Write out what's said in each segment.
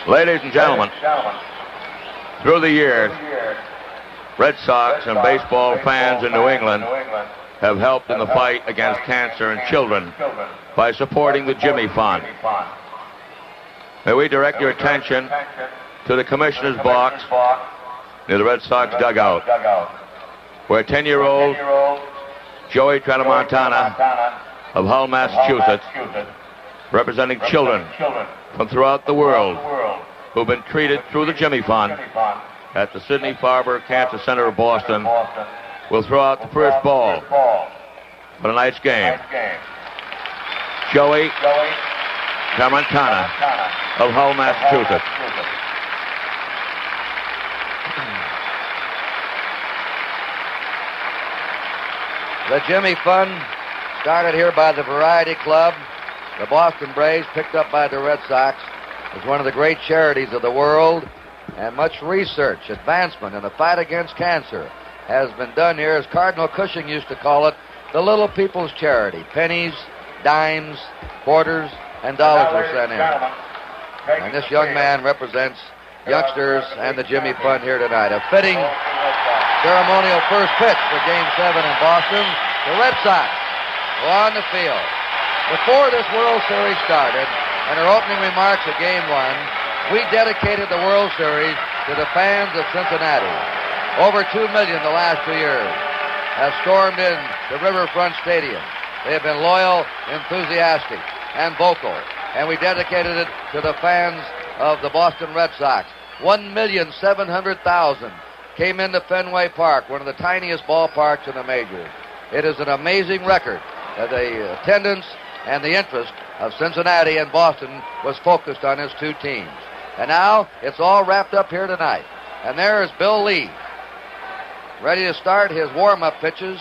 Ladies and gentlemen, through the years, Red Sox and baseball fans in New England have helped in the fight against cancer in children by supporting the Jimmy Fund. May we direct your attention to the commissioner's box near the Red Sox dugout, where 10-year-old Joey Tramontana of Hull, Massachusetts, representing children from throughout the world who've been treated through the Jimmy Fund at the Sidney Farber Cancer Center of Boston, will throw out the first ball for tonight's game. Joey Tramontana of Hull, Massachusetts. The Jimmy Fund, started here by the Variety Club, the Boston Braves, picked up by the Red Sox, is one of the great charities of the world, and much research, advancement in the fight against cancer has been done here, as Cardinal Cushing used to call it, the little people's charity. Pennies, dimes, quarters, and dollars were sent in. And this young man represents youngsters and the Jimmy Fund here tonight. A fitting ceremonial first pitch for Game 7 in Boston. The Red Sox go on the field. Before this World Series started, in our opening remarks of Game 1, we dedicated the World Series to the fans of Cincinnati. Over 2 million the last 2 years have stormed in the Riverfront Stadium. They have been loyal, enthusiastic, and vocal. And we dedicated it to the fans of the Boston Red Sox. 1,700,000 came into Fenway Park, one of the tiniest ballparks in the majors. It is an amazing record that the attendance and the interest of Cincinnati and Boston was focused on his two teams. And now it's all wrapped up here tonight. And there is Bill Lee, ready to start his warm-up pitches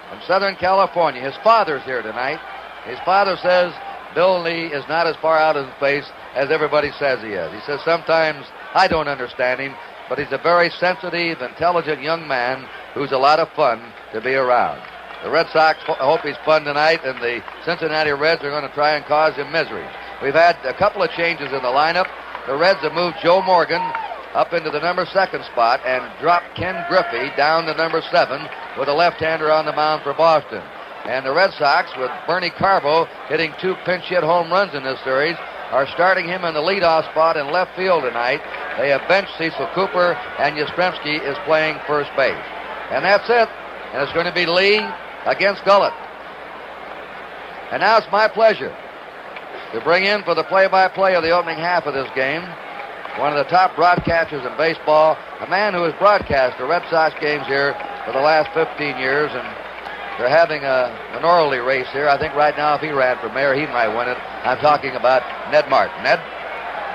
from Southern California. His father's here tonight. His father says Bill Lee is not as far out of space as everybody says he is. He says sometimes I don't understand him, but he's a very sensitive, intelligent young man who's a lot of fun to be around. The Red Sox hope he's fun tonight, and the Cincinnati Reds are going to try and cause him misery. We've had a couple of changes in the lineup. The Reds have moved Joe Morgan up into the number 2 spot and dropped Ken Griffey down to number 7 with a left-hander on the mound for Boston. And the Red Sox, with Bernie Carbo hitting 2 pinch hit home runs in this series, are starting him in the leadoff spot in left field tonight. They have benched Cecil Cooper, and Yastrzemski is playing first base. And that's it. And it's going to be Lee against Gullett. And now it's my pleasure to bring in for the play-by-play of the opening half of this game one of the top broadcasters in baseball, a man who has broadcast the Red Sox games here for the last 15 years, and they're having an orally race here. I think right now if he ran for mayor, he might win it. I'm talking about Ned Martin. Ned?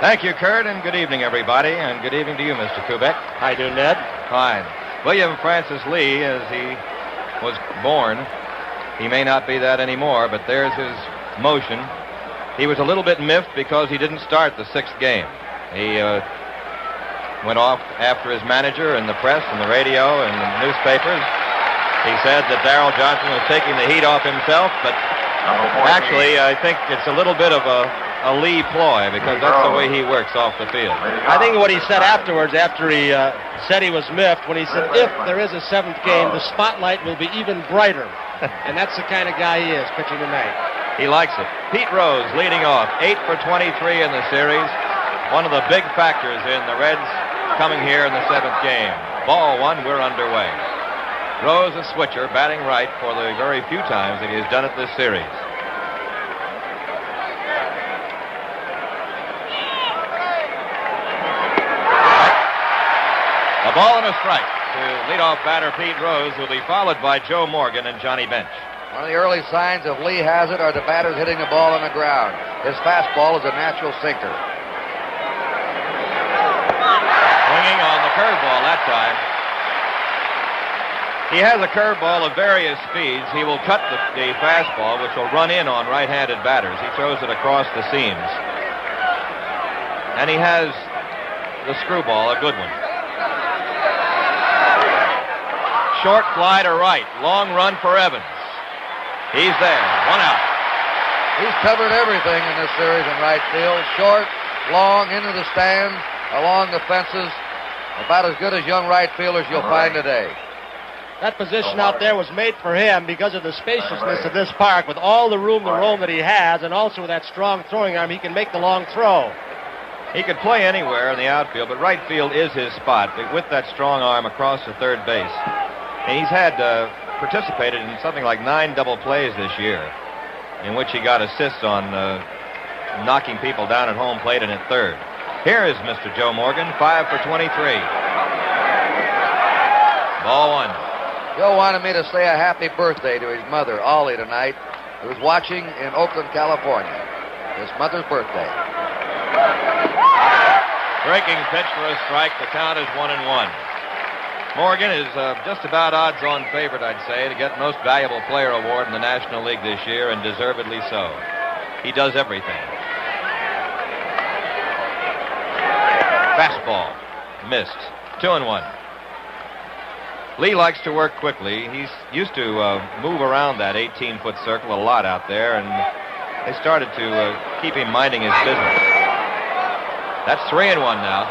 Thank you, Kurt, and good evening, everybody, and good evening to you, Mr. Kubek. How you doing, Ned? Fine. William Francis Lee, as he was born, he may not be that anymore, but there's his motion. He was a little bit miffed because he didn't start the 6th game. He went off after his manager and the press and the radio and the newspapers. He said that Darrell Johnson was taking the heat off himself, but actually I think it's a little bit of a Lee ploy, because that's the way he works off the field. I think what he said afterwards, after he said he was miffed, when he said, if there is a 7th game, the spotlight will be even brighter. And that's the kind of guy he is, pitching tonight. He likes it. Pete Rose leading off, 8 for 23 in the series. One of the big factors in the Reds coming here in the 7th game. Ball 1, we're underway. Rose, a switcher, batting right for the very few times that he has done it this series. A ball and a strike to leadoff batter Pete Rose, who will be followed by Joe Morgan and Johnny Bench. One of the early signs of Lee has it are the batters hitting the ball on the ground. His fastball is a natural sinker. Swinging on the curveball that time. He has a curveball of various speeds. He will cut the fastball, which will run in on right-handed batters. He throws it across the seams. And he has the screwball, a good one. Short fly to right. Long run for Evans. He's there. 1 out. He's covered everything in this series in right field. Short, long into the stands, along the fences. About as good as young right fielders you'll find today. That position out there was made for him because of the spaciousness of this park, with all the room to roam that he has, and also with that strong throwing arm, he can make the long throw. He could play anywhere in the outfield, but right field is his spot with that strong arm across to third base. And he's had participated in something like 9 double plays this year, in which he got assists on knocking people down at home plate and at third. Here is Mr. Joe Morgan, 5 for 23. Ball 1. Joe wanted me to say a happy birthday to his mother, Ollie, tonight, who's watching in Oakland, California. His mother's birthday. Breaking pitch for a strike. The count is 1-1. Morgan is just about odds-on favorite, I'd say, to get Most Valuable Player award in the National League this year, and deservedly so. He does everything. Fastball. Missed. 2-1. Lee likes to work quickly. He's used to move around that 18-foot circle a lot out there, and they started to keep him minding his business. That's 3-1 now.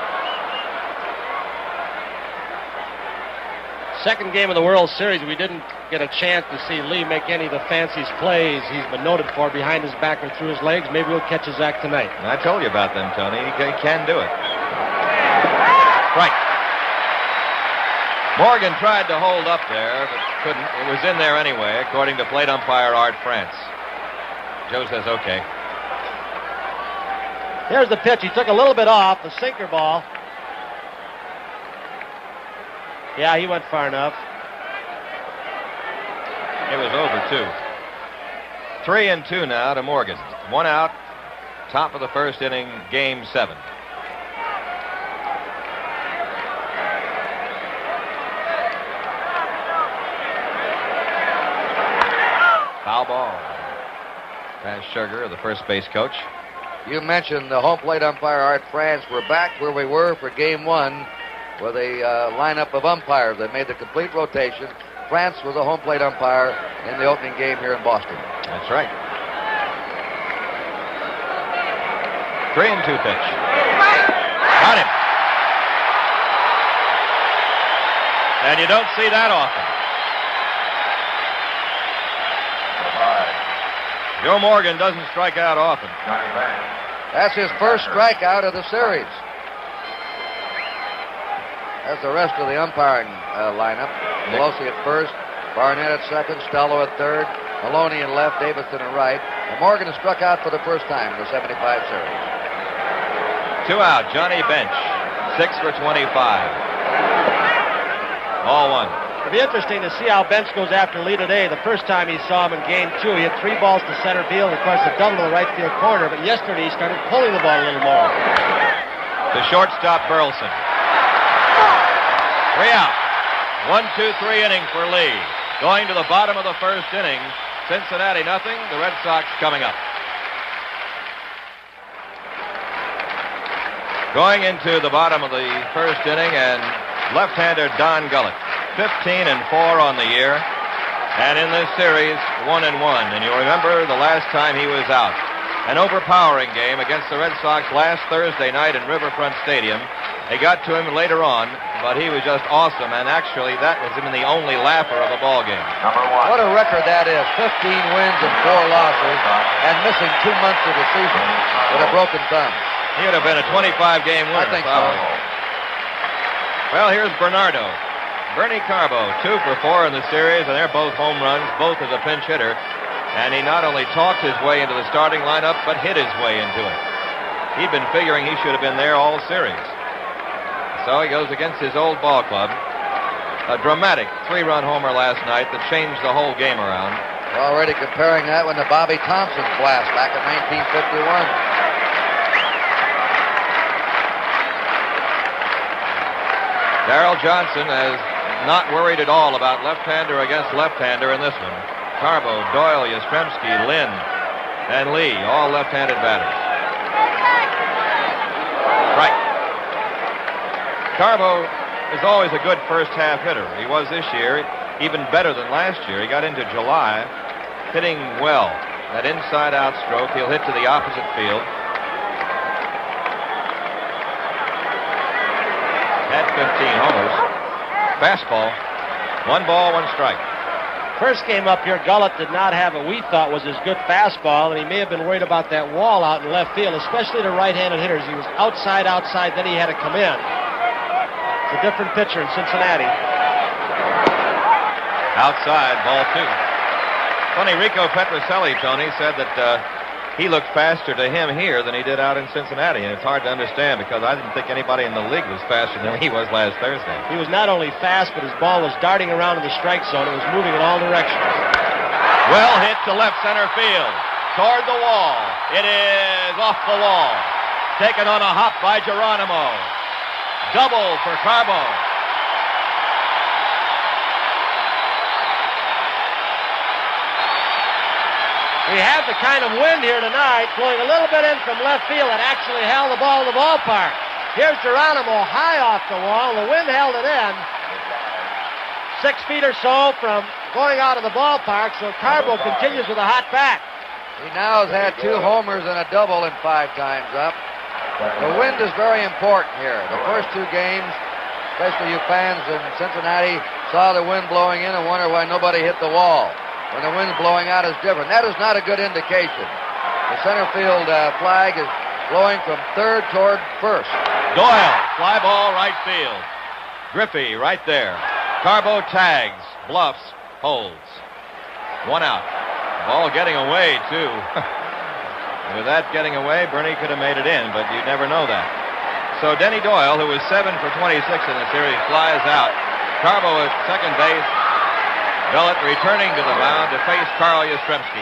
Second game of the World Series, we didn't get a chance to see Lee make any of the fanciest plays he's been noted for behind his back or through his legs. Maybe we'll catch his act tonight. I told you about them, Tony. He can do it. Right. Morgan tried to hold up there, but couldn't. It was in there anyway, according to plate umpire Art France. Joe says, okay. Here's the pitch. He took a little bit off, the sinker ball. Yeah, he went far enough. It was over, too. 3-2 now to Morgan. 1 out, top of the first inning, game 7. Foul ball. Past Sugar, the first base coach. You mentioned the home plate umpire, Art France. We're back where we were for game 1 with a lineup of umpires. They made the complete rotation. France was a home plate umpire in the opening game here in Boston. That's right. 3-2 pitch. Got him. And you don't see that often. Joe Morgan doesn't strike out often. That's his first strikeout of the series. That's the rest of the umpiring lineup. Pelosi at first, Barnett at second, Stello at third, Maloney in left, Davidson at right. And Morgan has struck out for the first time in the 75 series. 2 out, Johnny Bench, 6 for 25. All 1. It'll be interesting to see how Bench goes after Lee today. The first time he saw him in game 2, he hit 3 balls to center field, and of course a double to the right field corner. But yesterday he started pulling the ball a little more. The shortstop, Burleson. 3 out. 1-2-3 inning for Lee. Going to the bottom of the first inning. Cincinnati nothing. The Red Sox coming up. Going into the bottom of the first inning, and left-hander Don Gullett. 15-4 on the year, and in this series, 1-1. And you'll remember the last time he was out. An overpowering game against the Red Sox last Thursday night in Riverfront Stadium. They got to him later on, but he was just awesome, and actually that was even the only laugher of the ball game. What a record that is. 15 wins and 4 losses, and missing 2 months of the season with a broken thumb. He would have been a 25-game winner. I think so. Well, here's Bernardo. Bernie Carbo, 2 for 4 in the series, and they're both home runs, both as a pinch hitter. And he not only talked his way into the starting lineup, but hit his way into it. He'd been figuring he should have been there all series. So he goes against his old ball club. A dramatic 3-run homer last night that changed the whole game around. We're already comparing that one to Bobby Thompson's blast back in 1951. Darrell Johnson has not worried at all about left-hander against left-hander in this one. Carbo, Doyle, Yastrzemski, Lynn, and Lee, all left-handed batters. Right. Carbo is always a good first-half hitter. He was this year, even better than last year. He got into July hitting well. That inside-out stroke, he'll hit to the opposite field. 15 homers. Fastball. 1 ball, 1 strike. First game up here, Gullett did not have what we thought was his good fastball, and he may have been worried about that wall out in left field, especially to right-handed hitters. He was outside, then he had to come in. It's a different pitcher in Cincinnati. Outside, ball 2. Funny, Rico Petrocelli, Tony, said that he looked faster to him here than he did out in Cincinnati, and it's hard to understand because I didn't think anybody in the league was faster than he was last Thursday. He was not only fast, but his ball was darting around in the strike zone. It was moving in all directions. Well hit to left center field, toward the wall. It is off the wall. Taken on a hop by Geronimo. Double for Carbo. We have the kind of wind here tonight, blowing a little bit in from left field that actually held the ball in the ballpark. Here's Geronimo high off the wall. The wind held it in 6 feet or so from going out of the ballpark, so Carbo continues with a hot bat. He now has had 2 homers and a double and 5 times up. The wind is very important here. The first 2 games, especially you fans in Cincinnati, saw the wind blowing in and wonder why nobody hit the wall. When the wind's blowing out, is different. That is not a good indication. The center field flag is blowing from third toward first. Doyle, fly ball right field. Griffey right there. Carbo tags, bluffs, holds. 1 out. Ball getting away, too. With that getting away, Bernie could have made it in, but you never know that. So Denny Doyle, who was 7 for 26 in the series, flies out. Carbo at second base. Gullett returning to the mound to face Carl Yastrzemski.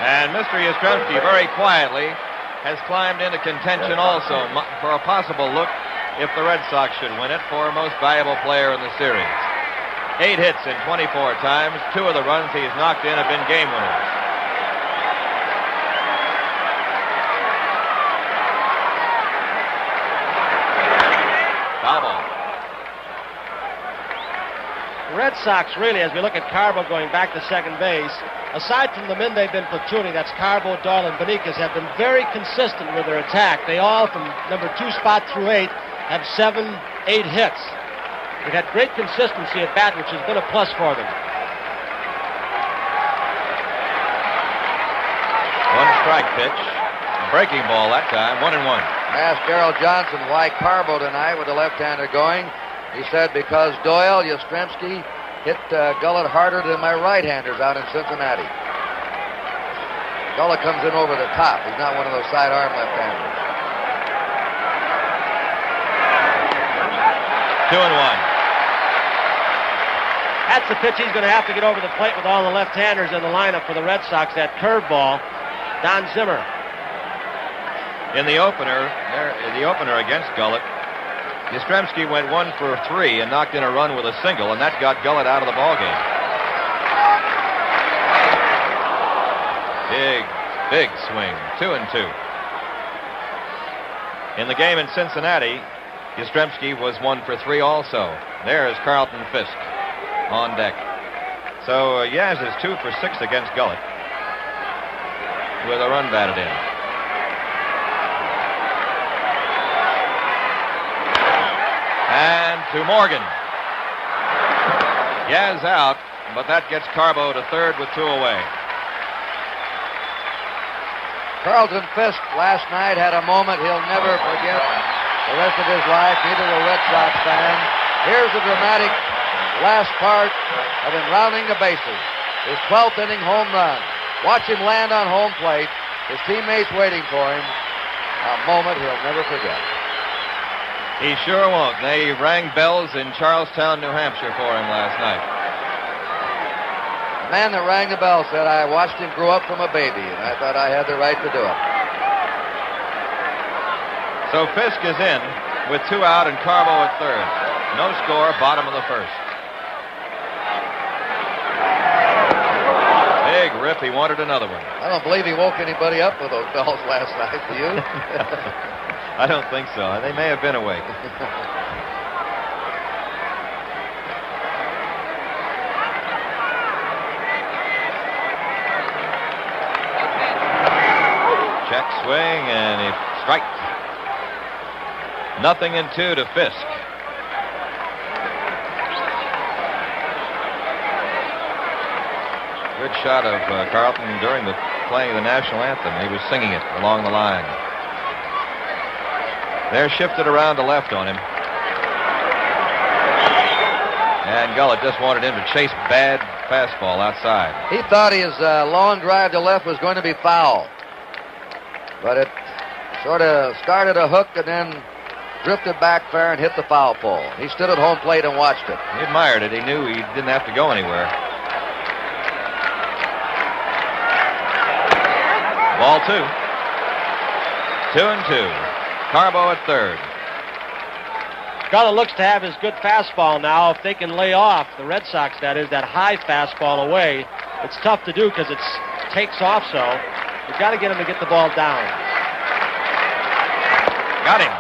And Mr. Yastrzemski very quietly has climbed into contention also for a possible look if the Red Sox should win it for most valuable player in the series. 8 hits in 24 times. 2 of the runs he's knocked in have been game winners. Foul ball. The Red Sox really, as we look at Carbo going back to second base, aside from the men they've been platooning, that's Carbo, Doyle, and Beniquez, have been very consistent with their attack. They all, from number 2 spot through 8, have 7, 8 hits. They've had great consistency at bat, which has been a plus for them. 1 strike pitch. Breaking ball that time, 1-1. Asked Darrell Johnson why Carbo tonight with the left-hander going. He said, because Doyle, Yastrzemski hit Gullett harder than my right-handers out in Cincinnati. Gullett comes in over the top. He's not one of those sidearm left-handers. 2-1. That's the pitch he's going to have to get over the plate with all the left-handers in the lineup for the Red Sox, that curveball. Don Zimmer. In the opener against Gullett, Yastrzemski went 1 for 3 and knocked in a run with a single, and that got Gullett out of the ballgame. Big swing. 2-2. In the game in Cincinnati, Yastrzemski was 1 for 3 also. There's Carlton Fisk on deck. So Yaz is 2 for 6 against Gullett with a run batted in. And to Morgan. Yaz out, but that gets Carbo to third with 2 away. Carlton Fisk last night had a moment he'll never forget the rest of his life, neither will Red Sox fans. Here's the dramatic last part of him rounding the bases. His 12th inning home run. Watch him land on home plate. His teammates waiting for him. A moment he'll never forget. He sure won't. They rang bells in Charlestown, New Hampshire for him last night. The man that rang the bell said, I watched him grow up from a baby, and I thought I had the right to do it. So Fisk is in with 2 out and Carbo at third. No score, bottom of the first. Big rip. He wanted another one. I don't believe he woke anybody up with those bells last night, do you? I don't think so. They may have been awake. Check swing and a strike. 0-2 to Fisk. Good shot of Carlton during the playing of the national anthem. He was singing it along the line. They're shifted around to left on him. And Gullett just wanted him to chase bad fastball outside. He thought his long drive to left was going to be foul. But it sort of started a hook and then drifted back fair and hit the foul pole. He stood at home plate and watched it. He admired it. He knew he didn't have to go anywhere. Ball 2. 2-2. Carbo at third. Gullett looks to have his good fastball now. If they can lay off, the Red Sox, that is, that high fastball away, it's tough to do because it takes off so. You've got to get him to get the ball down. Got him.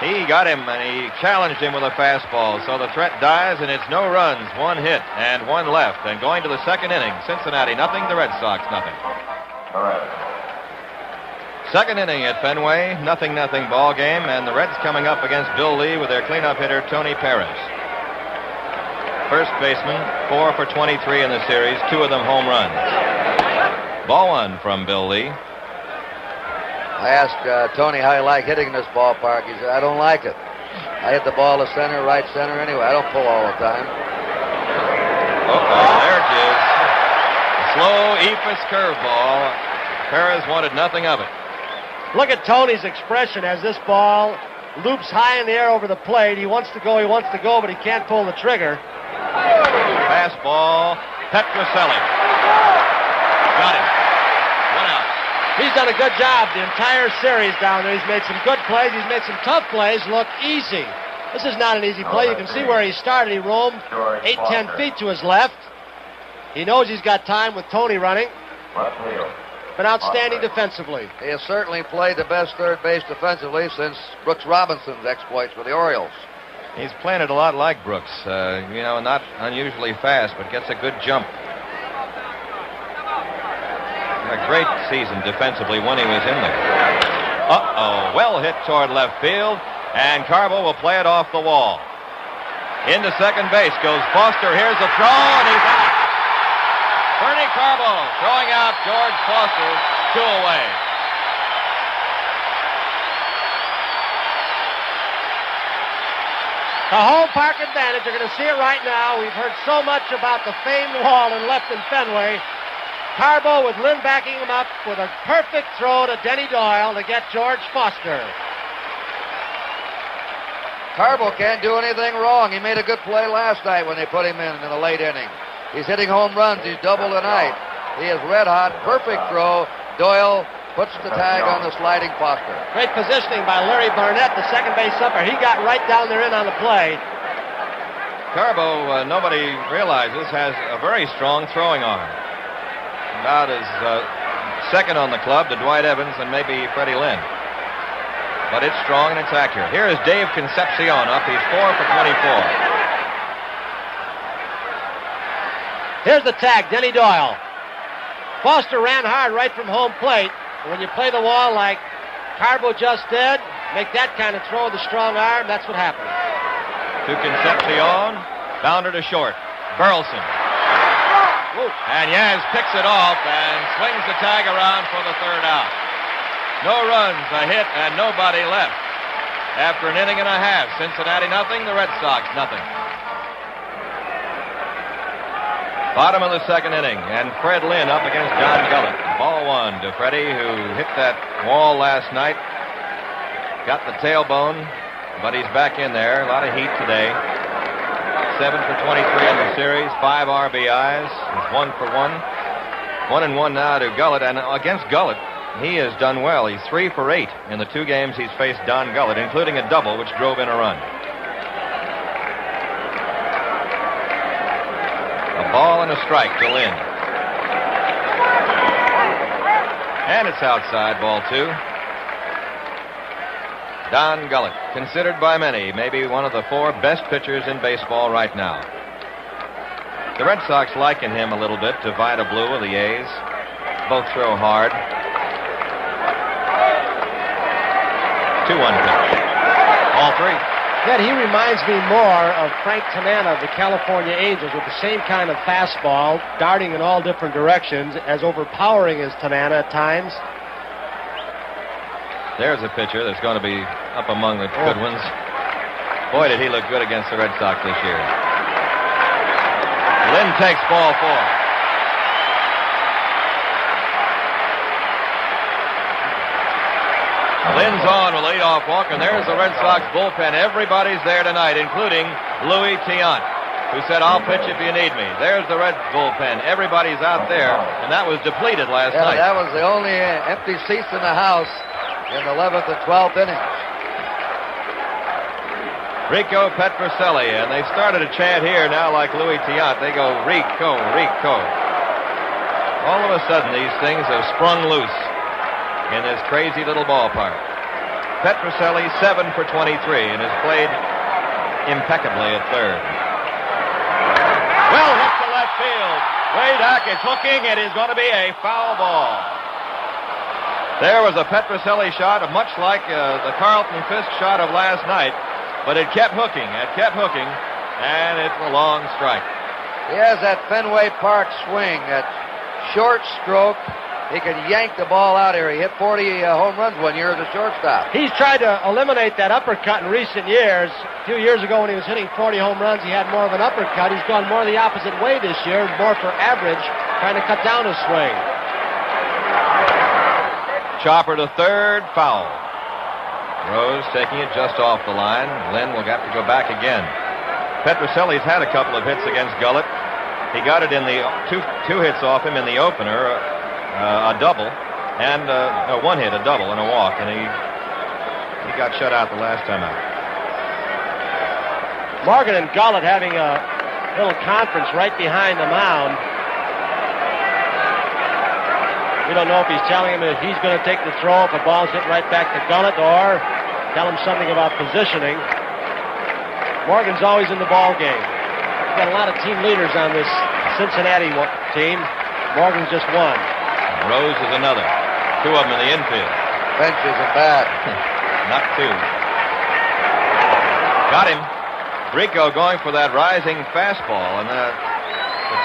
He got him, and he challenged him with a fastball. So the threat dies, and it's no runs, 1 hit, and 1 left. And going to the second inning, Cincinnati nothing, the Red Sox nothing. All right. Second inning at Fenway, 0-0 ball game, and the Reds coming up against Bill Lee with their cleanup hitter, Tony Perez. First baseman, 4 for 23 in the series, 2 of them home runs. Ball 1 from Bill Lee. I asked Tony how he liked hitting this ballpark. He said, I don't like it. I hit the ball to center, right center anyway. I don't pull all the time. There it is. A slow eephus curveball. Perez wanted nothing of it. Look at Tony's expression as this ball loops high in the air over the plate. He wants to go, but he can't pull the trigger. Fastball, Petrocelli. Got him. 1 out. He's done a good job the entire series down there. He's made some good plays. He's made some tough plays look easy. This is not an easy play. You can see where he started. He roamed 8-10 feet to his left. He knows he's got time with Tony running. Been outstanding defensively. He has certainly played the best third base defensively since Brooks Robinson's exploits with the Orioles. He's playing it a lot like Brooks. Not unusually fast, but gets a good jump. A great season defensively when he was in there. Well hit toward left field, and Carbo will play it off the wall. Into second base goes Foster. Here's a throw, and he's out. Bernie Carbo throwing out George Foster, 2 away. The home park advantage, you're going to see it right now. We've heard so much about the famed wall in left in Fenway. Carbo with Lynn backing him up with a perfect throw to Denny Doyle to get George Foster. Carbo can't do anything wrong. He made a good play last night when they put him in the late inning. He's hitting home runs. He's doubled tonight. He is red hot. Perfect throw. Doyle puts the tag on the sliding Foster. Great positioning by Larry Barnett, the second base umpire. He got right down there in on the play. Carbo, nobody realizes, has a very strong throwing arm. About as second on the club to Dwight Evans and maybe Freddie Lynn. But it's strong and it's accurate. Here is Dave Concepcion up. He's 4 for 24. Here's the tag, Denny Doyle. Foster ran hard right from home plate. When you play the wall like Carbo just did, make that kind of throw with a strong arm, that's what happens. To Concepcion, bounder to short. Burleson. And Yaz picks it off and swings the tag around for the 3rd out. No runs, a hit, and nobody left. After an inning and a half, Cincinnati nothing, the Red Sox nothing. Bottom of the second inning, and Fred Lynn up against Don Gullett. Ball 1 to Freddie, who hit that wall last night. Got the tailbone, but he's back in there. A lot of heat today. 7 for 23 in the series, 5 RBIs. He's 1 for 1. 1-1 now to Gullett, and against Gullett, he has done well. He's 3 for 8 in the 2 games he's faced Don Gullett, including a double, which drove in a run. A ball and a strike to Lynn. And it's outside, ball 2. Don Gullett, considered by many maybe one of the 4 best pitchers in baseball right now. The Red Sox liken him a little bit to Vida Blue of the A's. Both throw hard. 2-1 pitch. Ned, he reminds me more of Frank Tanana of the California Angels with the same kind of fastball, darting in all different directions, as overpowering as Tanana at times. There's a pitcher that's going to be up among the good ones. Boy, did he look good against the Red Sox this year. Lynn takes ball 4. Lynn's on with leadoff walk, and there's the Red Sox bullpen. Everybody's there tonight, including Louis Tiant, who said, "I'll pitch if you need me." There's the Red bullpen. Everybody's out there, and that was depleted last night. That was the only empty seats in the house in the 11th and 12th innings. Rico Petrocelli, and they've started a chant here now like Louis Tiant. They go, "Rico, Rico." All of a sudden, these things have sprung loose in this crazy little ballpark. Petrocelli 7 for 23 and has played impeccably at third. Well hit to left field. Waydock is hooking. It is going to be a foul ball. There was a Petrocelli shot, much like the Carlton Fisk shot of last night, but it kept hooking. And it's a long strike. He has that Fenway Park swing, that short stroke. He can yank the ball out here. He hit 40 home runs one year as a shortstop. He's tried to eliminate that uppercut in recent years. A few years ago when he was hitting 40 home runs, he had more of an uppercut. He's gone more the opposite way this year, more for average, trying to cut down his swing. Chopper to third, foul. Rose taking it just off the line. Lynn will have to go back again. Petrocelli's had a couple of hits against Gullett. He got it in the two hits off him in the opener. A double, and one hit, a double, and a walk, and he got shut out the last time out. Morgan and Gullett having a little conference right behind the mound. We don't know if he's telling him that he's going to take the throw if the ball's hit right back to Gullett, or tell him something about positioning. Morgan's always in the ball game. We've got a lot of team leaders on this Cincinnati team. Morgan's just one. Rose is another. Two of them in the infield. Benches and bat. Not two. Got him. Rico going for that rising fastball, and the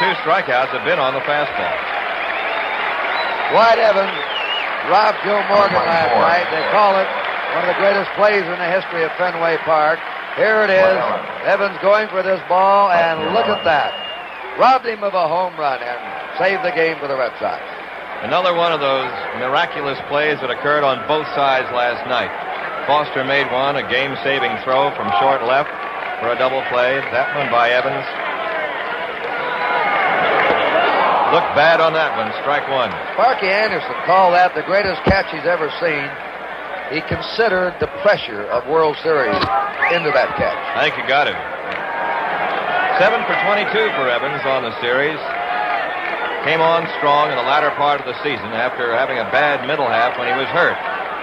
two strikeouts have been on the fastball. White Evans robbed Joe Morgan last night. They call it one of the greatest plays in the history of Fenway Park. Here it is. Evans going for this ball, and look at that. Robbed him of a home run and saved the game for the Red Sox. Another one of those miraculous plays that occurred on both sides last night. Foster made one, a game-saving throw from short left for a double play. That one by Evans. Looked bad on that one, strike one. Sparky Anderson called that the greatest catch he's ever seen. He considered the pressure of World Series into that catch. I think you got it. 7 for 22 for Evans on the series. Came on strong in the latter part of the season after having a bad middle half when he was hurt.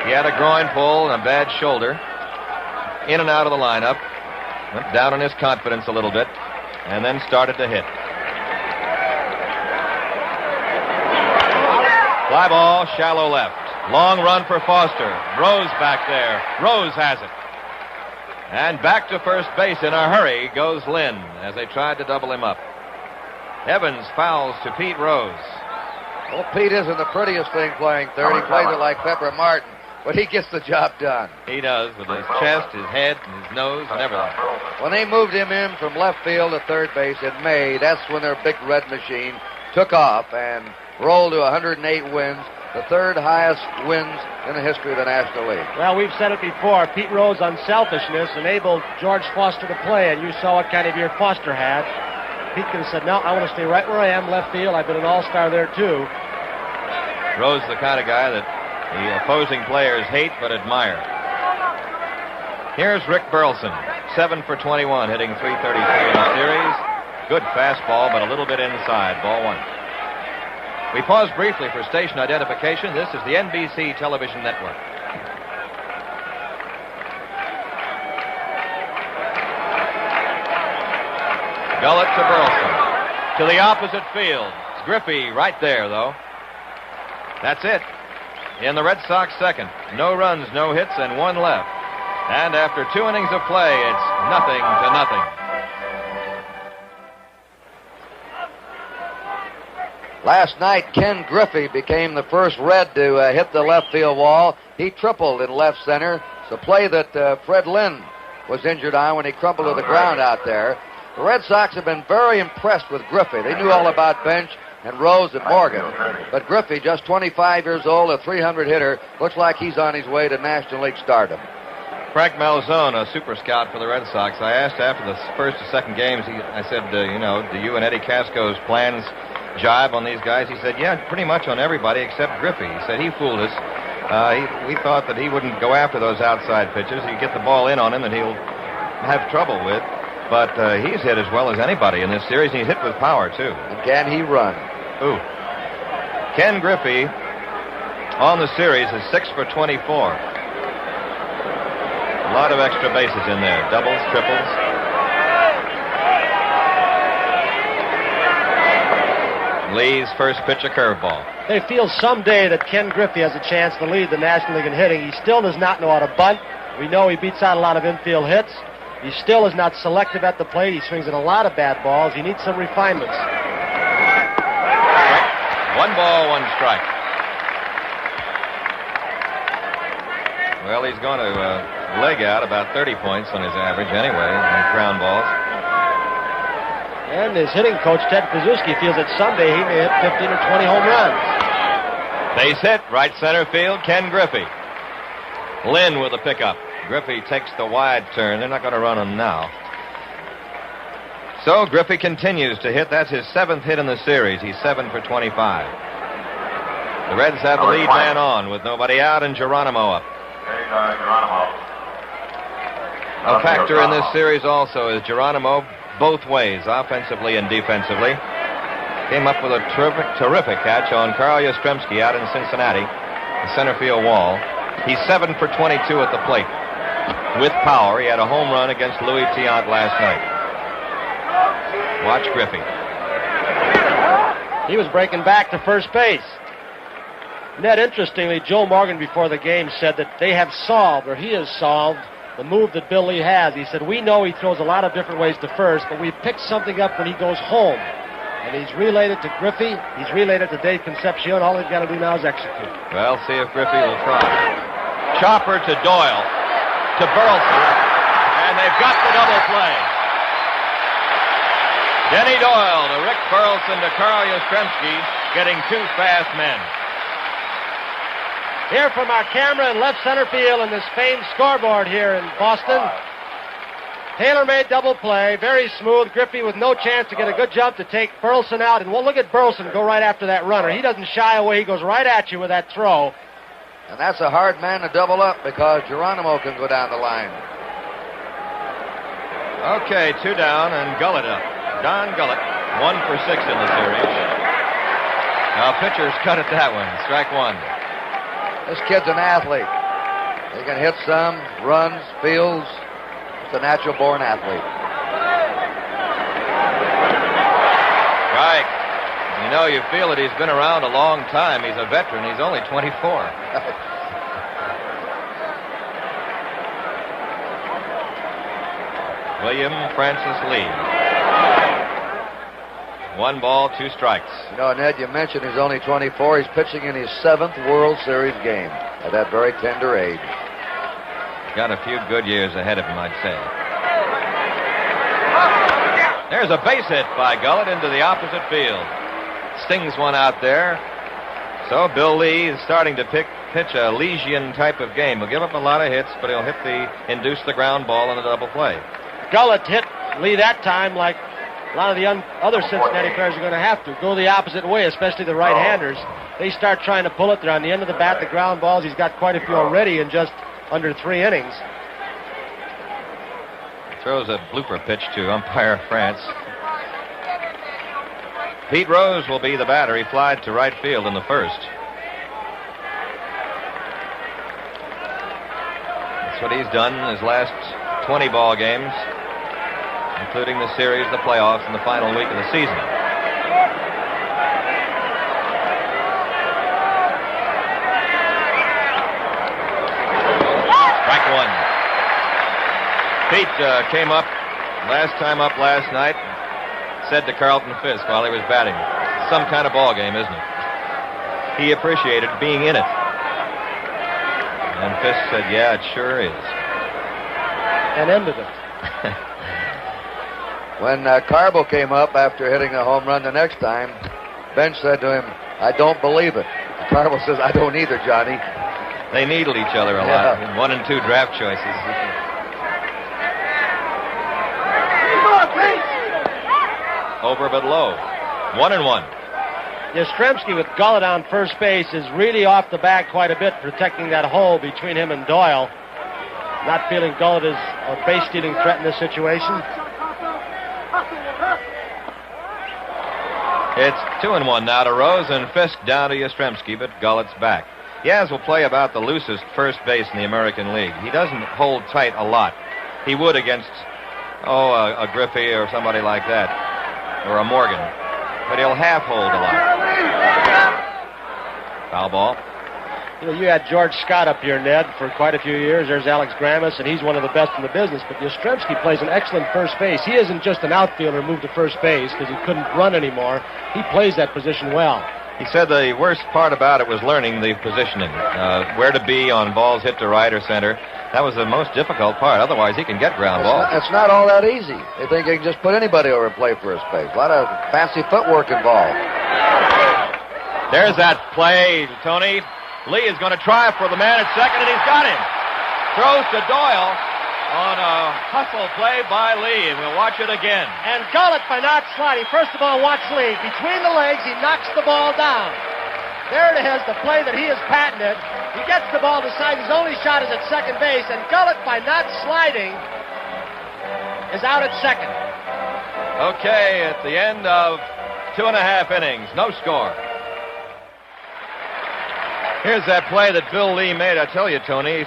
He had a groin pull and a bad shoulder. In and out of the lineup. Went down on his confidence a little bit, and then started to hit. Fly ball, shallow left. Long run for Foster. Rose back there. Rose has it. And back to first base in a hurry goes Lynn as they tried to double him up. Evans fouls to Pete Rose. Well, Pete isn't the prettiest thing playing third. He plays it like Pepper Martin, but he gets the job done. He does, with his chest, his head, and his nose, and everything. When they moved him in from left field to third base in May, that's when their big red machine took off and rolled to 108 wins, the third highest wins in the history of the National League. Well, we've said it before. Pete Rose's unselfishness enabled George Foster to play, and you saw what kind of year Foster had. Pete could have said, no, I want to stay right where I am, left field. I've been an all-star there, too. Rose is the kind of guy that the opposing players hate but admire. Here's Rick Burleson, 7 for 21, hitting .333 in the series. Good fastball, but a little bit inside. Ball one. We pause briefly for station identification. This is the NBC Television Network. Gullett to Burleson. To the opposite field. It's Griffey right there, though. That's it. In the Red Sox second. No runs, no hits, and one left. And after 2 innings of play, it's 0-0. Last night, Ken Griffey became the first Red to hit the left field wall. He tripled in left center. It's a play that Fred Lynn was injured on when he crumpled to the ground out there. The Red Sox have been very impressed with Griffey. They knew all about Bench and Rose and Morgan. But Griffey, just 25 years old, a 300 hitter, looks like he's on his way to National League stardom. Frank Malzone, a super scout for the Red Sox, I asked after the first or second games, I said, do you and Eddie Casco's plans jibe on these guys? He said, yeah, pretty much on everybody except Griffey. He said he fooled us. We thought that he wouldn't go after those outside pitches. He'd get the ball in on him that he'll have trouble with. But he's hit as well as anybody in this series, and he's hit with power, too. And can he run? Ooh. Ken Griffey on the series is 6 for 24. A lot of extra bases in there. Doubles, triples. Lee's first pitch, a curveball. They feel someday that Ken Griffey has a chance to lead the National League in hitting. He still does not know how to bunt. We know he beats out a lot of infield hits. He still is not selective at the plate. He swings at a lot of bad balls. He needs some refinements. 1 ball, 1 strike. Well, he's going to leg out about 30 points on his average anyway on ground balls. And his hitting coach, Ted Krasuski, feels that someday he may hit 15 or 20 home runs. Base hit, right center field, Ken Griffey. Lynn with a pickup. Griffey takes the wide turn. They're not going to run him now. So Griffey continues to hit. That's his 7th hit in the series. He's 7 for 25. The Reds have the lead man on with nobody out and Geronimo up. A factor in this series also is Geronimo both ways, offensively and defensively. Came up with a terrific catch on Carl Yastrzemski out in Cincinnati, the center field wall. He's 7 for 22 at the plate. With power, he had a home run against Louis Tiant last night. Watch Griffey. He was breaking back to first base. Ned, interestingly, Joe Morgan before the game said that they have solved, or he has solved, the move that Bill Lee has. He said, we know he throws a lot of different ways to first, but we picked something up when he goes home. And he's relayed it to Griffey. He's relayed it to Dave Concepcion. All he's got to do now is execute. Well, see if Griffey will try. Chopper to Doyle, to Burleson, and they've got the double play. Denny Doyle to Rick Burleson to Carl Yastrzemski, getting 2 fast men. Here from our camera in left center field in this famed scoreboard here in Boston. Taylor-made double play, very smooth. Griffey with no chance to get a good jump to take Burleson out. And we'll look at Burleson go right after that runner. He doesn't shy away. He goes right at you with that throw. And that's a hard man to double up because Geronimo can go down the line. Okay, 2 down and Gullett up. Don Gullett, 1 for 6 in the series. Now pitchers cut at that one. Strike 1. This kid's an athlete. He can hit some, runs, fields. He's a natural-born athlete. Right. You know, you feel that he's been around a long time. He's a veteran. He's only 24. William Francis Lee. 1 ball, 2 strikes. You know, Ned, you mentioned he's only 24. He's pitching in his 7th World Series game at that very tender age. Got a few good years ahead of him, I'd say. There's a base hit by Gullett into the opposite field. Stings one out there. So Bill Lee is starting to pitch a Legion type of game. He'll give up a lot of hits, but he'll induce the ground ball in a double play. Gullett hit Lee that time like a lot of the other Cincinnati players are going to have to go the opposite way, especially the right-handers. They start trying to pull it. They're on the end of the bat, the ground balls. He's got quite a few already in just under 3 innings. Throws a blooper pitch to umpire France. Pete Rose will be the batter. He flied to right field in the first. That's what he's done in his last 20 ball games, including the series, the playoffs, and the final week of the season. Strike 1. Pete came up last night, said to Carlton Fisk while he was batting, some kind of ball game, isn't it? He appreciated being in it. And Fisk said, yeah, it sure is. And ended it. When Carbo came up after hitting a home run the next time, Bench said to him, I don't believe it. Carbo says, I don't either, Johnny. They needled each other a lot in 1 and 2 draft choices. Over but low. 1-1. Yastrzemski with Gullett on first base is really off the bag quite a bit, protecting that hole between him and Doyle. Not feeling Gullett is a base-stealing threat in this situation. It's 2-1 now to Rose, and Fisk down to Yastrzemski, but Gullett's back. Yaz will play about the loosest first base in the American League. He doesn't hold tight a lot. He would against, a Griffey or somebody like that, or a Morgan. But he'll half hold a lot. Foul ball. You had George Scott up here, Ned, for quite a few years. There's Alex Grammas, and he's one of the best in the business. But Yastrzemski plays an excellent first base. He isn't just an outfielder moved to first base because he couldn't run anymore. He plays that position well. He said the worst part about it was learning the positioning, where to be on balls hit to right or center. That was the most difficult part. Otherwise, he can get ground balls. It's not all that easy. They think they can just put anybody over and play first base. A lot of fancy footwork involved. There's that play, Tony. Lee is going to try for the man at second, and he's got him. Throws to Doyle on a hustle play by Lee, and we'll watch it again. And Gullett, by not sliding, first of all, watch Lee. Between the legs, he knocks the ball down. There it is, the play that he has patented. He gets the ball to side. His only shot is at second base, and Gullett, by not sliding, is out at second. Okay, at the end of 2.5 innings, no score. Here's that play that Bill Lee made. I tell you, Tony,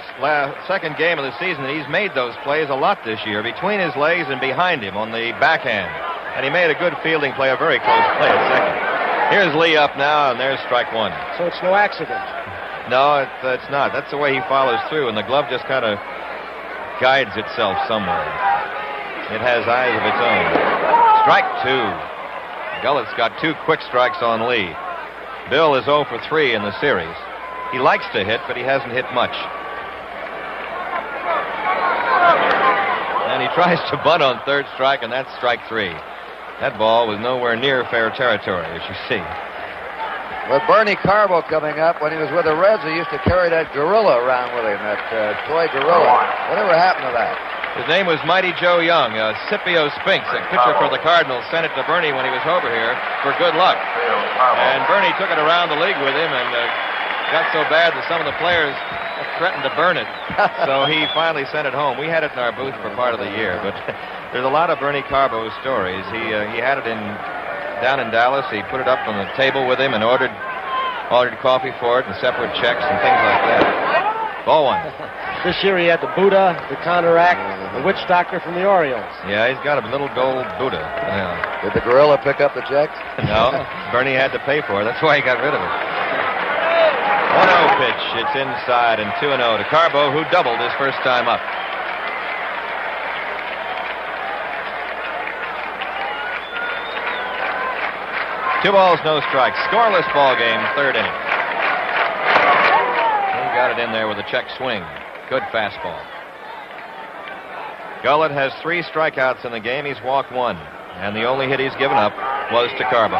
second game of the season, he's made those plays a lot this year, between his legs and behind him on the backhand. And he made a good fielding play, a very close play at second. Here's Lee up now, and there's strike one. So it's no accident. No, it's not. That's the way he follows through, and the glove just kind of guides itself somewhere. It has eyes of its own. Strike two. Gullett's got 2 quick strikes on Lee. Bill is 0 for 3 in the series. He likes to hit, but he hasn't hit much. And he tries to bunt on third strike, and that's strike 3. That ball was nowhere near fair territory, as you see. With Bernie Carbo coming up, when he was with the Reds, he used to carry that gorilla around with him, that toy gorilla. Whatever happened to that? His name was Mighty Joe Young. Scipio Spinks, a pitcher for the Cardinals, sent it to Bernie when he was over here for good luck. And Bernie took it around the league with him and got so bad that some of the players threatened to burn it. So he finally sent it home. We had it in our booth for part of the year, but there's a lot of Bernie Carbo stories. He had it down in Dallas. He put it up on the table with him and ordered coffee for it and separate checks and things like that. Ball one. This year he had the Buddha, the Counteract, the Witch Doctor from the Orioles. Yeah, he's got a little gold Buddha. Yeah. Did the gorilla pick up the checks? No, Bernie had to pay for it. That's why he got rid of it. 1-0 pitch. It's inside, and 2-0 to Carbo, who doubled his first time up. Two balls, no strikes. Scoreless ball game, third inning. He got it in there with a check swing. Good fastball. Gullett has 3 strikeouts in the game. He's walked 1. And the only hit he's given up was to Carbo.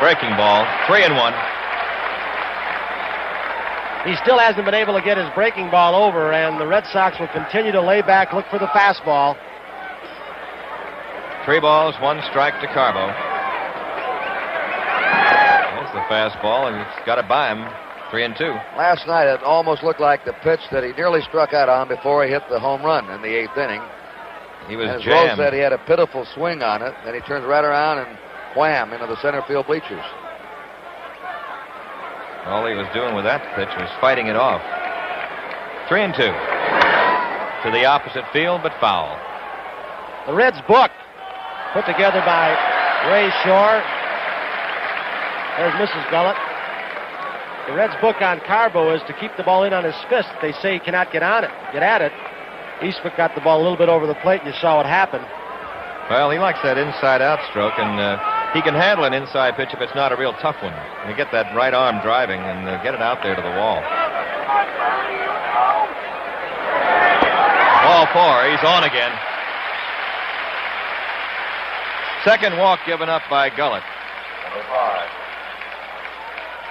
Breaking ball, 3-1. He still hasn't been able to get his breaking ball over, and the Red Sox will continue to lay back, look for the fastball. 3 balls, 1 strike to Carbo. There's the fastball, and he's got it by him. 3-2. Last night, it almost looked like the pitch that he nearly struck out on before he hit the home run in the 8th inning. He was as jammed. Rose said, he had a pitiful swing on it, then he turns right around and wham into the center field bleachers. All he was doing with that pitch was fighting it off. 3-2. To the opposite field, but foul. The Reds book, put together by Ray Shore. There's Mrs. Gullett. The Reds' book on Carbo is to keep the ball in on his fist. They say he cannot get at it. Eastwick got the ball a little bit over the plate, and you saw what happened. Well, he likes that inside-out stroke, and he can handle an inside pitch if it's not a real tough one. You get that right arm driving and get it out there to the wall. Ball 4. He's on again. Second walk given up by Gullett.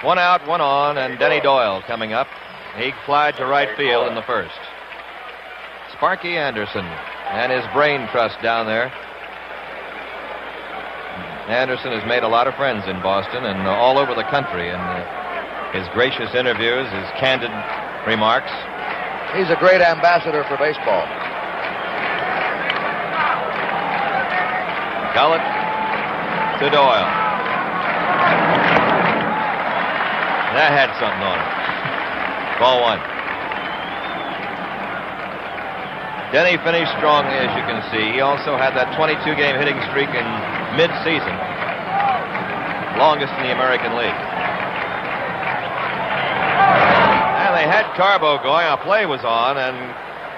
1 out, 1 on, and Denny Doyle coming up. He flied to right field in the first. Sparky Anderson and his brain trust down there. Anderson has made a lot of friends in Boston and all over the country, and his gracious interviews, his candid remarks. He's a great ambassador for baseball. Gullett to Doyle. That had something on it. Ball 1. Denny finished strongly, as you can see. He also had that 22-game hitting streak in mid-season. Longest in the American League. And they had Carbo going. A play was on, and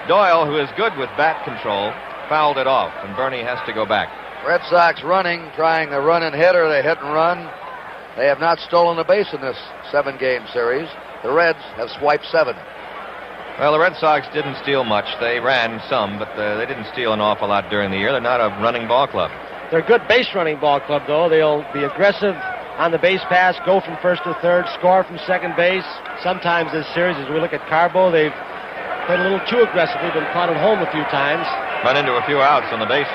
Doyle, who is good with bat control, fouled it off, and Bernie has to go back. Red Sox running, trying to run and hit, or they hit and run. They have not stolen a base in this 7-game series. The Reds have swiped 7. Well, the Red Sox didn't steal much. They ran some, but they didn't steal an awful lot during the year. They're not a running ball club. They're a good base running ball club, though. They'll be aggressive on the base pass, go from first to third, score from second base. Sometimes this series, as we look at Carbo, they've played a little too aggressively, been caught at home a few times. Run into a few outs on the bases.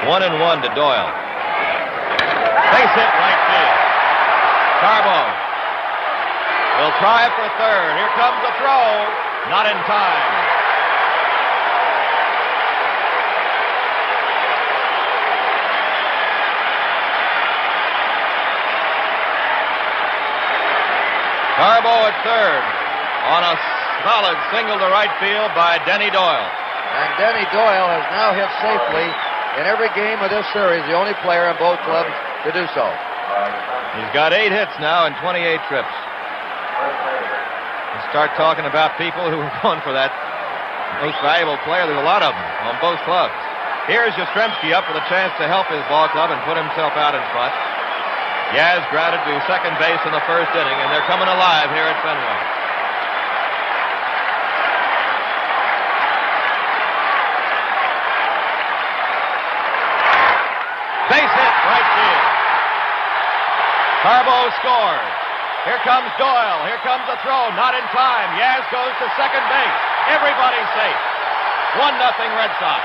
1-1 to Doyle. Base hit right field. Carbo will try for third. Here comes the throw. Not in time. Carbo at third on a solid single to right field by Denny Doyle. And Denny Doyle has now hit safely in every game of this series, the only player in both clubs to do so. He's got 8 hits now and 28 trips. You start talking about people who are going for that most valuable player. There's a lot of them on both clubs. Here's Yastrzemski up with a chance to help his ball club and put himself out in front. Yaz grounded to second base in the first inning, and they're coming alive here at Fenway. Base hit, right field. Carbo scores. Here comes Doyle. Here comes the throw. Not in time. Yaz goes to second base. Everybody's safe. 1-0 Red Sox.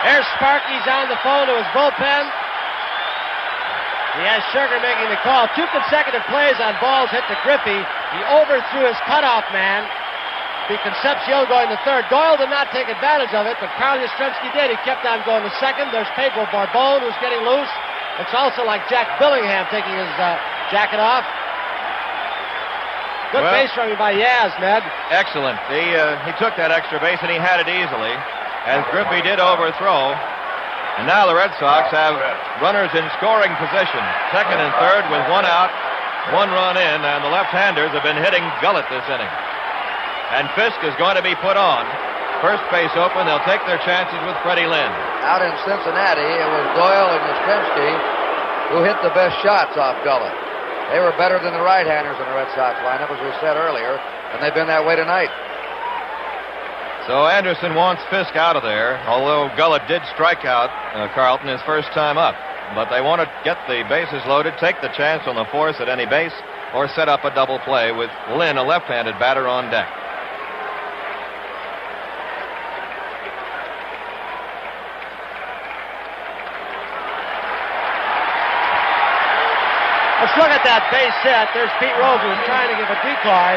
There's Sparky's on the phone to his bullpen. He has Sugar making the call. 2 consecutive plays on balls hit to Griffey. He overthrew his cutoff man. The Concepcion going to third. Doyle did not take advantage of it, but Carl Yastrzemski did. He kept on going to second. There's Pedro Barbone, who's getting loose. It's also like Jack Billingham taking his jacket off. Good base running by Yaz, Ned. Excellent. He took that extra base, and he had it easily, as Griffey did overthrow. And now the Red Sox have runners in scoring position. Second and third with 1 out, 1 run in, and the left-handers have been hitting Gullett this inning. And Fisk is going to be put on. First base open. They'll take their chances with Freddie Lynn. Out in Cincinnati, it was Doyle and Yastrzemski who hit the best shots off Gullett. They were better than the right-handers in the Red Sox lineup, as we said earlier, and they've been that way tonight. So Anderson wants Fisk out of there, although Gullett did strike out Carlton his first time up. But they want to get the bases loaded, take the chance on the force at any base, or set up a double play with Lynn, a left-handed batter, on deck. Let's look at that base hit. There's Pete Rose, who's trying to give a decoy.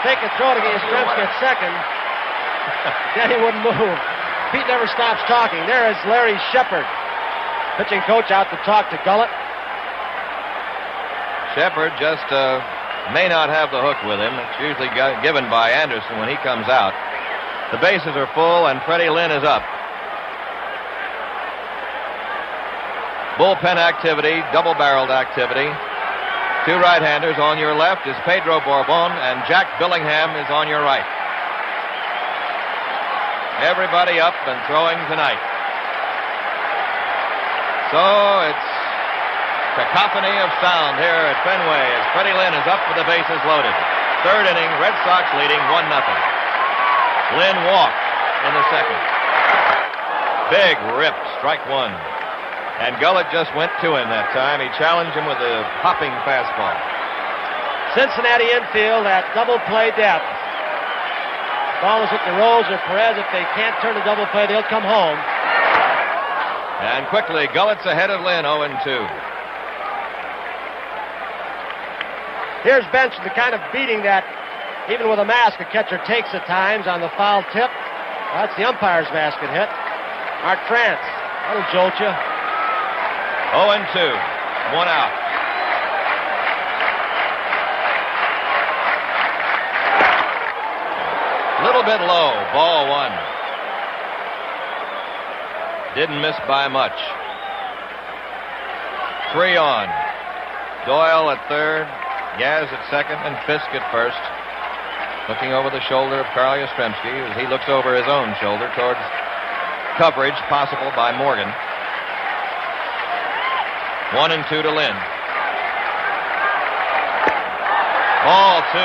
Take a throw to get Yastrzemski at second. Then he wouldn't move. Pete never stops talking. There is Larry Shepard, pitching coach, out to talk to Gullett. Shepard just may not have the hook with him. It's usually given by Anderson when he comes out. The bases are full, and Freddie Lynn is up. Bullpen activity, double-barreled activity. Two right-handers. On your left is Pedro Borbon, and Jack Billingham is on your right. Everybody up and throwing tonight. So it's cacophony of sound here at Fenway as Freddie Lynn is up with the bases loaded. Third inning, Red Sox leading 1-0. Lynn walked in the second. Big rip, strike one. And Gullett just went to him that time. He challenged him with a hopping fastball. Cincinnati infield at double play depth. Ball is hit to Rose or Perez. If they can't turn the double play, they'll come home. And quickly, Gullett's ahead of Lynn, 0-2. Here's Benson, the kind of beating that, even with a mask, a catcher takes at times on the foul tip. Well, that's the umpire's basket hit. Art France, that'll jolt you. 0-2, one out. Little bit low, ball one. Didn't miss by much. 3 on. Doyle at third, Yaz at second, and Fisk at first. Looking over the shoulder of Carl Yastrzemski as he looks over his own shoulder towards coverage possible by Morgan. 1-2 to Lynn. Ball 2.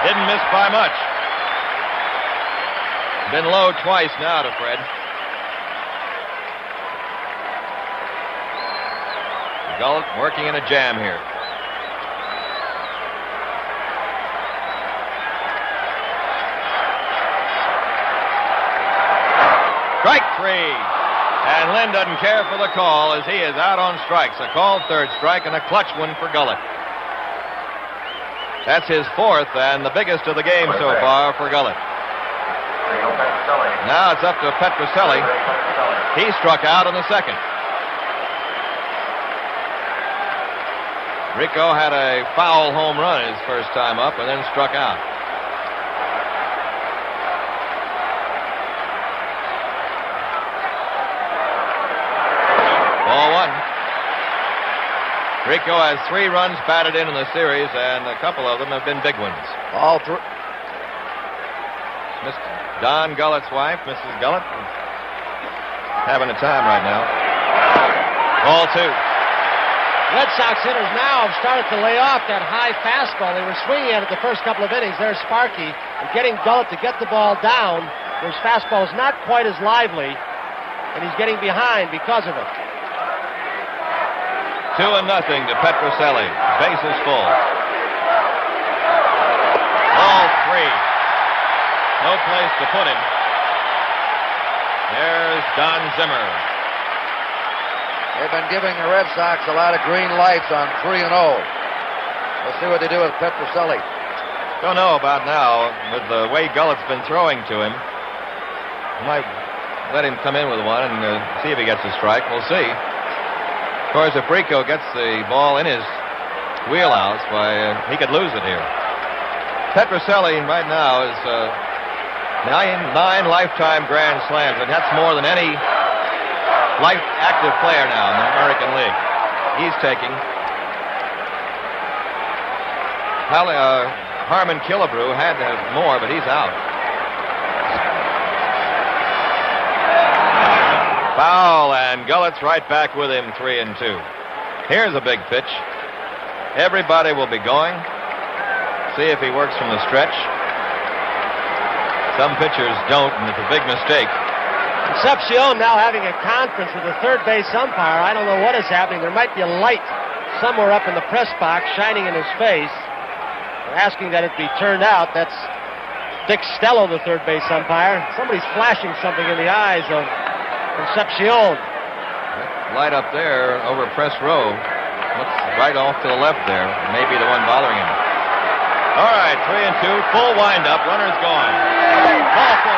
Didn't miss by much. Been low twice now to Fred. Gullett working in a jam here. Strike 3. And Lynn doesn't care for the call as he is out on strikes. A called third strike and a clutch one for Gullett. That's his fourth and the biggest of the game so far for Gullett. Now it's up to Petrocelli. He struck out in the second. Rico had a foul home run his first time up and then struck out. Ball 1. Rico has 3 runs batted in the series, and a couple of them have been big ones. All three. Mr. Don Gullett's wife, Mrs. Gullett, having a time right now. Ball 2. Red Sox hitters now have started to lay off that high fastball. They were swinging at it the first couple of innings. There's Sparky. And getting Gullett to get the ball down. His fastball is not quite as lively, and he's getting behind because of it. 2-0 to Petrocelli. Bases full. Ball 3. No place to put him. There's Don Zimmer. They've been giving the Red Sox a lot of green lights on 3-0. Let's see what they do with Petrocelli. Don't know about now. With the way Gullett's been throwing to him, might let him come in with one and see if he gets a strike. We'll see. Of course, if Rico gets the ball in his wheelhouse, he could lose it here. Petrocelli right now is 9 lifetime Grand Slams, and that's more than any active player now in the American League. He's taking. Harmon Killebrew had more, but he's out. Foul, and Gullett's right back with him, 3-2. Here's a big pitch. Everybody will be going. See if he works from the stretch. Some pitchers don't, and it's a big mistake. Concepcion now having a conference with the third base umpire. I don't know what is happening. There might be a light somewhere up in the press box shining in his face. They're asking that it be turned out. That's Dick Stello, the third base umpire. Somebody's flashing something in the eyes of Concepcion. That light up there over press row. Looks right off to the left there. Maybe the one bothering him. All right, 3-2. Full windup. Runner's gone. Ball 4.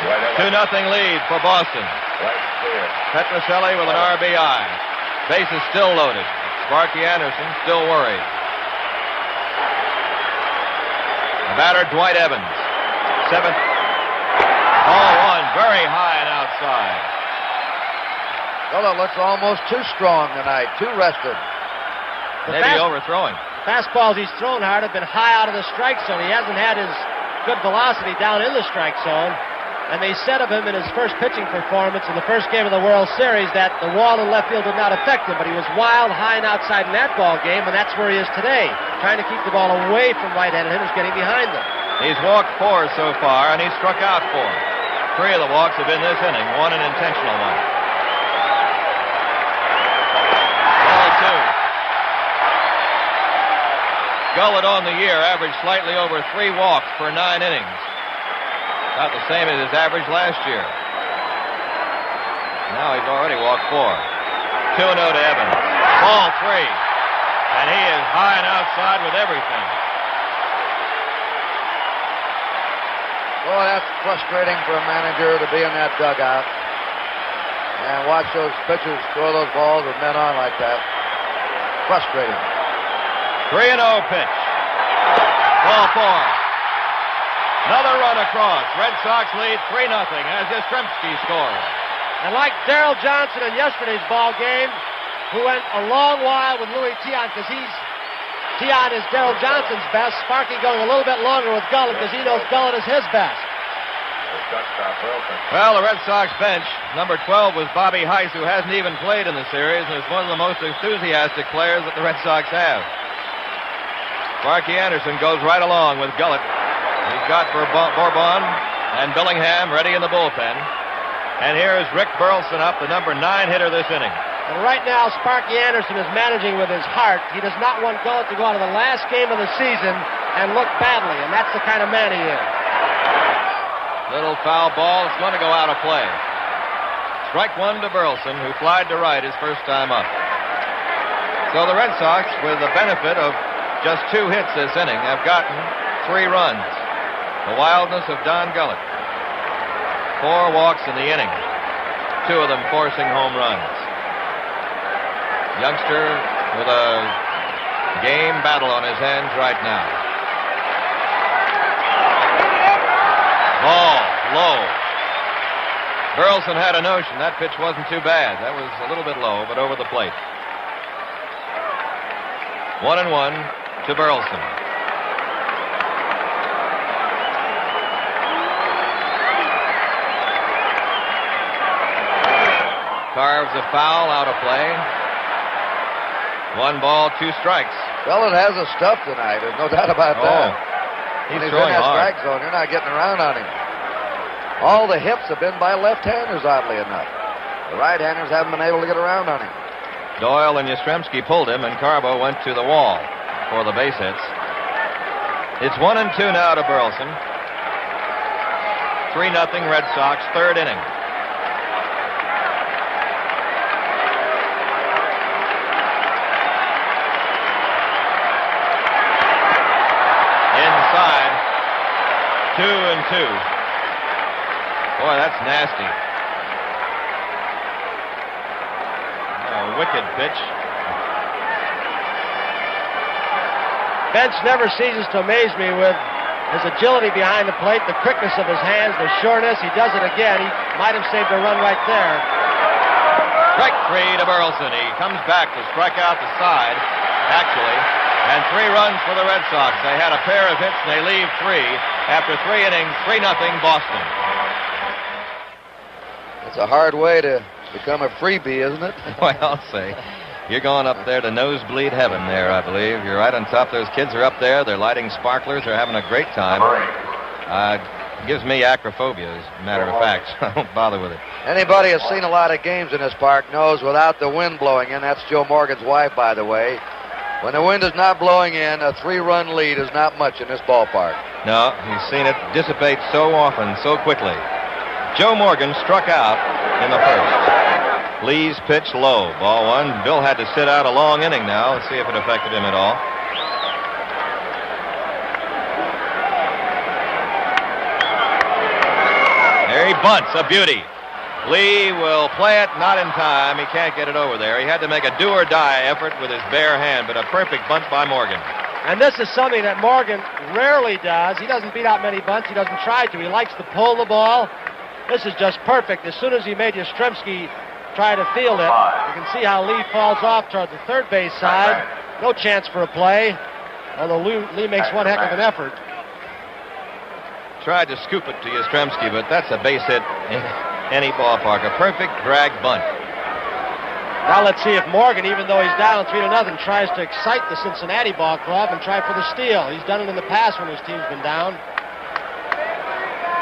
Right, 2-0 lead for Boston. Right clear. Petrocelli with an RBI. Bases still loaded. Sparky Anderson still worried. The batter, Dwight Evans. Seventh. Ball one, very high and outside. Well, it looks almost too strong tonight, too rested. Maybe overthrowing. Fastballs he's thrown hard have been high out of the strike zone. He hasn't had his good velocity down in the strike zone. And they said of him in his first pitching performance in the first game of the World Series that the wall in left field did not affect him, but he was wild, high, and outside in that ball game, and that's where he is today, trying to keep the ball away from right-handed hitters getting behind them. He's walked 4 so far, and he's struck out 4. 3 of the walks have been this inning, 1 an intentional one. Ball 2. Gullett on the year averaged slightly over 3 walks per 9 innings. About the same as his average last year. Now he's already walked 4. 2-0 to Evans. Ball 3. And he is high and outside with everything. Boy, that's frustrating for a manager to be in that dugout and watch those pitchers throw those balls with men on like that. Frustrating. 3-0 pitch. Ball 4. Another run across. Red Sox lead 3-0 as Yastrzemski scores. And like Darrell Johnson in yesterday's ball game, who went a long while with Louis Tiant because Tiant is Darrell Johnson's best. Sparky going a little bit longer with Gullett because he knows Gullett is his best. Well, the Red Sox bench, number 12 was Bobby Heiss, who hasn't even played in the series and is one of the most enthusiastic players that the Red Sox have. Sparky Anderson goes right along with Gullett. He's got Bourbon and Billingham ready in the bullpen. And here is Rick Burleson up, the number 9 hitter this inning. And right now, Sparky Anderson is managing with his heart. He does not want Gullett to go out of the last game of the season and look badly, and that's the kind of man he is. Little foul ball. It's going to go out of play. Strike 1 to Burleson, who flied to right his first time up. So the Red Sox, with the benefit of just 2 hits this inning, have gotten 3 runs. The wildness of Don Gullett. 4 walks in the inning. 2 of them forcing home runs. Youngster with a game battle on his hands right now. Ball low. Burleson had a notion that pitch wasn't too bad. That was a little bit low, but over the plate. 1-1 to Burleson. Carves a foul out of play. 1 ball, 2 strikes. Gullett has a stuff tonight. There's no doubt about that. He's in throwing that hard. strike zone. You're not getting around on him. All the hits have been by left-handers, oddly enough. The right-handers haven't been able to get around on him. Doyle and Yastrzemski pulled him, and Carbo went to the wall for the base hits. It's 1-2 now to Burleson. 3-0 Red Sox, 3rd inning. Inside, 2-2. Boy, that's nasty. A wicked pitch. Bench never ceases to amaze me with his agility behind the plate, the quickness of his hands, the sureness. He does it again. He might have saved a run right there. Strike 3 to Burleson. He comes back to strike out the side, actually. And 3 runs for the Red Sox. They had a pair of hits, and they leave 3 after 3 innings, 3-0 Boston. It's a hard way to become a freebie, isn't it? Well, I'll say. You're going up there to nosebleed heaven there, I believe. You're right on top. Those kids are up there. They're lighting sparklers. They're having a great time. Gives me acrophobia, as a matter of fact. I don't bother with it. Anybody who's seen a lot of games in this park knows without the wind blowing in, that's Joe Morgan's wife, by the way, when the wind is not blowing in, a 3-run lead is not much in this ballpark. No, he's seen it dissipate so often, so quickly. Joe Morgan struck out in the first. Lee's pitch low. Ball 1. Bill had to sit out a long inning now. Let's see if it affected him at all. There he bunts. A beauty. Lee will play it, not in time. He can't get it over there. He had to make a do-or-die effort with his bare hand, but a perfect bunt by Morgan. And this is something that Morgan rarely does. He doesn't beat out many bunts. He doesn't try to. He likes to pull the ball. This is just perfect. As soon as he made Yastrzemski try to field it, you can see how Lee falls off toward the third base side. No chance for a play, although Lee makes one heck of an effort. Tried to scoop it to Yastrzemski, but that's a base hit in any ballpark. A perfect drag bunt. Now let's see if Morgan, even though he's down 3-0, tries to excite the Cincinnati ball club and try for the steal. He's done it in the past when his team's been down.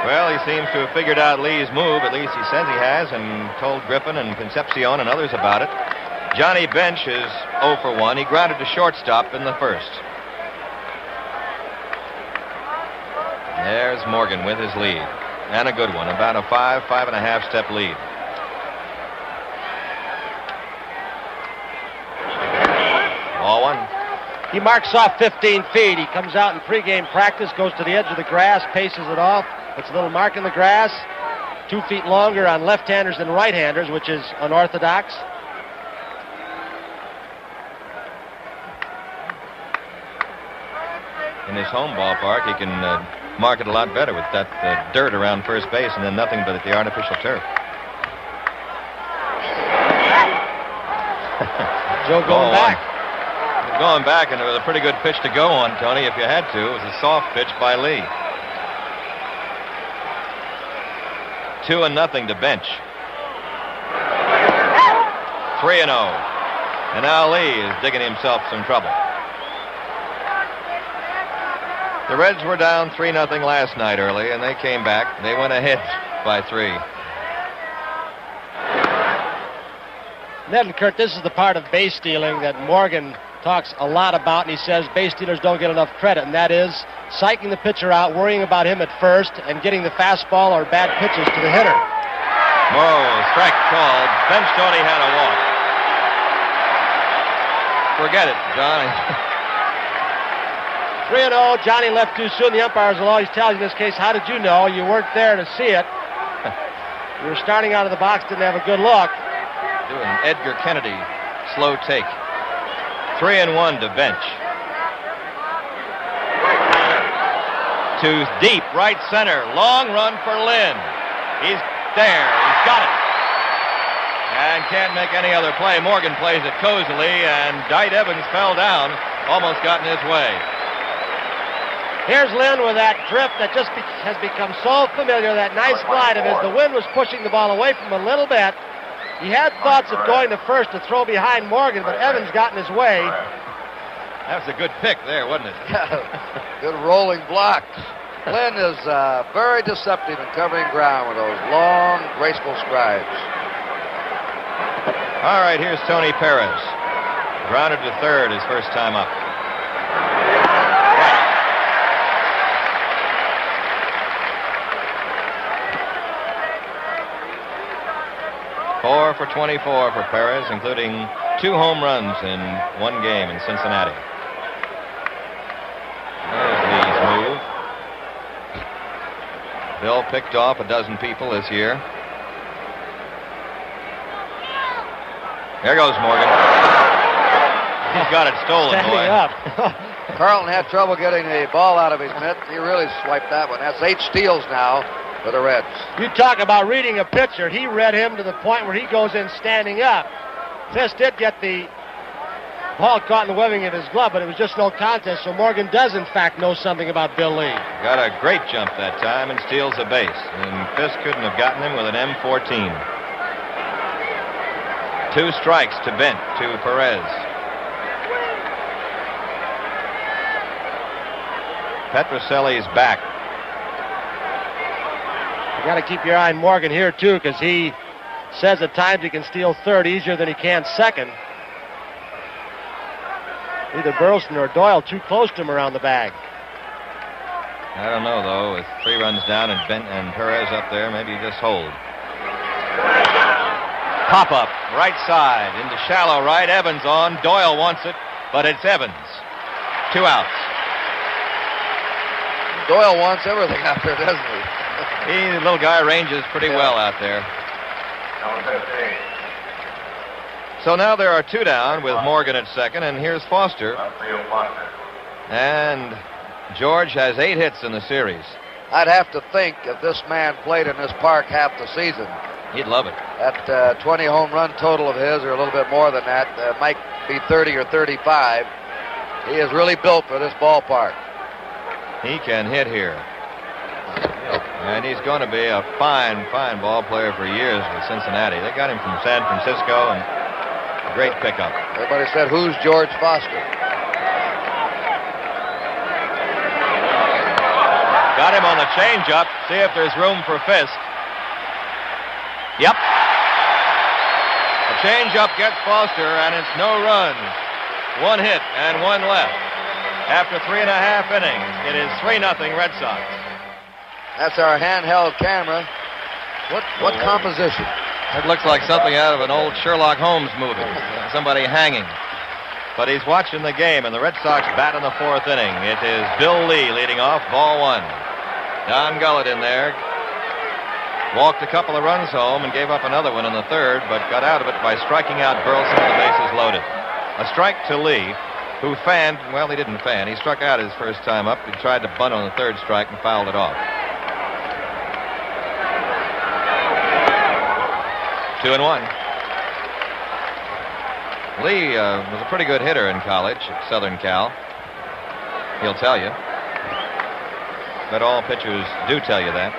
Well, he seems to have figured out Lee's move. At least he says he has, and told Griffin and Concepcion and others about it. Johnny Bench is 0 for 1. He grounded to shortstop in the first. There's Morgan with his lead. And a good one. About a 5.5 step lead. Ball one. He marks off 15 feet. He comes out in pregame practice, goes to the edge of the grass, paces it off, puts a little mark in the grass. 2 feet longer on left-handers than right-handers, which is unorthodox. In his home ballpark, he can mark it a lot better with that dirt around first base and then nothing but the artificial turf. Joe going back. Going back, and it was a pretty good pitch to go on, Tony, if you had to. It was a soft pitch by Lee. 2-0 to Bench. 3-0. And now Lee is digging himself some trouble. The Reds were down 3-0 last night early, and they came back. They went ahead by 3. Ned and Kurt, this is the part of base stealing that Morgan talks a lot about, and he says base stealers don't get enough credit, and that is psyching the pitcher out, worrying about him at first, and getting the fastball or bad pitches to the hitter. Whoa, strike called. Bench thought he had a walk. Forget it, John. 3-0, Johnny left too soon. The umpires will always tell you in this case, how did you know? You weren't there to see it. You were starting out of the box, didn't have a good look. Doing Edgar Kennedy slow take. 3-1 to Bench. To deep right center. Long run for Lynn. He's there. He's got it. And can't make any other play. Morgan plays it cozily, and Dyke Evans fell down. Almost got in his way. Here's Lynn with that drift that just has become so familiar, that nice glide of his. The wind was pushing the ball away from him a little bit. He had thoughts of going to first to throw behind Morgan, but Evans got in his way. That was a good pick there, wasn't it? Good rolling blocks. Lynn is very deceptive in covering ground with those long, graceful strides. All right, here's Tony Perez. Grounded to third his first time up. 4 for 24 for Perez, including 2 home runs in 1 game in Cincinnati. There's Lee's move. Bill picked off a dozen people this year. There goes Morgan. He's got it stolen, Standing boy. up. Carlton had trouble getting the ball out of his mitt. He really swiped that one. That's 8 steals now for the Reds. You talk about reading a pitcher. He read him to the point where he goes in standing up. Fisk did get the ball caught in the webbing of his glove, but it was just no contest, so Morgan does, in fact, know something about Bill Lee. Got a great jump that time and steals a base. And Fisk couldn't have gotten him with an M14. 2 strikes to Bent, to Perez. Petrocelli's back. You got to keep your eye on Morgan here, too, because he says at times he can steal third easier than he can second. Either Burleson or Doyle too close to him around the bag. I don't know, though. With 3 runs down and Bent and Perez up there, maybe you just hold. Pop up, right side, into shallow right. Evans on. Doyle wants it, but it's Evans. 2 outs. Doyle wants everything out there, doesn't he? The little guy ranges pretty well out there. So now there are 2 down with Morgan at second, and here's Foster. And George has 8 hits in the series. I'd have to think if this man played in this park half the season, he'd love it. That 20 home run total of his, or a little bit more than that, might be 30 or 35. He is really built for this ballpark. He can hit here. And he's going to be a fine, fine ball player for years with Cincinnati. They got him from San Francisco, and a great pickup. Everybody said, who's George Foster? Got him on the changeup. See if there's room for Fisk. Yep. The changeup gets Foster, and it's no runs. 1 hit and 1 left. After 3.5 innings, it is 3-0 Red Sox. That's our handheld camera. What composition? It looks like something out of an old Sherlock Holmes movie. Somebody hanging. But he's watching the game, and the Red Sox bat in the 4th inning. It is Bill Lee leading off, ball 1. Don Gullett in there. Walked a couple of runs home and gave up another one in the 3rd, but got out of it by striking out Burleson with the bases loaded. A strike to Lee, who fanned. Well, he didn't fan. He struck out his first time up. He tried to bunt on the 3rd strike and fouled it off. 2-1. Lee was a pretty good hitter in college at Southern Cal. He'll tell you. But all pitchers do tell you that.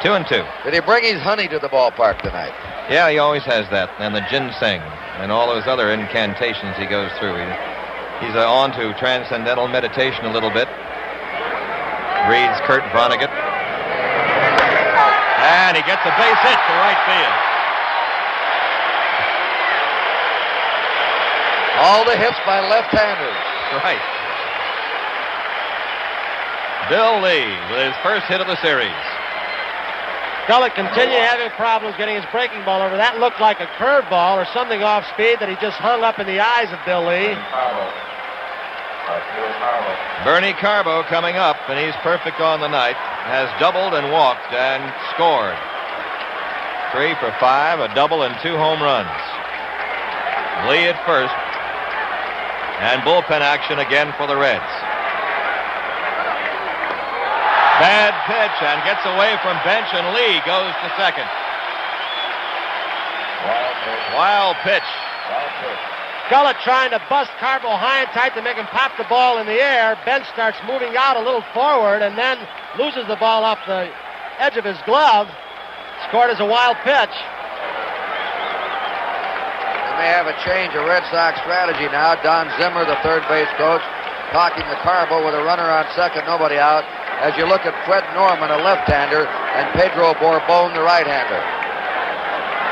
2-2. Did he bring his honey to the ballpark tonight? Yeah, he always has that. And the ginseng and all those other incantations he goes through. He's on to transcendental meditation a little bit. Reads Kurt Vonnegut. And he gets a base hit to right field. All the hits by left-handers. Right. Bill Lee with his first hit of the series. Gullett continued having problems getting his breaking ball over. That looked like a curveball or something off speed that he just hung up in the eyes of Bill Lee. Bernie Carbo coming up, and he's perfect on the night. Has doubled and walked and scored. 3 for 5, a double and 2 home runs. Lee at first. And bullpen action again for the Reds. Bad pitch and gets away from bench, and Lee goes to second. Wild pitch. Gullett trying to bust Carbo high and tight to make him pop the ball in the air. Bench starts moving out a little forward and then loses the ball off the edge of his glove. Scored as a wild pitch. They may have a change of Red Sox strategy now. Don Zimmer, the third base coach, talking to Carbo with a runner on second, nobody out. As you look at Fred Norman, a left-hander, and Pedro Borbon, the right-hander.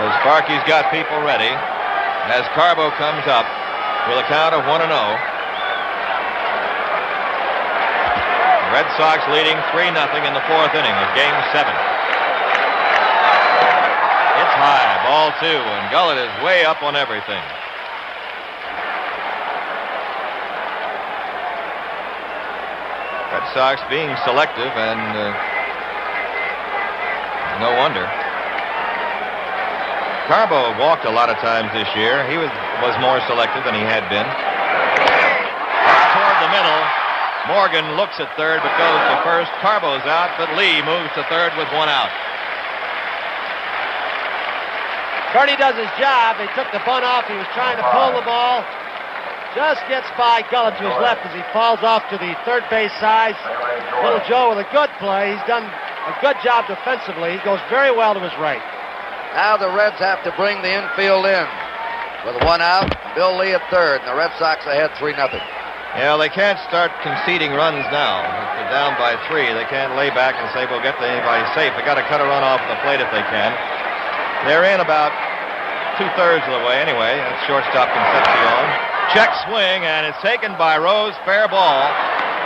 So Sparky's got people ready as Carbo comes up with a count of 1-0. The Red Sox leading 3-0 in the 4th inning of Game 7. It's high, ball 2, and Gullett is way up on everything. Red Sox being selective, and no wonder. Carbo walked a lot of times this year. He was more selective than he had been. Toward the middle. Morgan looks at third but goes to first. Carbo's out, but Lee moves to third with 1 out. Bernie does his job. They took the bunt off. He was trying to pull the ball. Just gets by Gullett to his left as he falls off to the third base side. Little Joe with a good play. He's done a good job defensively. He goes very well to his right. Now the Reds have to bring the infield in. With 1 out, Bill Lee at third, and the Red Sox ahead 3-0. Yeah, they can't start conceding runs now. If they're down by 3, they can't lay back and say, we'll get to anybody safe. They got to cut a run off the plate if they can. They're in about 2/3 of the way anyway. That's shortstop Concepcion. Check swing, and it's taken by Rose. Fair ball.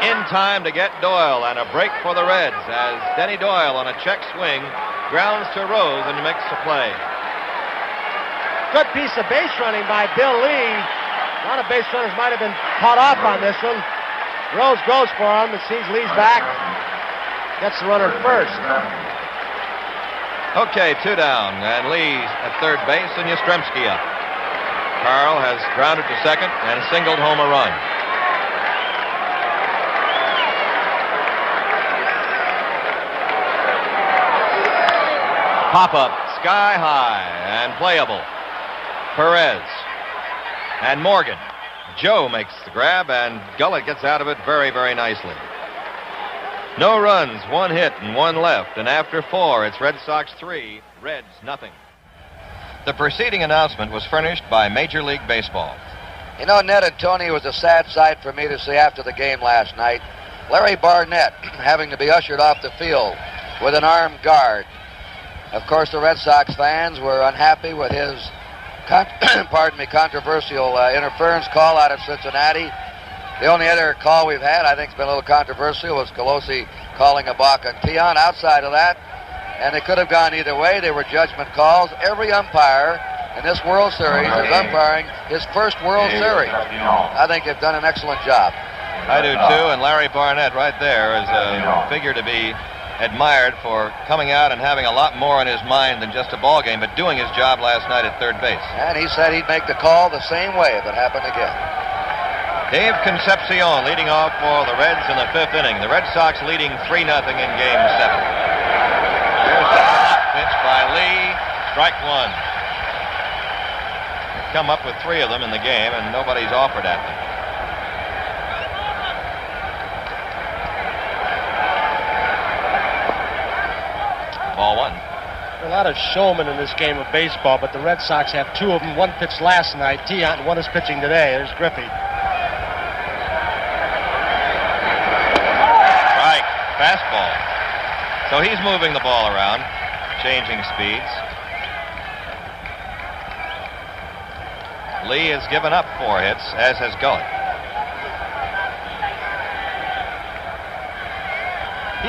In time to get Doyle, and a break for the Reds as Denny Doyle on a check swing grounds to Rose and makes the play. Good piece of base running by Bill Lee. A lot of base runners might have been caught off on this one. Rose goes for him. It seems Lee's back. Gets the runner first. Okay, 2 down, and Lee at third base, and Yastrzemski up. Carl has grounded to second and singled home a run. Pop-up, sky high and playable. Perez and Morgan. Joe makes the grab, and Gullett gets out of it very, very nicely. No runs, 1 hit, and 1 left. And after 4, it's Red Sox 3, Reds nothing. The preceding announcement was furnished by Major League Baseball. You know, Ned and Tony, it was a sad sight for me to see after the game last night. Larry Barnett having to be ushered off the field with an armed guard. Of course, the Red Sox fans were unhappy with his controversial interference call out of Cincinnati. The only other call we've had, I think, has been a little controversial, was Colosi calling a balk on Tiant. Outside of that, and they could have gone either way. They were judgment calls. Every umpire in this World Series is umpiring his first World Series. I think they've done an excellent job. I do too, and Larry Barnett right there is a figure to be admired for coming out and having a lot more on his mind than just a ball game, but doing his job last night at third base. And he said he'd make the call the same way if it happened again. Dave Concepcion leading off for the Reds in the 5th inning. The Red Sox leading 3-0 in Game 7. Here's the pitch by Lee. Strike 1. They've come up with 3 of them in the game, and nobody's offered at them. Ball 1. A lot of showmen in this game of baseball, but the Red Sox have 2 of them. 1 pitched last night, Tiant, and 1 is pitching today. There's Griffey. Right, fastball. So he's moving the ball around, changing speeds. Lee has given up 4 hits, as has Gullett.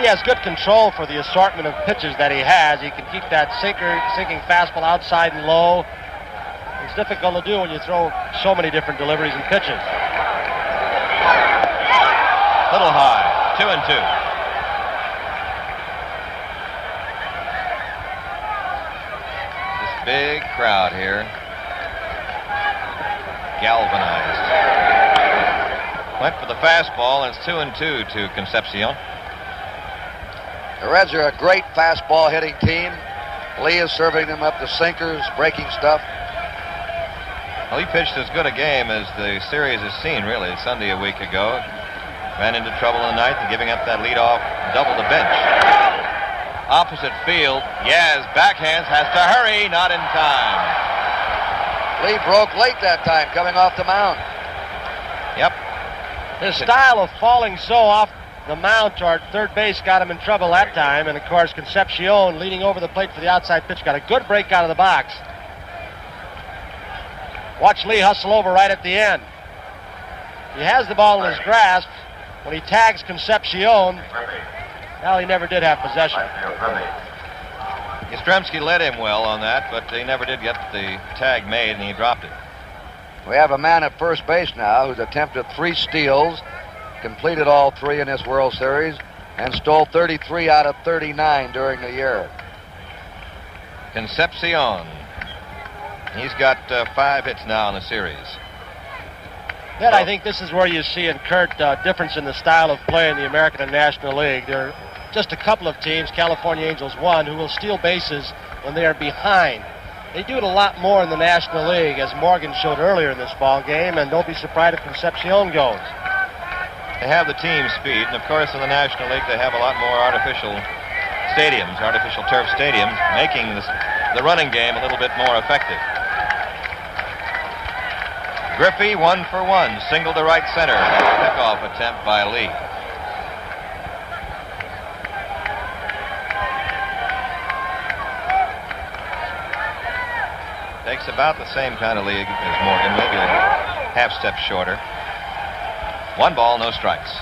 He has good control for the assortment of pitches that he has. He can keep that sinking fastball outside and low. It's difficult to do when you throw so many different deliveries and pitches. Little high, 2-2. This big crowd here, galvanized. Went for the fastball, and it's 2-2 to Concepcion. The Reds are a great fastball hitting team. Lee is serving them up the sinkers, breaking stuff. Well, he pitched as good a game as the series has seen, really. Sunday a week ago. Ran into trouble in the ninth and giving up that leadoff double to bench. Opposite field, Yaz backhands, has to hurry, not in time. Lee broke late that time, coming off the mound. Yep. His style of falling so off the mound toward third base got him in trouble that time, and of course Concepcion leaning over the plate for the outside pitch got a good break out of the box. Watch Lee hustle over right at the end. He has the ball in his grasp. When he tags Concepcion, well, he never did have possession. Yastrzemski led him well on that, but he never did get the tag made, and he dropped it. We have a man at first base now who's attempted 3 steals, completed all 3 in this World Series, and stole 33 out of 39 during the year. Concepcion. He's got 5 hits now in the series. Ned, I think this is where you see in Kurt difference in the style of play in the American and National League. There are just a couple of teams, California Angels 1, who will steal bases when they are behind. They do it a lot more in the National League, as Morgan showed earlier in this ball game, and don't be surprised if Concepcion goes. They have the team speed, and of course in the National League they have a lot more artificial stadiums, artificial turf stadiums, making the running game a little bit more effective. Griffey 1 for 1, single to right center. Pickoff attempt by Lee. Takes about the same kind of lead as Morgan, maybe a half step shorter. 1 ball, no strikes.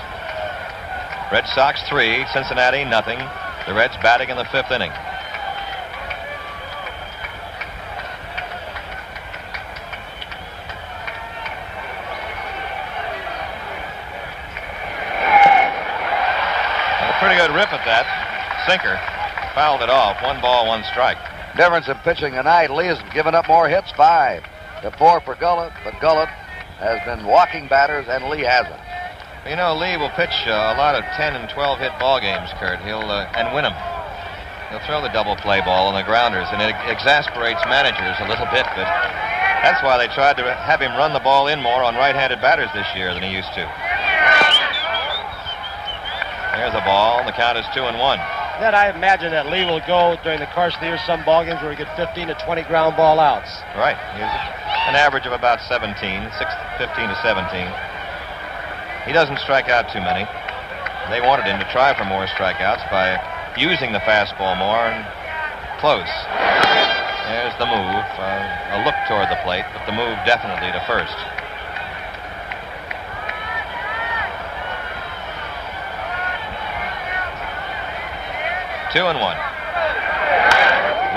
Red Sox 3, Cincinnati nothing. The Reds batting in the 5th inning. And a pretty good rip at that. Sinker. fouled it off. 1 ball, 1 strike. Difference in pitching tonight. Lee has given up more hits, 5 to 4 for Gullett, but Gullett has been walking batters and Lee hasn't. You know, Lee will pitch a lot of 10 and 12 hit ball games, Kurt. He'll and win them. He'll throw the double play ball and the grounders, and it exasperates managers a little bit, but that's why they tried to have him run the ball in more on right-handed batters this year than he used to. There's a ball, and the count is 2-1. That I imagine that Lee will go during the course of the year some ball games where he get 15 to 20 ground ball outs. Right. He has an average of about 15 to 17. He doesn't strike out too many. They wanted him to try for more strikeouts by using the fastball more and close. There's the move. A look toward the plate, but the move definitely to first. Two and 1.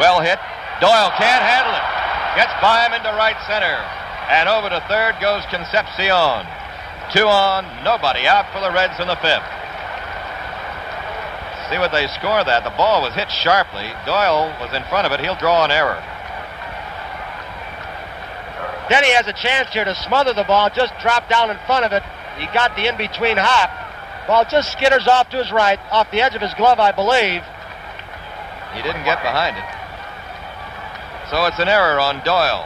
Well hit. Doyle can't handle it. Gets by him into right center. And over to third goes Concepcion. 2 on, nobody out for the Reds in the 5th. See what they score that. The ball was hit sharply. Doyle was in front of it. He'll draw an error. Then he has a chance here to smother the ball, just drop down in front of it. He got the in-between hop. Ball just skitters off to his right, off the edge of his glove, I believe. He didn't get behind it. So it's an error on Doyle.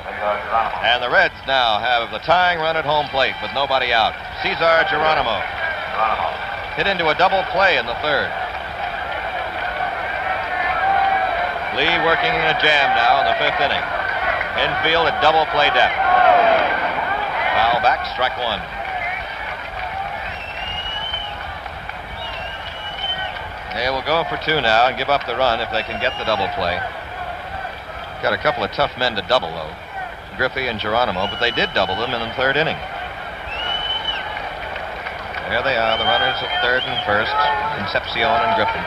And the Reds now have the tying run at home plate with nobody out. Cesar Geronimo hit into a double play in the 3rd. Lee working in a jam now in the 5th inning. Infield at double play depth. Foul back, strike 1. They will go for 2 now and give up the run if they can get the double play. Got a couple of tough men to double, though. Griffey and Geronimo, but they did double them in the 3rd inning. There they are, the runners at 3rd and 1st, Concepcion and Griffey.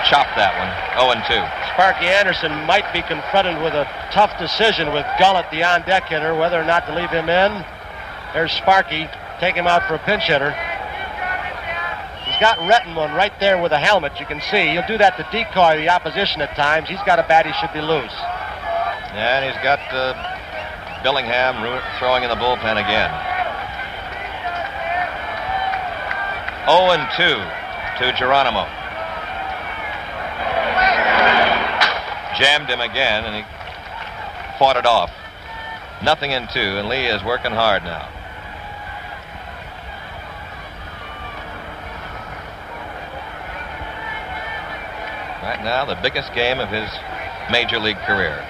Chopped that one, 0-2. Sparky Anderson might be confronted with a tough decision with Gullett, the on-deck hitter, whether or not to leave him in. There's Sparky, take him out for a pinch hitter. He's got Rettenmund right there with a helmet, you can see. He'll do that to decoy the opposition at times. He's got a bat, he should be loose. Yeah, and he's got Billingham throwing in the bullpen again. 0-2 to Geronimo. Jammed him again, and he fought it off. 0-2, and Lee is working hard now. Right now, the biggest game of his major league career.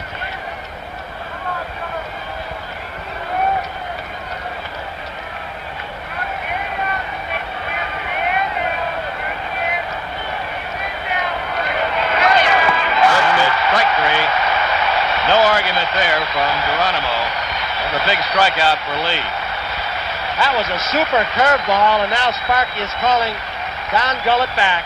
No argument there from Geronimo. And the big strikeout for Lee. That was a super curveball, and now Sparky is calling Don Gullett back.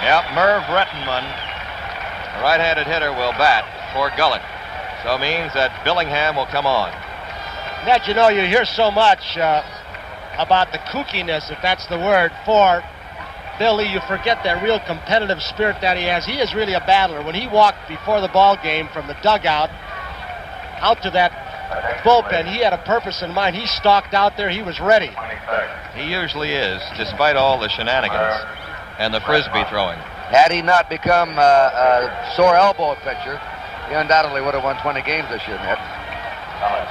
Yep, Merv Rettenmund, a right-handed hitter, will bat for Gullett. So it means that Billingham will come on. Ned, you know, you hear so much about the kookiness, if that's the word, for Billy. You forget that real competitive spirit that he has. He is really a battler. When he walked before the ball game from the dugout out to that bullpen, he had a purpose in mind. He stalked out there. He was ready. He usually is, despite all the shenanigans and the frisbee throwing. Had he not become a sore elbow pitcher, he undoubtedly would have won 20 games this year, Ned.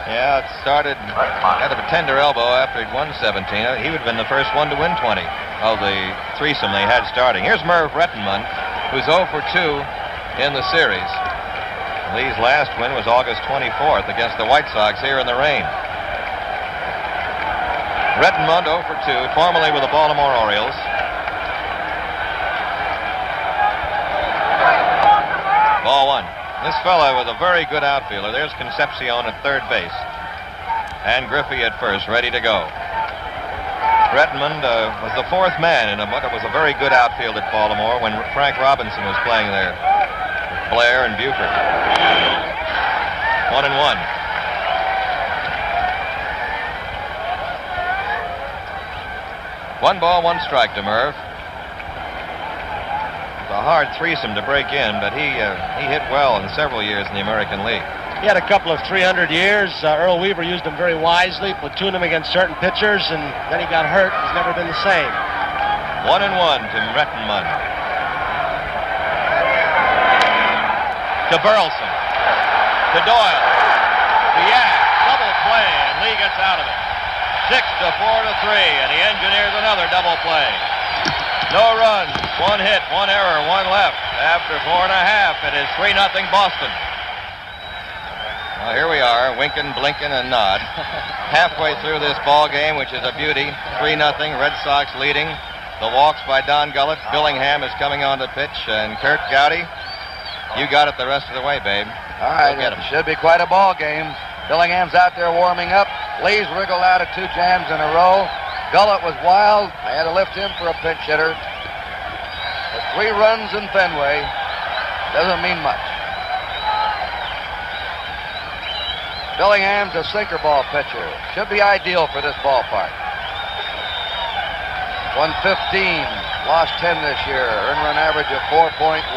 Yeah, it started out of a tender elbow after he'd won 17. He would have been the first one to win 20 of the threesome they had starting. Here's Merv Rettenmund, who's 0 for 2 in the series. Lee's last win was August 24th against the White Sox here in the rain. Rettenmund 0 for 2, formerly with the Baltimore Orioles. Ball 1. This fella was a very good outfielder. There's Concepcion at third base. And Griffey at first, ready to go. Rettenmund was the fourth man in what was a very good outfield at Baltimore when Frank Robinson was playing there. With Blair and Buford. 1-1. 1 ball, 1 strike to Murph. It's a hard threesome to break in, but he hit well in several years in the American League. He had a couple of 300 years. Earl Weaver used him very wisely, platooned him against certain pitchers, and then he got hurt. He's never been the same. 1-1 to Rettenmund. To Burleson. To Doyle. To Yak. Double play, and Lee gets out of it. 6-4 to 3, and he engineers another double play. No runs, 1 hit, 1 error, 1 left. After 4.5, it is 3-0 Boston. Well, here we are, winking, blinking, and nod. Halfway through this ball game, which is a beauty. 3-0, Red Sox leading. The walks by Don Gullett. Billingham is coming on the pitch, and Kurt Gowdy, you got it the rest of the way, babe. All right, it should be quite a ball game. Billingham's out there warming up. Lee's wriggled out of 2 jams in a row. Gullett was wild. They had to lift him for a pinch hitter. But 3 runs in Fenway doesn't mean much. Billingham's a sinker ball pitcher. Should be ideal for this ballpark. 115. Lost 10 this year. Earned run average of 4.11.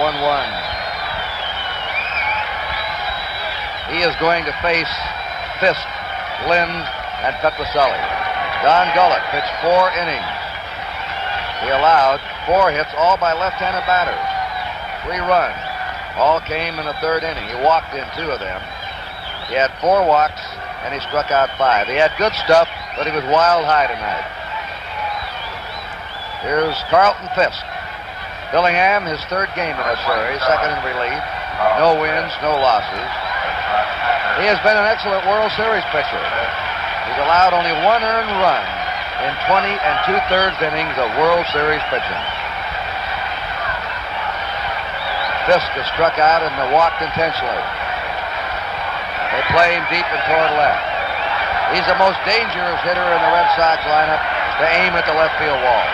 He is going to face Fisk, Lynn, and Petrocelli. Don Gullett pitched 4 innings. He allowed 4 hits, all by left-handed batters. 3 runs. All came in the 3rd inning. He walked in 2 of them. He had 4 walks, and he struck out 5. He had good stuff, but he was wild high tonight. Here's Carlton Fisk. Billingham, his 3rd game in this series, 2nd in relief. No wins, no losses. He has been an excellent World Series pitcher. He's allowed only 1 earned run in 20 2/3 innings of World Series pitching. Fisk has struck out and walked intentionally. They play him deep and toward left. He's the most dangerous hitter in the Red Sox lineup to aim at the left field wall.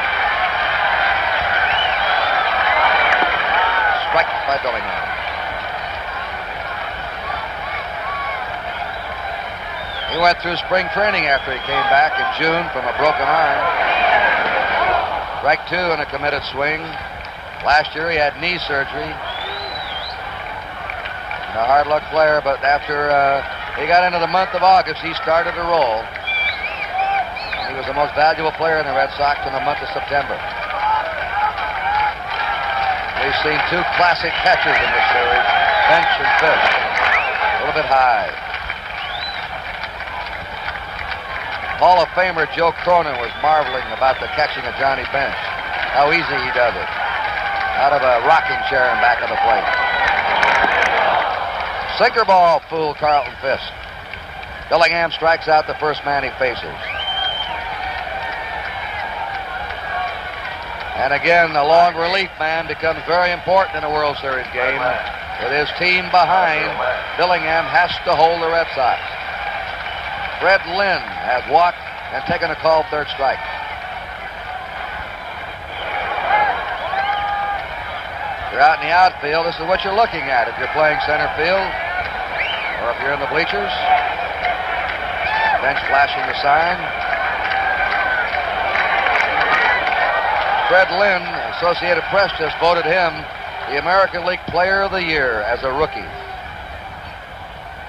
Strike by Billingham. He went through spring training after he came back in June from a broken arm. Strike 2 and a committed swing. Last year he had knee surgery. A hard luck player, but after he got into the month of August, he started to roll. He was the most valuable player in the Red Sox in the month of September. We've seen 2 classic catches in this series, Bench and Fisk. A little bit high. Hall of Famer Joe Cronin was marveling about the catching of Johnny Bench. How easy he does it. Out of a rocking chair in back of the plate. Sinker ball fooled Carlton Fisk. Billingham strikes out the first man he faces. And again, the long relief man becomes very important in a World Series game. With his team behind, Billingham has to hold the Red Sox. Fred Lynn has walked and taken a called 3rd strike. If you're out in the outfield, this is what you're looking at if you're playing center field or if you're in the bleachers. Bench flashing the sign. Fred Lynn, Associated Press just voted him the American League Player of the Year as a rookie.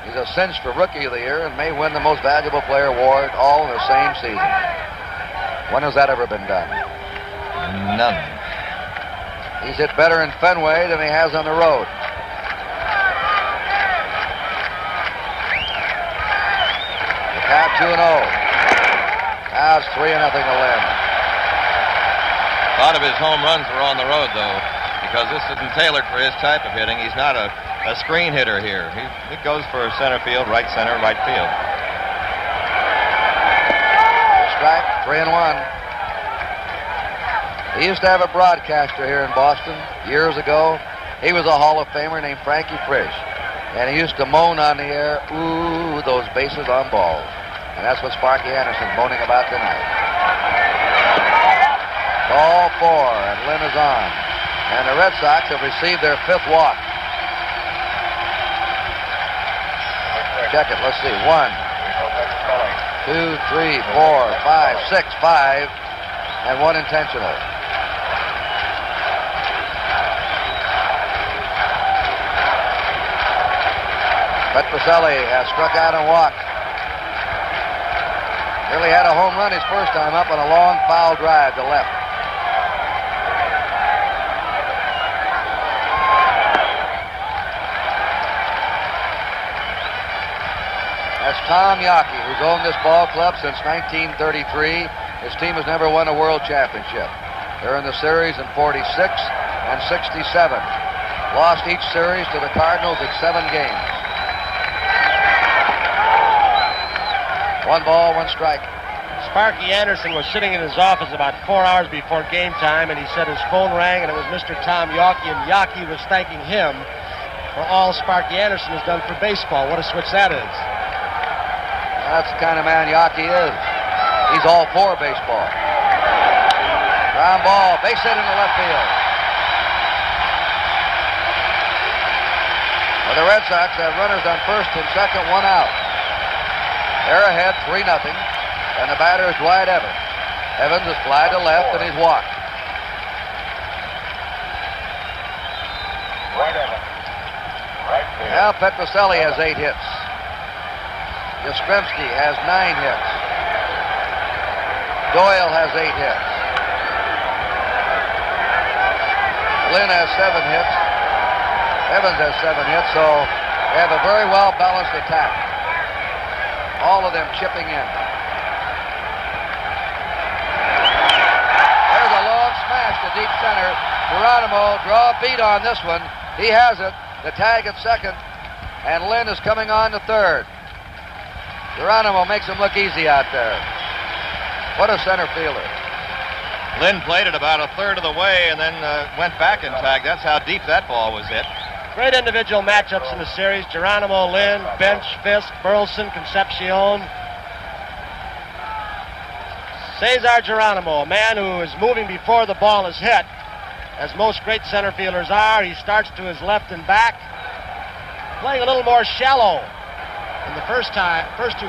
He's a cinch for Rookie of the Year and may win the Most Valuable Player award all in the same season. When has that ever been done? None. He's hit better in Fenway than he has on the road. The count 2-0. Now it's 3-0 to Lynn. A lot of his home runs were on the road, though, because this isn't tailored for his type of hitting. He's not a screen hitter here. He goes for center field, right center, right field. Strike, 3-1. He used to have a broadcaster here in Boston years ago. He was a Hall of Famer named Frankie Frisch. And he used to moan on the air, ooh, those bases on balls. And that's what Sparky Anderson's moaning about tonight. Ball 4, and Lynn is on. And the Red Sox have received their 5th walk. Check it, let's see. 1, 2, 3, 4, 5, 6, 5. and 1 intentional. Petrocelli has struck out and walked. Nearly had a home run his first time up on a long foul drive to left. That's Tom Yockey, who's owned this ball club since 1933. His team has never won a world championship. They're in the series in 46 and 67. Lost each series to the Cardinals in 7 games. 1 ball, 1 strike. Sparky Anderson was sitting in his office about 4 hours before game time, and he said his phone rang, and it was Mr. Tom Yockey, and Yockey was thanking him for all Sparky Anderson has done for baseball. What a switch that is. That's the kind of man Yockey is. He's all for baseball. Ground ball, base hit in the left field. Well, the Red Sox have runners on first and second, 1 out. They're ahead 3-0, and the batter is Dwight Evans. Evans is fly to left, and he's walked. Dwight Evans. Right field. Now Petrocelli has 8 hits. Yastrzemski has 9 hits. Doyle has 8 hits. Lynn has 7 hits. Evans has 7 hits, so they have a very well-balanced attack. All of them chipping in. There's a long smash to deep center. Geronimo, draw a beat on this one. He has it. The tag at second, and Lynn is coming on to third. Geronimo makes him look easy out there. What a center fielder. Lynn played it about a third of the way and then went back and tagged. That's how deep that ball was hit. Great individual matchups in the series. Geronimo, Lynn, Bench, Fisk, Burleson, Concepcion. Cesar Geronimo, a man who is moving before the ball is hit, as most great center fielders are. He starts to his left and back, playing a little more shallow in the first 2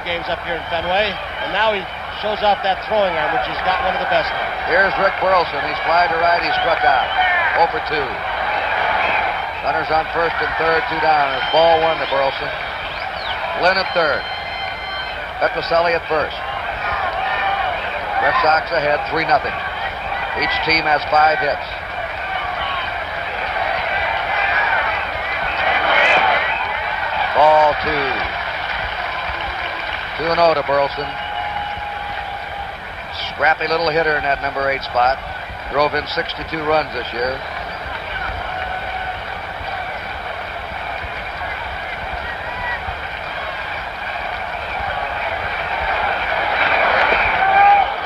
games up here in Fenway, and now he shows off that throwing arm, which he's got one of the best of. Here's Rick Burleson. He's fly to right. He struck out. 0 for 2. Runners on first and third, 2 down. It's ball 1 to Burleson. Lynn at third. Petrocelli at first. Red Sox ahead 3-0. Each team has 5 hits. Ball 2. 2-0 to Burleson. Scrappy little hitter in that number 8 spot. Drove in 62 runs this year.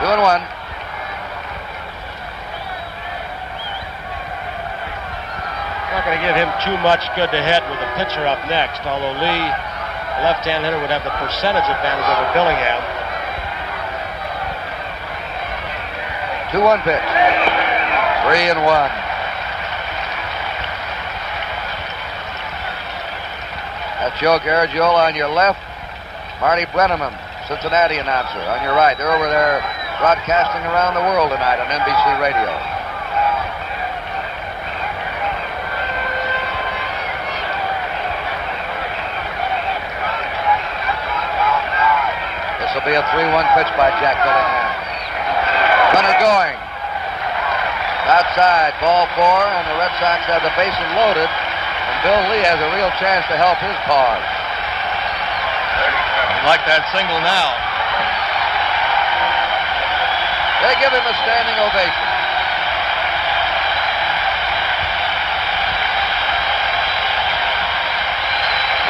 Two and one. Not going to give him too much good to hit with the pitcher up next, although Lee, the left-hand hitter, would have the percentage advantage over Billingham. 2-1 pitch. 3-1. That's Joe Garagiola on your left. Marty Brenneman, Cincinnati announcer, on your right. They're over there broadcasting around the world tonight on NBC Radio. This will be a 3-1 pitch by Jack Billingham. Runner going. Outside, ball 4, and the Red Sox have the bases loaded, and Bill Lee has a real chance to help his cause. I'd like that single now. They give him a standing ovation.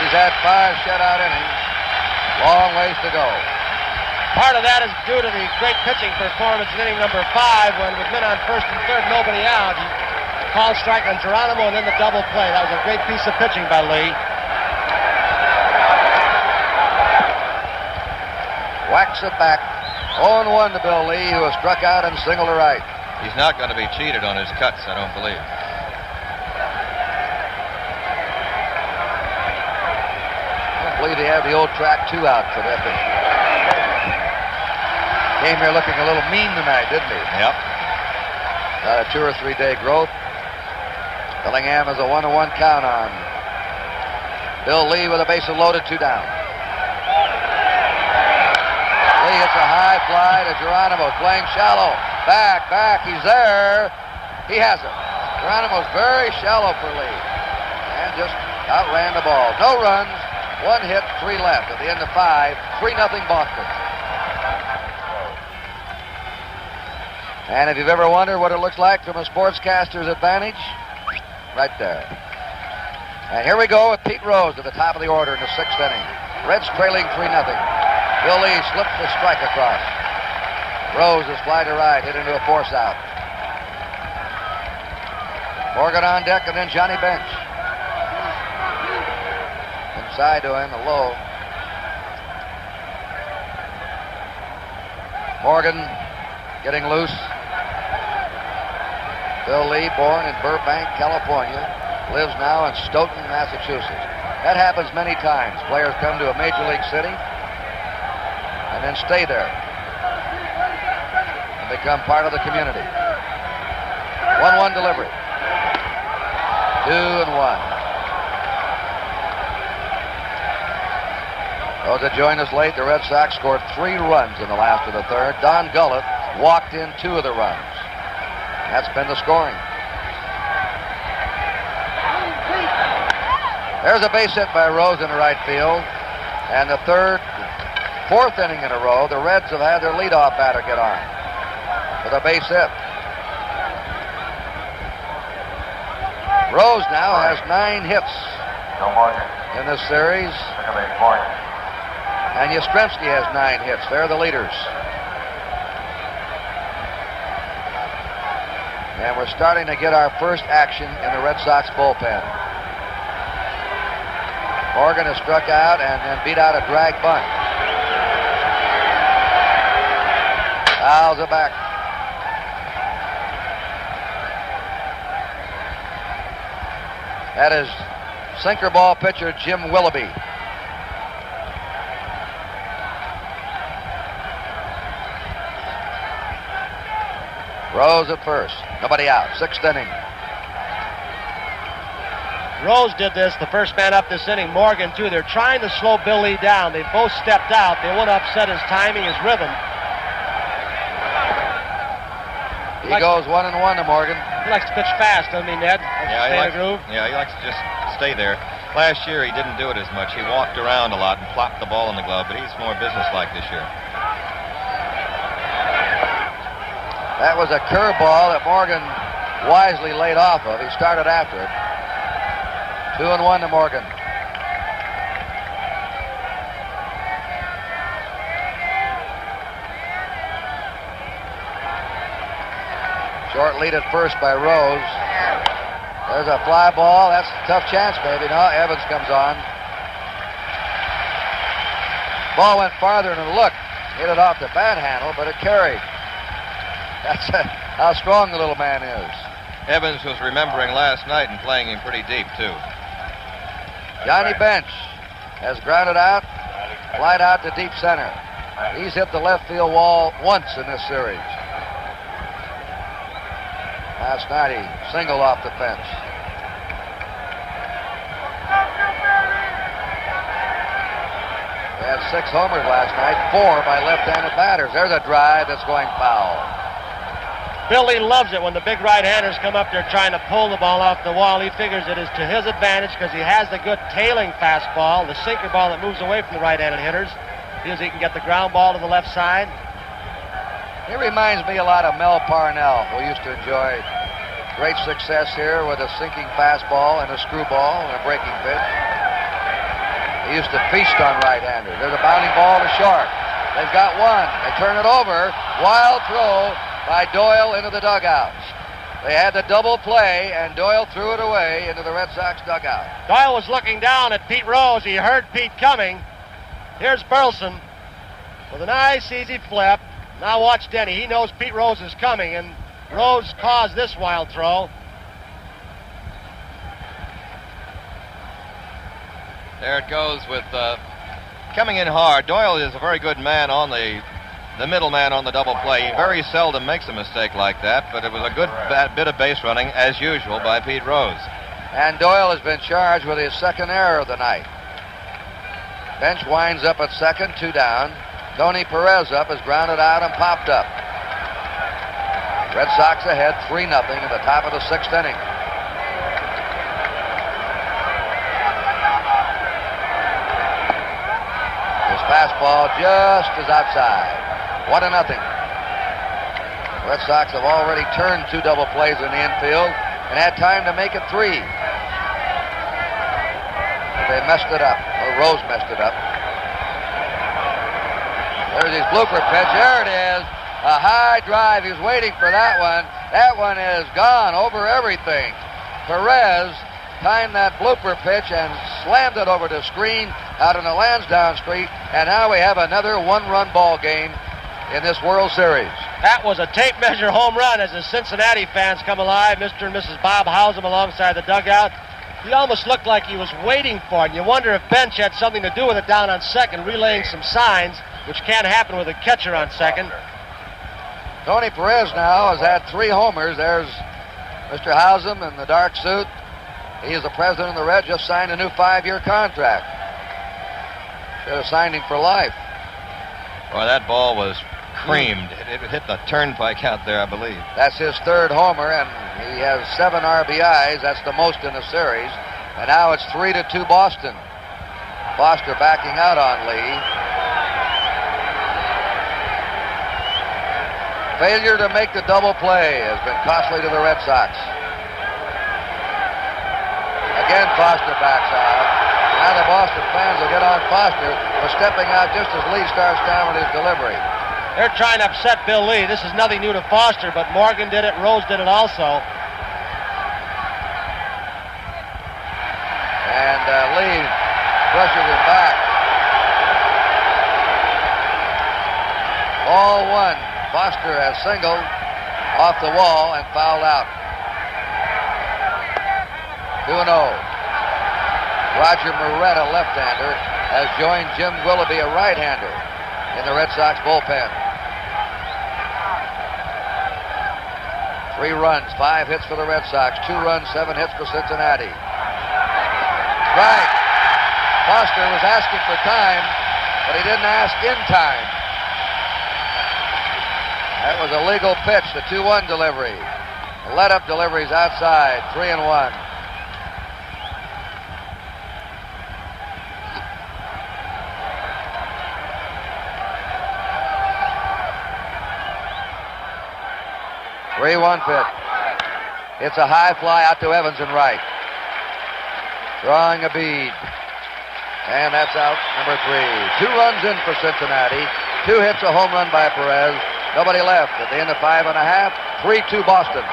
He's had 5 shutout innings. Long ways to go. Part of that is due to the great pitching performance in inning number 5 when with men on first and third, nobody out. He called strike on Geronimo and then the double play. That was a great piece of pitching by Lee. Whacks it back. 0-1 to Bill Lee, who has struck out and single to right. He's not going to be cheated on his cuts, I don't believe. I don't believe they have the old track 2 out for that pitch. Came here looking a little mean tonight, didn't he? Yep. Got a 2 or 3 day growth. Bellingham has a 1-1 count on Bill Lee with a bases loaded, 2 down. Lee hits a high fly to Geronimo, playing shallow. Back, he's there. He has it. Geronimo's very shallow for Lee. And just outran the ball. No runs, 1 hit, 3 left. At the end of 5, 3-0 Boston. And if you've ever wondered what it looks like from a sportscaster's advantage, right there. And here we go with Pete Rose at the top of the order in the 6th inning. Reds trailing 3-0. Bill Lee slips the strike across. Rose is fly to right, hit into a force out. Morgan on deck, and then Johnny Bench. Inside to him, a low. Morgan getting loose. Bill Lee, born in Burbank, California, lives now in Stoughton, Massachusetts. That happens many times. Players come to a major league city and then stay there and become part of the community. 1-1 delivery. 2-1. Those that joined us late, the Red Sox scored 3 runs in the last of the 3rd. Don Gullett walked in 2 of the runs. That's been the scoring. There's a base hit by Rose in the right field. And the 4th inning in a row, the Reds have had their leadoff batter get on with a base hit. Rose now has 9 hits in this series. And Yastrzemski has 9 hits. They're the leaders. And we're starting to get our first action in the Red Sox bullpen. Morgan has struck out and then beat out a drag bunt. Fouls it back. That is sinker ball pitcher Jim Willoughby. Rose at first. Nobody out. 6th inning. Rose did this, the first man up this inning. Morgan, too. They're trying to slow Bill Lee down. They both stepped out. They want to upset his timing, his rhythm. He goes 1-1 to Morgan. He likes to pitch fast, doesn't he, Ned? Yeah, he likes to just stay there. Last year, he didn't do it as much. He walked around a lot and plopped the ball in the glove, but he's more businesslike this year. That was a curveball that Morgan wisely laid off of. He started after it. 2-1 to Morgan. Short lead at first by Rose. There's a fly ball. That's a tough chance, baby. No, Evans comes on. Ball went farther than it looked. Hit it off the bat handle, but it carried. That's how strong the little man is. Evans was remembering last night and playing him pretty deep, too. Johnny Bench has grounded out, flied out to deep center. He's hit the left field wall once in this series. Last night he singled off the fence. He had 6 homers last night, 4 by left-handed batters. There's a drive that's going foul. Bill Lee loves it when the big right-handers come up there trying to pull the ball off the wall. He figures it is to his advantage because he has the good tailing fastball, the sinker ball that moves away from the right-handed hitters. Feels he can get the ground ball to the left side. He reminds me a lot of Mel Parnell, who used to enjoy great success here with a sinking fastball and a screwball and a breaking pitch. He used to feast on right-handers. There's a bounding ball to short. They've got one. They turn it over. Wild throw by Doyle into the dugout. They had the double play, and Doyle threw it away into the Red Sox dugout. Doyle was looking down at Pete Rose. He heard Pete coming. Here's Burleson with a nice, easy flip. Now watch Denny. He knows Pete Rose is coming, and Rose caused this wild throw. There it goes with coming in hard. Doyle is a very good man on the the middleman on the double play. He very seldom makes a mistake like that, but it was a good bit of base running, as usual, by Pete Rose. And Doyle has been charged with his second error of the night. Bench winds up at second, 2 down. Tony Perez up, is grounded out and popped up. Red Sox ahead 3-0 at the top of the 6th inning. His fastball just is outside. 1-0. Red Sox have already turned 2 double plays in the infield and had time to make it 3. But they messed it up, or Rose messed it up. There's his blooper pitch. There it is. A high drive. He was waiting for that one. That one is gone over everything. Perez timed that blooper pitch and slammed it over the screen out on the Lansdowne Street. And now we have another 1-run ball game in this World Series. That was a tape measure home run as the Cincinnati fans come alive. Mr. and Mrs. Bob Howsam alongside the dugout. He almost looked like he was waiting for it. You wonder if Bench had something to do with it down on second, relaying some signs, which can't happen with a catcher on second. Tony Perez now has had 3 homers. There's Mr. Howsam in the dark suit. He is the president of the Reds, just signed a new 5-year contract. Should have signed him for life. Well, that ball was creamed. It hit the turnpike out there, I believe. That's his 3rd homer, and he has 7 RBIs. That's the most in the series. And now it's 3-2 Boston. Foster backing out on Lee. Failure to make the double play has been costly to the Red Sox. Again, Foster backs out. Now the Boston fans will get on Foster for stepping out just as Lee starts down with his delivery. They're trying to upset Bill Lee. This is nothing new to Foster, but Morgan did it, Rose did it also. And Lee brushes him back. Ball 1. Foster has singled off the wall and fouled out. 2-0. Roger Moret, a left-hander, has joined Jim Willoughby, a right-hander, in the Red Sox bullpen. 3 runs, 5 hits for the Red Sox, 2 runs, 7 hits for Cincinnati. Right. Foster was asking for time, but he didn't ask in time. That was a legal pitch, the 2-1 delivery. The let-up deliveries outside, 3-1. pitch. It's a high fly out to Evans and right. Drawing a bead. And that's out, number 3. 2 runs in for Cincinnati. 2 hits, a home run by Perez. Nobody left at the end of 5 1/2. 3-2 Boston.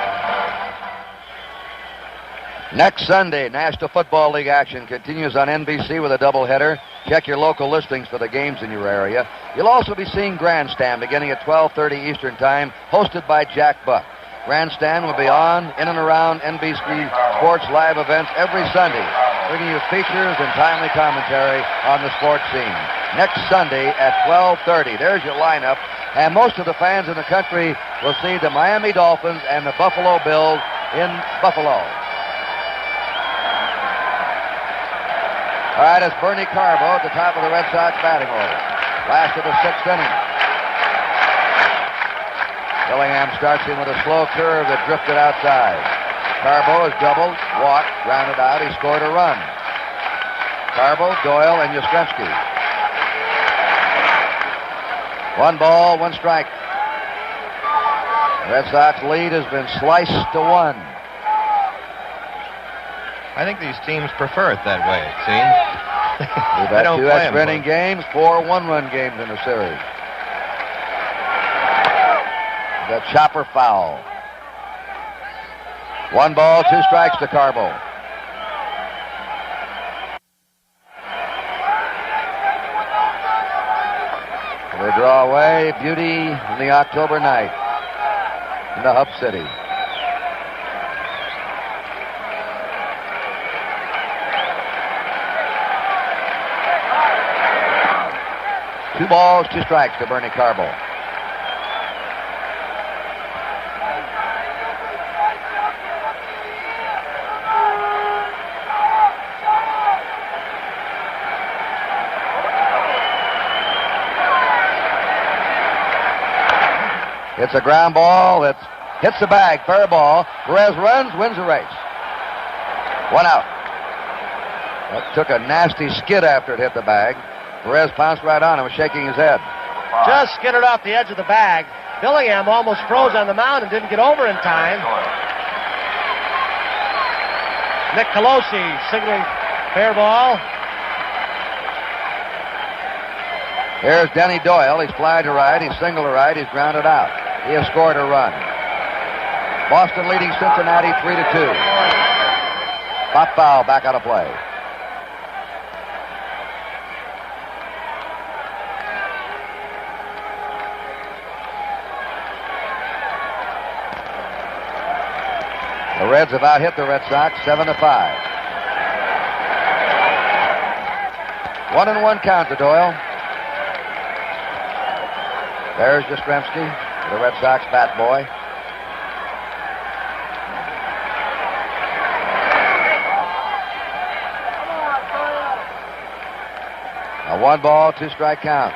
Next Sunday, National Football League action continues on NBC with a doubleheader. Check your local listings for the games in your area. You'll also be seeing Grandstand beginning at 12:30 Eastern Time, hosted by Jack Buck. Grandstand will be on in and around NBC Sports live events every Sunday, bringing you features and timely commentary on the sports scene. Next Sunday at 12:30. There's your lineup, and most of the fans in the country will see the Miami Dolphins and the Buffalo Bills in Buffalo. All right, it's Bernie Carbo at the top of the Red Sox batting order. Last of the 6th inning. Dillingham starts in with a slow curve that drifted outside. Carbo is doubled, walked, grounded out. He scored a run. Carbo, Doyle, and Yastrzemski. 1 ball, 1 strike. The Red Sox lead has been sliced to 1. I think these teams prefer it that way, it seems. We've had 2 extra inning games, 4 one-run games in the series. The chopper foul. 1 ball, 2 strikes to Carbo. They draw away. Beauty in the October night in the Hub City. Two balls, 2 strikes to Bernie Carbo. It's a ground ball that hits the bag. Fair ball. Perez runs, wins the race. 1 out. That took a nasty skid after it hit the bag. Perez pounced right on him, was shaking his head. Just skidded off the edge of the bag. Billingham almost froze on the mound and didn't get over in time. Nick Colosi signaling fair ball. Here's Denny Doyle. He's flying to right. He's singled to right. He's grounded out. He has scored a run. Boston leading Cincinnati 3-2. Pop foul, back out of play. The Reds have out-hit the Red Sox 7-5. 1-1 count to Doyle. There's Yastrzemski, the Red Sox bat boy. A 1-ball, 2-strike count.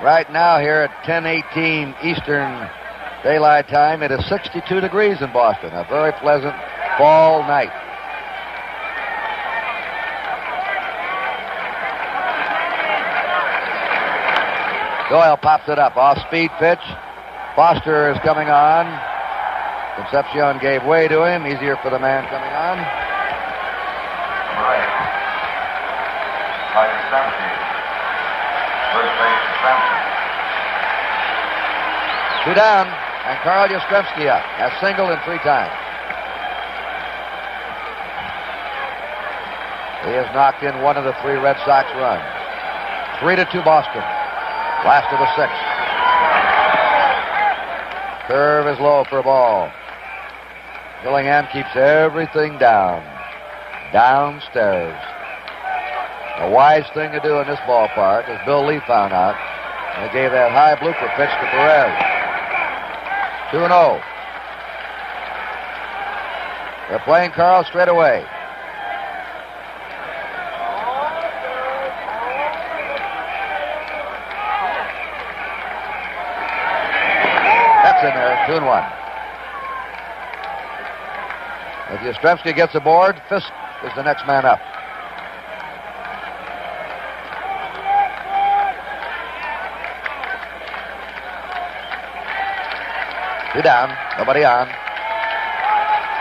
Right now here at 10:18 Eastern Daylight Time, it is 62 degrees in Boston. A very pleasant fall night. Doyle pops it up. Off-speed pitch. Foster is coming on. Concepcion gave way to him. Easier for the man coming on. Right. By Yastrzemski. First base, Yastrzemski. 2 down, and Carl Yastrzemski up. Has singled in 3 times. He has knocked in 1 of the 3 Red Sox runs. 3-2 Boston. Last of the 6th. Curve is low for a ball. Billingham keeps everything down. Downstairs. A wise thing to do in this ballpark, as Bill Lee found out. They gave that high blooper pitch to Perez. 2-0. They're playing Carl straight away. That's in there, 2-1. If Yastrzemski gets aboard, Fisk is the next man up. Two down, nobody on.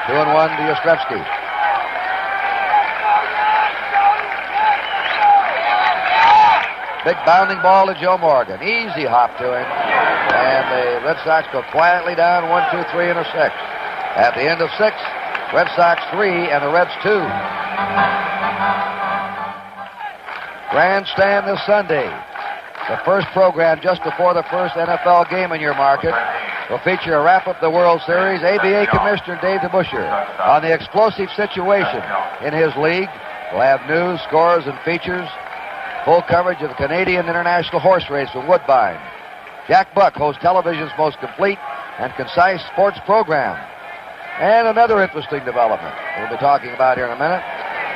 2-1 to Yastrzemski. Big bounding ball to Joe Morgan. Easy hop to him. And the Red Sox go quietly down 1, 2, 3, and a 6. At the end of 6, Red Sox 3 and the Reds 2. Grandstand this Sunday. The first program just before the first NFL game in your market will feature a wrap-up of the World Series. ABA Commissioner Dave DeBusschere on the explosive situation in his league. We'll have news, scores, and features. Full coverage of the Canadian International Horse Race from Woodbine. Jack Buck hosts television's most complete and concise sports program. And another interesting development we'll be talking about here in a minute.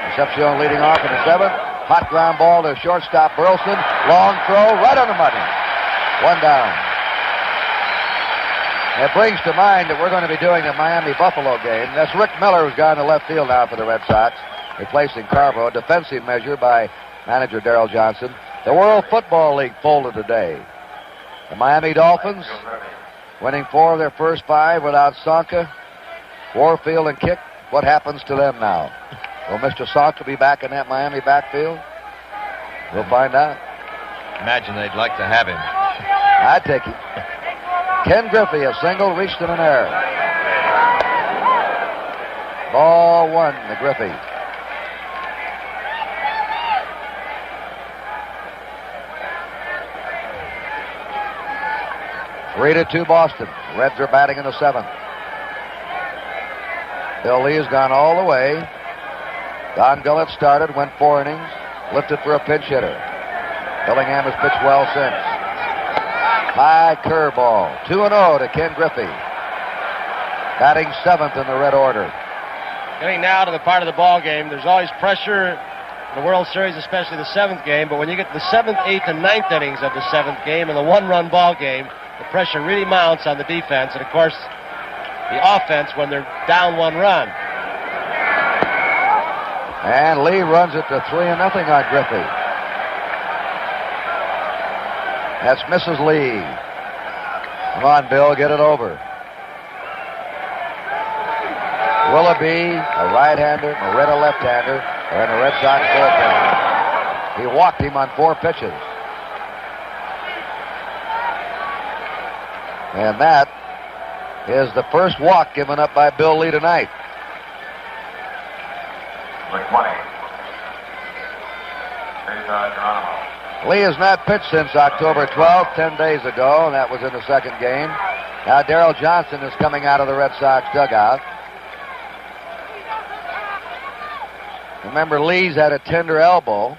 Concepcion leading off in the 7th. Hot ground ball to shortstop Burleson. Long throw right on the money. 1 down. It brings to mind that we're going to be doing the Miami-Buffalo game. That's Rick Miller, who's gone to left field now for the Red Sox, replacing Carbo. A defensive measure by manager Darrell Johnson. The World Football League folded today. The Miami Dolphins winning 4 of their first 5 without Sonka, Warfield, and Kick. What happens to them now? Will Mr. Sonka be back in that Miami backfield? We'll find out. Imagine they'd like to have him. I'd take him. Ken Griffey, a single, reached in an error. Ball 1 to Griffey. Three to 2 Boston. Reds are batting in the 7th. Bill Lee has gone all the way. Don Gullett started, went 4 innings, lifted for a pinch hitter. Billingham has pitched well since. High curveball. 2-0 to Ken Griffey. Batting 7th in the Red order. Getting now to the part of the ball game, there's always pressure in the World Series, especially the 7th game, but when you get to the 7th, 8th, and 9th innings of the 7th game and the 1-run ball game, the pressure really mounts on the defense, and of course, the offense when they're down 1 run. And Lee runs it to 3-0 on Griffey. That's Mrs. Lee. Come on, Bill, get it over. Willoughby, a right-hander, Moret, a left-hander, are in the Red Sox bullpen. He walked him on 4 pitches. And that is the first walk given up by Bill Lee tonight. Number 20. Cesar Geronimo. Lee has not pitched since October 12th, 10 days ago, and that was in the second game. Now Darrell Johnson is coming out of the Red Sox dugout. Remember, Lee's had a tender elbow,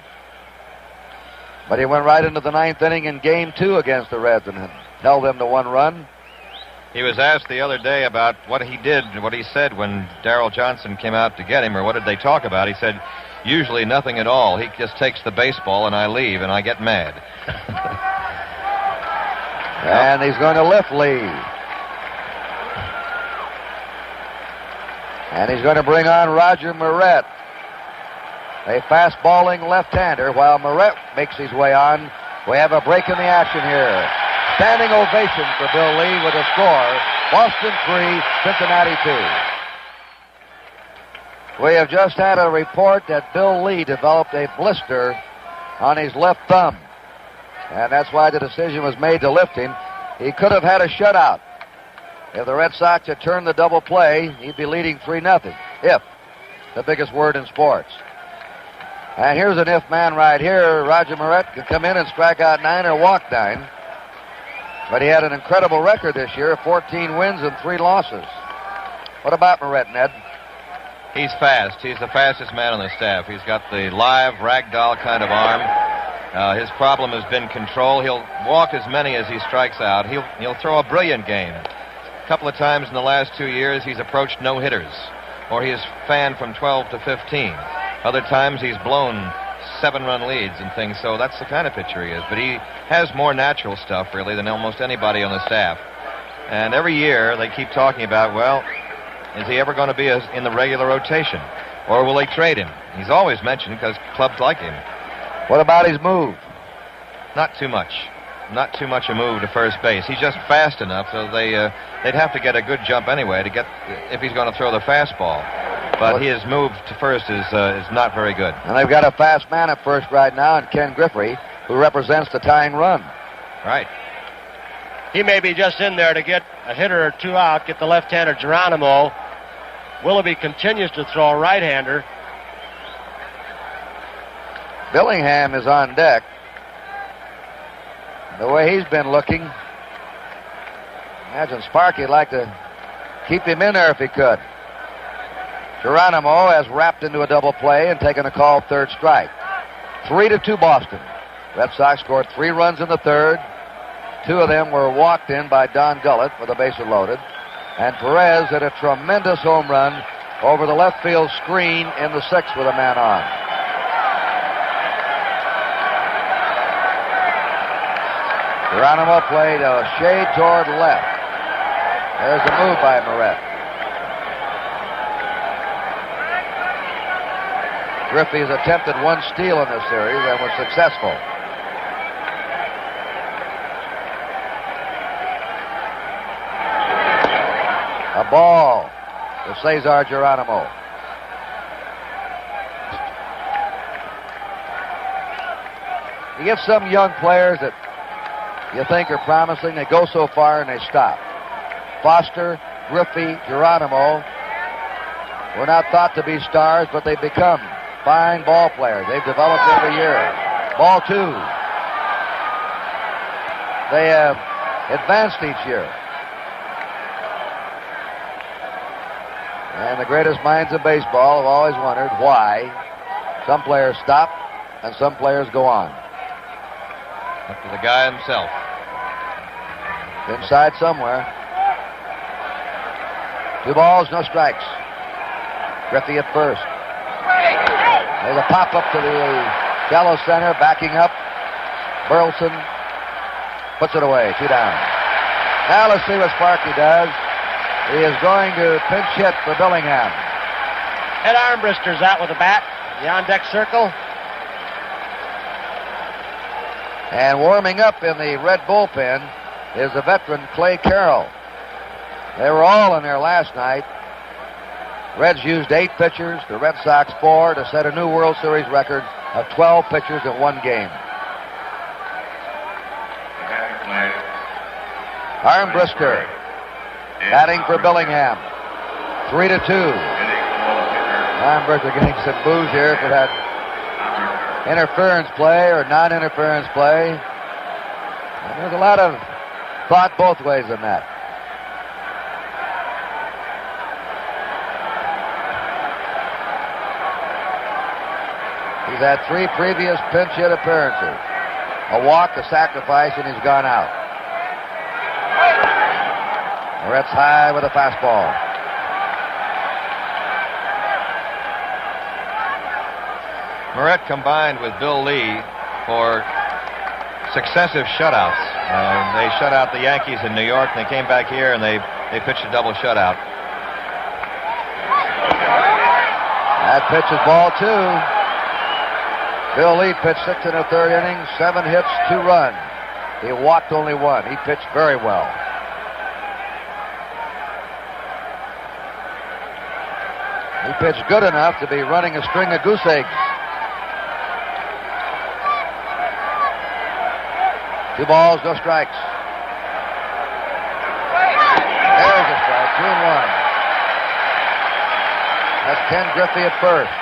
but he went right into the 9th inning in Game 2 against the Reds and held them to 1 run. He was asked the other day about what he did, what he said when Darrell Johnson came out to get him, or what did they talk about. He said, usually nothing at all. He just takes the baseball and I leave and I get mad. And he's going to lift Lee. And he's going to bring on Roger Moret, a fast-balling left-hander, while Moret makes his way on. We have a break in the action here. Standing ovation for Bill Lee with a score. Boston 3, Cincinnati 2. We have just had a report that Bill Lee developed a blister on his left thumb. And that's why the decision was made to lift him. He could have had a shutout. If the Red Sox had turned the double play, he'd be leading 3-0. If, the biggest word in sports. And here's an if man right here. Roger Moret could come in and strike out 9 or walk 9. But he had an incredible record this year, 14 wins and 3 losses. What about Moret, Ned? He's fast. He's the fastest man on the staff. He's got the live ragdoll kind of arm. His problem has been control. He'll walk as many as he strikes out. He'll throw a brilliant game. A couple of times in the last 2 years, he's approached no-hitters, or he has fanned from 12 to 15. Other times, he's blown 7-run leads and things, so that's the kind of pitcher he is. But he has more natural stuff, really, than almost anybody on the staff. And every year, they keep talking about, well, is he ever going to be in the regular rotation? Or will they trade him? He's always mentioned because clubs like him. What about his move? Not too much. Not too much a move to first base. He's just fast enough, so they'd have to get a good jump anyway to get if he's going to throw the fastball. But his move to first is not very good. And they've got a fast man at first right now, and Ken Griffey, who represents the tying run. Right. He may be just in there to get a hitter or 2 out, get the left-hander Geronimo. Willoughby continues to throw a right-hander. Billingham is on deck. The way he's been looking, imagine Sparky'd like to keep him in there if he could. Geronimo has wrapped into a double play and taken a called third strike. 3-2 Boston. Red Sox scored 3 runs in the third. 2 of them were walked in by Don Gullett with the bases loaded. And Perez hit a tremendous home run over the left field screen in the 6th with a man on. Geronimo played a shade toward left. There's the move by Moret. Griffey has attempted 1 steal in this series and was successful. A ball to Cesar Geronimo. You get some young players that you think are promising, they go so far and they stop. Foster, Griffey, Geronimo were not thought to be stars, but they become fine ball players. They've developed every year. Ball 2. They have advanced each year. And the greatest minds of baseball have always wondered why some players stop and some players go on. Up to the guy himself. Inside somewhere. 2 balls, no strikes. Griffey at first. There's a pop-up to the shallow center, backing up. Burleson puts it away, 2 down. Now let's see what Sparky does. He is going to pinch hit for Billingham. Ed Armbruster's out with a bat. The on-deck circle. And warming up in the Red bullpen is the veteran Clay Carroll. They were all in there last night. Reds used 8 pitchers, the Red Sox 4 to set a new World Series record of 12 pitchers in one game. Armbruster batting for Billingham. 3-2. Armbruster getting some boos here for that interference play or non-interference play. And there's a lot of thought both ways in that. He's had 3 previous pinch hit appearances. A walk, a sacrifice, and he's gone out. Moret's high with a fastball. Moret combined with Bill Lee for successive shutouts. They shut out the Yankees in New York, and they came back here, and they pitched a double shutout. That pitch is ball 2. Bill Lee pitched 6 1/3 innings, 7 hits, 2 runs. He walked only 1. He pitched very well. He pitched good enough to be running a string of goose eggs. 2 balls, no strikes. There's a strike, 2-1. That's Ken Griffey at first.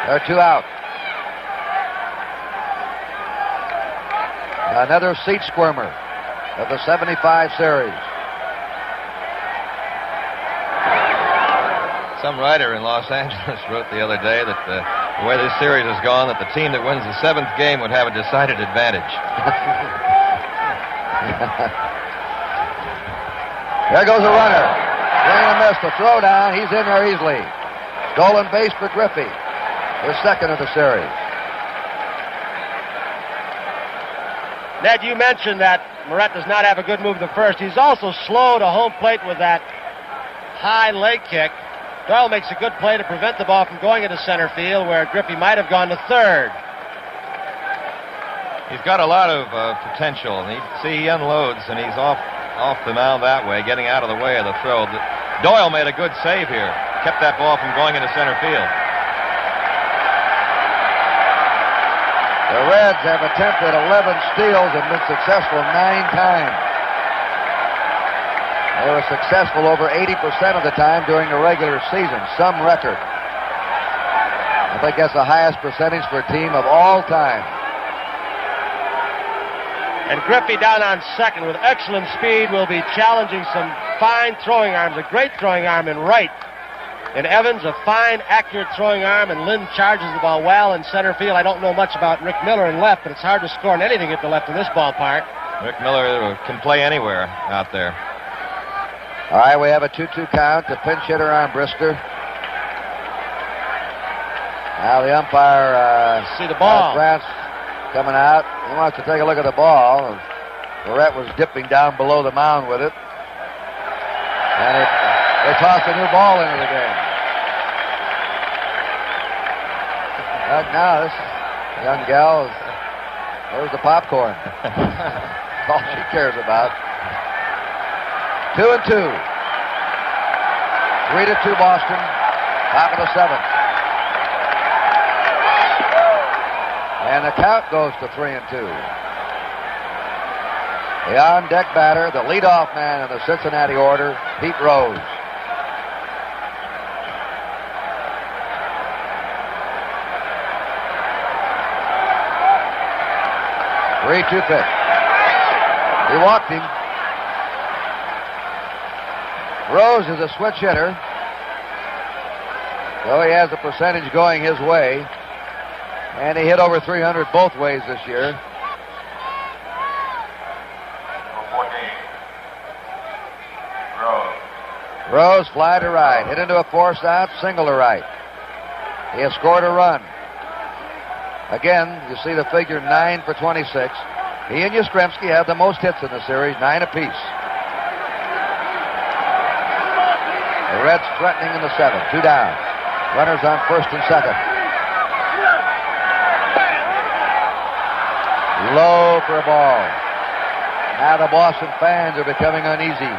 There are 2 out. Another seat squirmer of the 75 series. Some writer in Los Angeles wrote the other day that the way this series has gone, that the team that wins the 7th game would have a decided advantage. There goes a runner. Swing and a miss. The throw down. He's in there easily. Stolen base for Griffey. His 2nd of the series. Ned, you mentioned that Moret does not have a good move to first. He's also slow to home plate with that high leg kick. Doyle makes a good play to prevent the ball from going into center field, where Griffey might have gone to third. He's got a lot of potential, and he unloads, and he's off the mound that way, getting out of the way of the throw. Doyle made a good save here, kept that ball from going into center field. The Reds have attempted 11 steals and been successful 9 times. They were successful over 80% of the time during the regular season, some record. I think that's the highest percentage for a team of all time. And Griffey down on second with excellent speed will be challenging some fine throwing arms. A great throwing arm in right. And Evans, a fine, accurate throwing arm, and Lynn charges the ball well in center field. I don't know much about Rick Miller in left, but it's hard to score on anything at the left in this ballpark. Rick Miller can play anywhere out there. All right, we have a 2-2 count to pinch hitter Armbruster. Now the umpire see the ball. France coming out. He wants to take a look at the ball. Moret was dipping down below the mound with it. And they tossed a new ball into the game. Now this young gal, there's the popcorn. That's all she cares about. 2-2. 3-2 Boston. Top of the 7th. And the count goes to 3-2. The on-deck batter, the leadoff man in the Cincinnati order, Pete Rose. Three-two pitch. He walked him. Rose is a switch hitter, so he has the percentage going his way. And he hit over 300 both ways this year. Rose fly to right, hit into a force out, single to right. He has scored a run. Again, you see the figure 9 for 26. He and Yastrzemski have the most hits in the series, 9 apiece. The Reds threatening in the 7th. 2 down. Runners on first and second. Low for a ball. Now the Boston fans are becoming uneasy.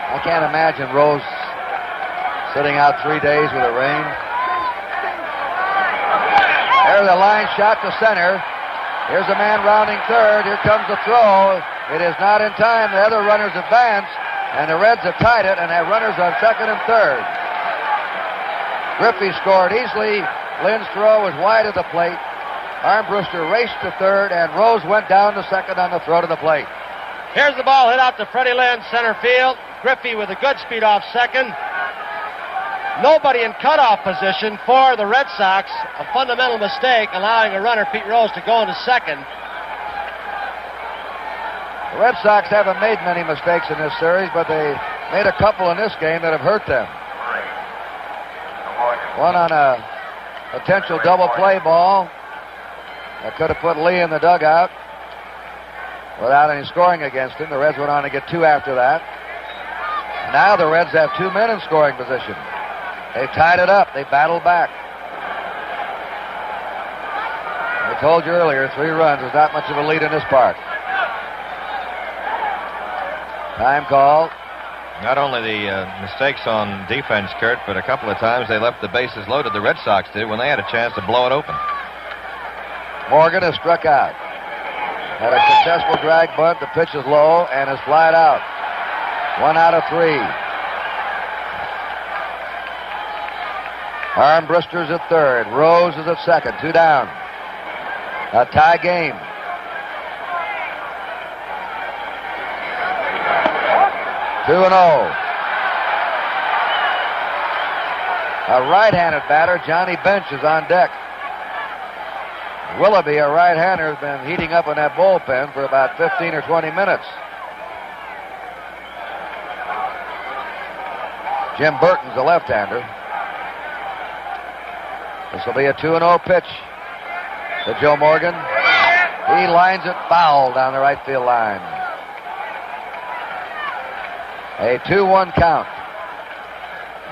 I can't imagine Rose sitting out 3 days with the rain. There's a line shot to center. Here's a man rounding third. Here comes the throw. It is not in time. The other runners advance, and the Reds have tied it, and have runners on second and third. Griffey scored easily. Lynn's throw was wide of the plate. Armbruster raced to third, and Rose went down to second on the throw to the plate. Here's the ball hit out to Freddie Lynn, center field. Griffey with a good speed off second. Nobody in cutoff position for the Red Sox. A fundamental mistake, allowing a runner, Pete Rose, to go into second. The Red Sox haven't made many mistakes in this series, but they made a couple in this game that have hurt them. One on a potential double play ball that could have put Lee in the dugout without any scoring against him. The Reds went on to get 2 after that. Now the Reds have 2 men in scoring position. They've tied it up. They battled back. I told you earlier, 3 runs is not much of a lead in this park. Time call. Not only the mistakes on defense, Kurt, but a couple of times they left the bases loaded. The Red Sox did when they had a chance to blow it open. Morgan has struck out. Had a successful drag bunt. The pitch is low and is flied out. 1 out of 3. Armbruster's at third. Rose is at second. 2 down. A tie game. Two and 0. A right-handed batter, Johnny Bench, is on deck. Willoughby, a right-hander, has been heating up in that bullpen for about 15 or 20 minutes. Jim Burton's a left-hander. This will be a 2-0 pitch to Joe Morgan. He lines it foul down the right field line. A 2-1 count.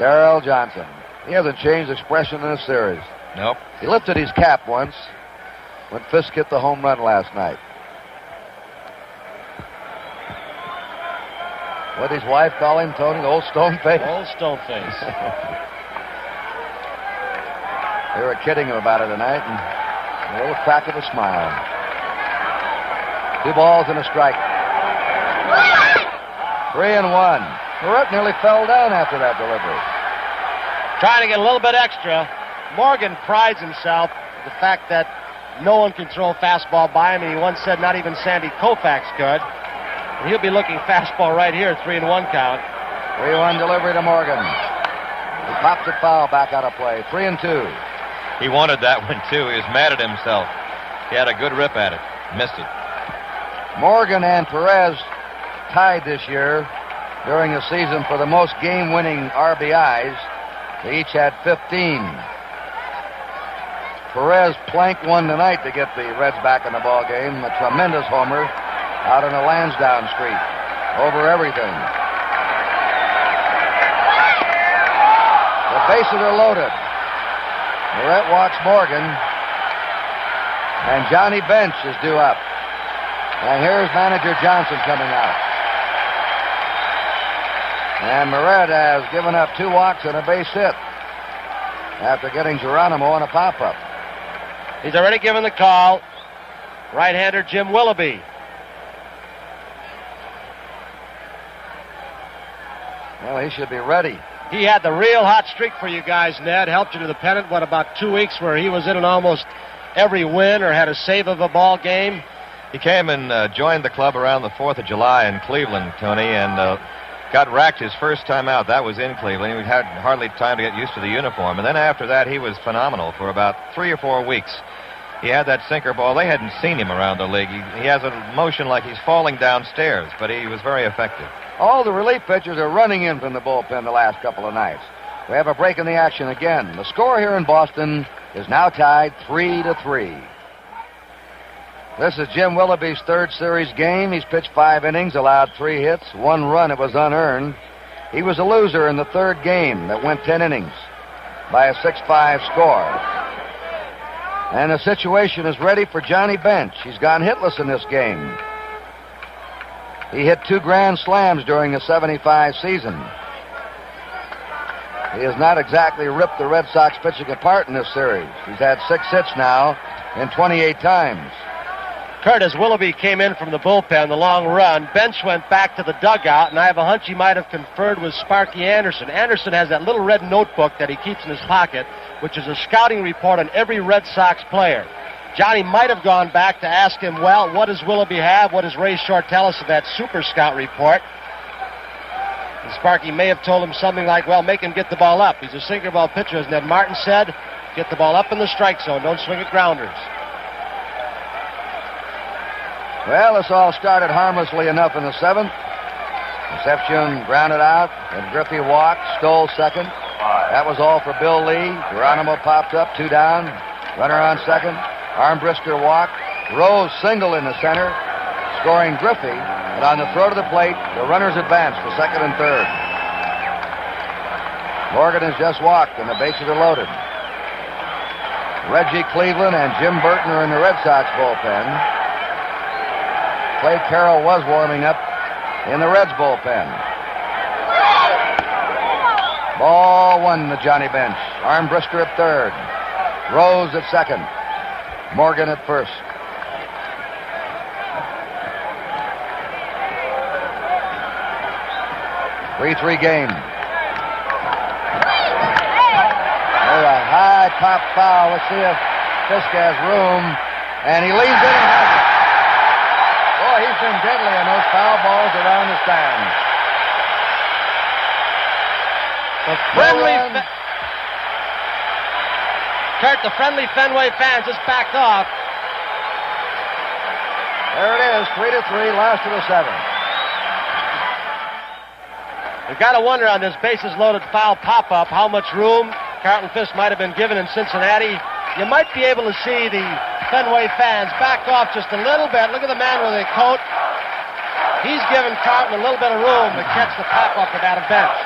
Darrell Johnson. He hasn't changed expression in this series. Nope. He lifted his cap once when Fisk hit the home run last night. What did his wife call him, Tony? Old stone face? Old stone face. They were kidding him about it tonight, and a little crack of a smile. 2 balls and a strike. 3-1. Barrett nearly fell down after that delivery. Trying to get a little bit extra. Morgan prides himself the fact that no one can throw a fastball by him, and he once said not even Sandy Koufax could. And he'll be looking fastball right here, 3-1 count. 3-1 delivery to Morgan. He pops it foul back out of play. 3-2. He wanted that one, too. He was mad at himself. He had a good rip at it. Missed it. Morgan and Perez tied this year during the season for the most game-winning RBIs. They each had 15. Perez planked one tonight to get the Reds back in the ball game. A tremendous homer out on the Lansdowne Street. Over everything. The bases are loaded. Barrett walks Morgan. And Johnny Bench is due up. And here's manager Johnson coming out. And Moret has given up 2 walks and a base hit after getting Geronimo on a pop-up. He's already given the call. Right-hander Jim Willoughby. Well, he should be ready. He had the real hot streak for you guys, Ned. Helped you to the pennant, about 2 weeks where he was in almost every win or had a save of a ball game. He came and joined the club around the 4th of July in Cleveland, Tony, and got racked his first time out. That was in Cleveland. He had hardly time to get used to the uniform. And then after that, he was phenomenal for about 3 or 4 weeks. He had that sinker ball. They hadn't seen him around the league. He has a motion like he's falling downstairs, but he was very effective. All the relief pitchers are running in from the bullpen the last couple of nights. We have a break in the action again. The score here in Boston is now tied 3-3. This is Jim Willoughby's third series game. He's pitched 5 innings, allowed 3 hits, 1 run. It was unearned. He was a loser in the third game that went 10 innings by a 6-5 score. And the situation is ready for Johnny Bench. He's gone hitless in this game. He hit 2 grand slams during the 75 season. He has not exactly ripped the Red Sox pitching apart in this series. He's had 6 hits now in 28 times. Kurt, as Willoughby came in from the bullpen, the long run, Bench went back to the dugout, and I have a hunch he might have conferred with Sparky Anderson. Anderson has that little red notebook that he keeps in his pocket, which is a scouting report on every Red Sox player. Johnny might have gone back to ask him, well, what does Willoughby have? What does Ray Short tell us of that Super Scout report? And Sparky may have told him something like, well, make him get the ball up. He's a sinker ball pitcher, as Ned Martin said. Get the ball up in the strike zone. Don't swing at grounders. Well, this all started harmlessly enough in the 7th. Concepcion grounded out, and Griffey walked, stole second. That was all for Bill Lee. Geronimo popped up, 2 down. Runner on second. Armbruster walked. Rose singled in the center, scoring Griffey. And on the throw to the plate, the runners advanced to second and third. Morgan has just walked, and the bases are loaded. Reggie Cleveland and Jim Burton are in the Red Sox bullpen. Clay Carroll was warming up in the Reds bullpen. Ball 1 to Johnny Bench. Armbruster at third. Rose at second. Morgan at first. Three game. There's a high pop foul. Let's see if Fisk has room. And he leaves it and has it. Boy, he's been deadly on those foul balls around the stands. The friendly... Kurt, the friendly Fenway fans just backed off. There it is, 3-3, last of the 7th. You've got to wonder on this bases-loaded foul pop-up how much room Carlton Fisk might have been given in Cincinnati. You might be able to see the Fenway fans back off just a little bit. Look at the man with the coat. He's given Carlton a little bit of room to catch the pop-up of that Bench.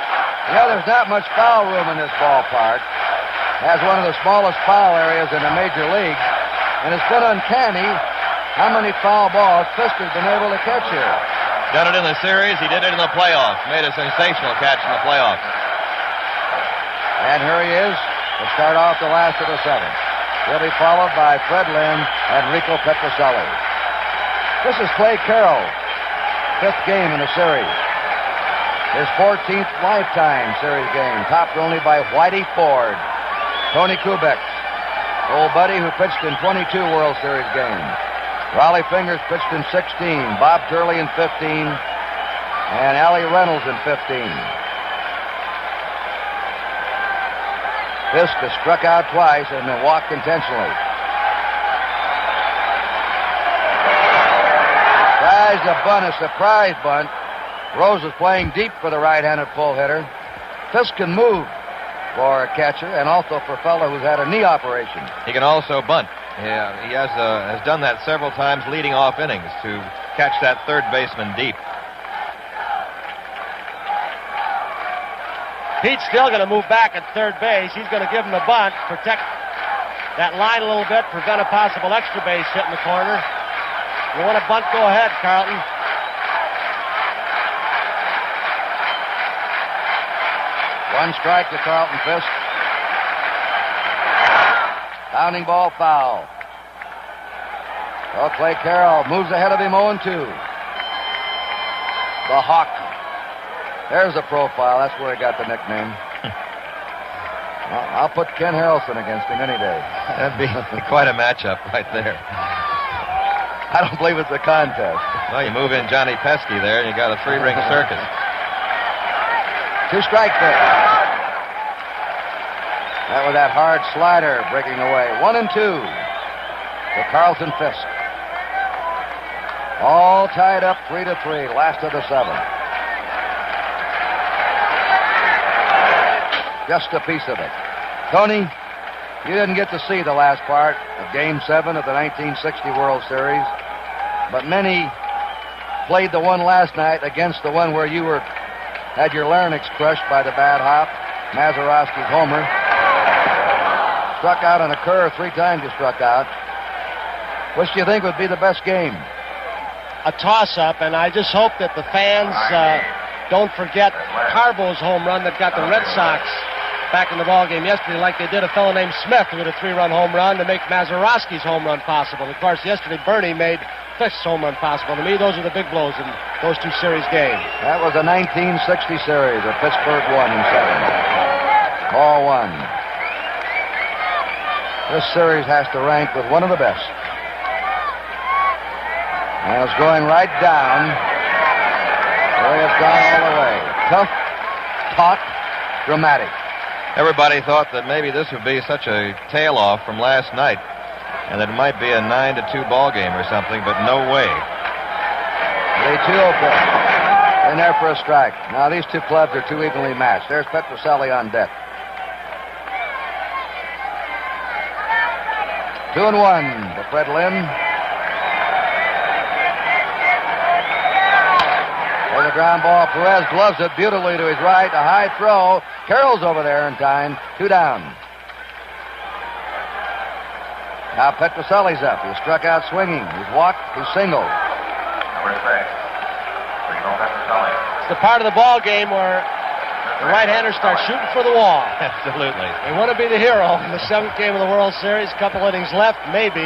You know, there's not much foul room in this ballpark. Has one of the smallest foul areas in the major leagues. And it's been uncanny how many foul balls Fisk has been able to catch here. Done it in the series. He did it in the playoffs. Made a sensational catch in the playoffs. And here he is to start off the last of the 7th. He'll be followed by Fred Lynn and Rico Petrocelli. This is Clay Carroll, 5th game in the series. His 14th lifetime series game, topped only by Whitey Ford. Tony Kubek, old buddy who pitched in 22 World Series games. Raleigh Fingers pitched in 16, Bob Turley in 15, and Allie Reynolds in 15. Fisk has struck out twice and then walked intentionally. Tries to bunt, a surprise bunt. Rose is playing deep for the right-handed pull hitter. Fisk can move for a catcher and also for a fellow who's had a knee operation. He can also bunt. Yeah, he has done that several times leading off innings to catch that third baseman deep. Pete's still going to move back at third base. He's going to give him the bunt, protect that line a little bit, prevent a possible extra base hit in the corner. You want to bunt, go ahead, Carlton. One strike to Carlton Fisk. Bounding ball foul. Oh, Clay Carroll moves ahead of him 0-2. The Hawk. There's the profile. That's where he got the nickname. I'll put Ken Harrelson against him any day. That'd be quite a matchup right there. I don't believe it's a contest. Well, you move in Johnny Pesky there, and you got a 3-ring circus. 2 strike there. That was that hard slider breaking away. 1-2 to Carlton Fisk. All tied up 3-3, last of the 7th. Just a piece of it. Tony, You didn't get to see the last part of Game 7 of the 1960 World Series, but many played the one last night against the one where you had your larynx crushed by the bad hop, Mazeroski's homer. Struck out on a curve 3 times. You struck out. Which do you think would be the best game? A toss-up, and I just hope that the fans don't forget Carbo's home run that got the Red Sox back in the ball game yesterday, like they did a fellow named Smith who hit a 3-run home run to make Mazeroski's home run possible. Of course, yesterday Bernie made Fisk's home run possible. To me, those are the big blows in those 2 series games. That was a 1960 series that Pittsburgh won in 7. Ball 1. This series has to rank with one of the best. And it's going right down. There it's gone all the way. Tough, taut, dramatic. Everybody thought that maybe this would be such a tail-off from last night, and that it might be a 9-2 ball game or something, but no way. The 2-0 pitch. In there for a strike. Now these two clubs are too evenly matched. There's Petrocelli on deck. 2-1 for Fred Lynn. There's a ground ball. Perez gloves it beautifully to his right. A high throw. Carroll's over there in time. 2 down. Now Petrocelli's up. He struck out swinging. He's walked. He's singled. Number 6. Rico Petrocelli. It's the part of the ball game where the right-handers start shooting for the wall. Absolutely. They want to be the hero in the 7th game of the World Series. Couple innings left, maybe.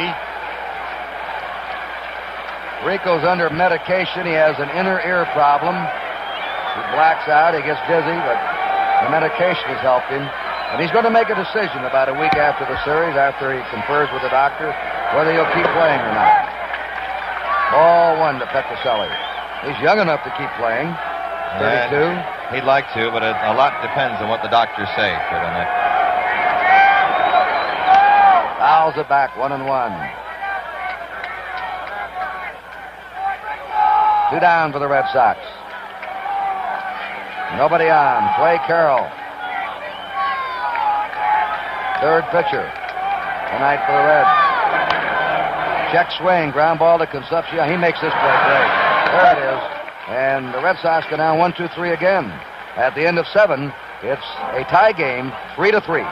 Rico's under medication. He has an inner ear problem. He blacks out. He gets dizzy, but the medication has helped him. And he's going to make a decision about a week after the series, after he confers with the doctor, whether he'll keep playing or not. Ball 1 to Petrocelli. He's young enough to keep playing. 32. He'd like to, but a lot depends on what the doctors say, Fred, on that. Fouls it back, 1-1. 2 down for the Red Sox. Nobody on. Clay Carroll. 3rd pitcher tonight for the Reds. Check swing. Ground ball to Concepcion. He makes this play great. There it is. And the Red Sox go down 1-2-3 again. At the end of 7, it's a tie game, 3-3.